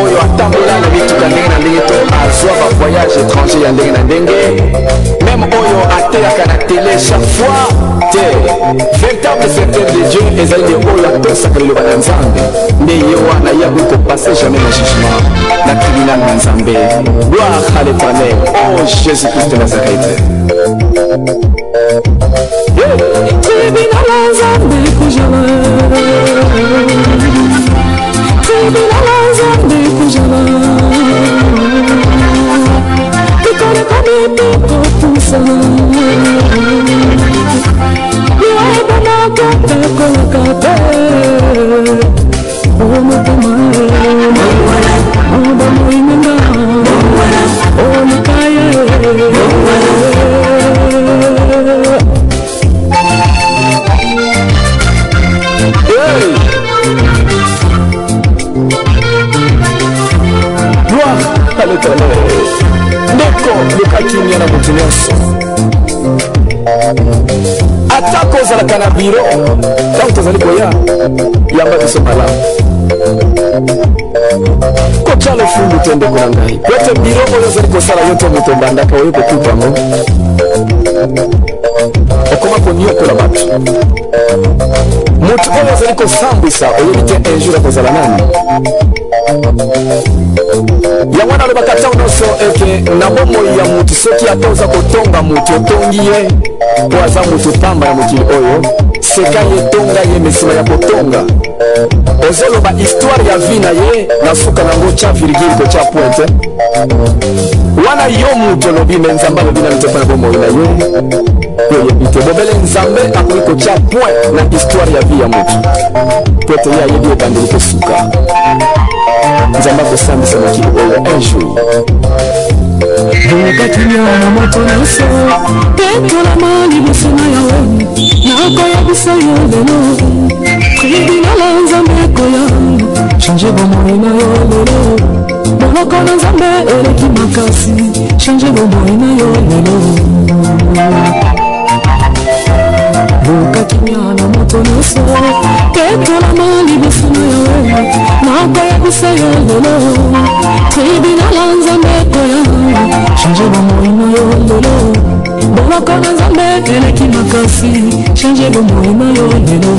oyo atambola na mituka ndenge na ndenge to azwa bavoyage étranger ya ndenge na ndenge même oyo ateyaka na télé chaque fois te véritable serviteur de Dieu ezali de oyo atosaka liloba na nzambe nde ye wana ye akoki kopase jamais na jugement na tribunal na nzambe gloire à l'éternel oh Jésus Christ de Nazareth. Tribunal nzambe kujala Tribunal nzambe kujala Ikone kami piko tusa Iwaba na kata kola kata Omo tamae Omo moinenga Omo kaya Gloire à l'éternel. Ndeko lokakimia na moto nyonso atako ozalaka na biro ntango tozali koya yamba biso malamu kotya lofundu te ndeko na ngai po ete biro oyo ozali kosala yo te moto mbandaka oyo kokutango okoma koniokola bato moto oyo ozali kosambwisa oyebi te un jour akozala nani yango nalobaka ntango nyonso eke na bomoi ya motu soki ata oza kotonga motu otongi ye po aza motu pamba na mokili oyo seka ye tonga ye mesima ya kotonga ozoloba histoire ya vi na ye na suka nango tya virgule ko tya pointe wana yo motu olobi me nzambe alobi nano te mpo na bomoi na ye oyebi te bobele nzambe akoki kotya point na histoire ya vi ya motu po ete ye ayebi ebandeli kosuka nzambe akosambisa mokili oyo un jour Bokakimia na moto nyonso petolama liboso na yawe nakoyebisa yo lelo tribunal nzambe ekoya change bomoi na yo lelo boloko na nzambe eleki makasi change bomoi na yo lelo bokakimia na moto nyonso petolama liboso na yawe nakoyebisa yo lelo tribunal nzambe ekoya change bomoi na yo lelo boloko na nzambe eleki makasi change bomoi na yo lelo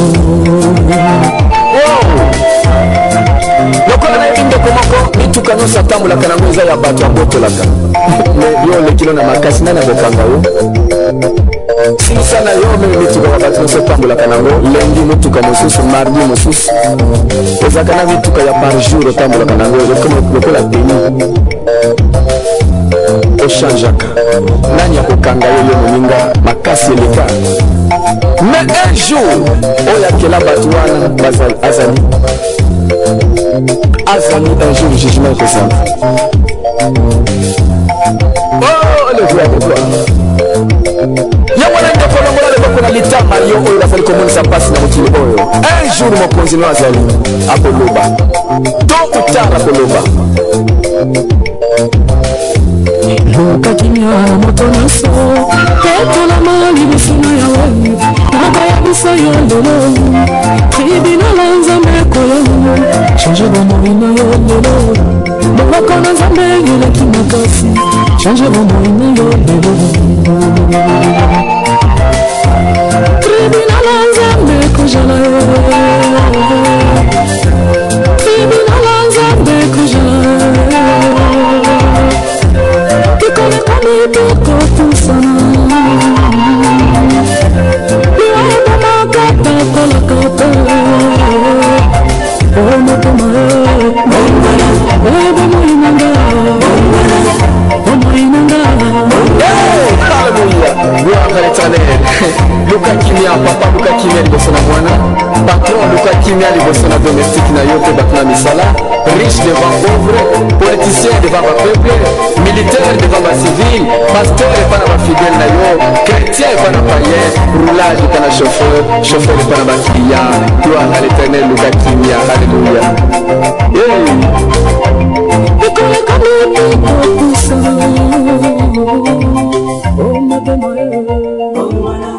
lokola nayebi ndeko moko mituka nyonso atambolaka nango eza ya bato abotolaka me yo olekilo na makasi nani abokanga yo silisana yo meme mituka ya bato nyonso otambolaka nango lendi motuka mosusu mardi mosusu ezalaka na mituka ya par jour otambolaka nango lokola teni ochangeaka nani akokanga yo yo moninga makasi eleka mais un jour oyo akela bato wana azali un jour jugement ekozala oh le gloire de gloire yango na ndeko longola leboko na litama yo oyo bazali komonisa mpasi na mokili oyo un jour mokonzi no azali akoloba to utara koloba lokakimia na moto nyonso petolama liboso na yawe nakoyebisa yo lelo tribunal nzambe ekoya change bomoi na yo lelo boloko na nzambe eleki makasi change bomoi na yo lelo tribunal nzambe ekojala yo tribunal nzambe ekojala ikone kami piko tusana iwaba makata kola kata omo tamae ebe moinanga omoinanga Alléluia, gloire à l'éternel. Luka kimia papa luka kimia liboso na mwana patron luka kimia liboso na domestique na yo te bato na misala riche devant pauvre politicien devant ba peuple militaire devant ba civil pasteur epa na ba fidèle na yo chrétien epa na païen roulage epa na chauffeur epa na ba client gloire à l'éternel luka kimia alléluia ikole kami piko tusana Bongwana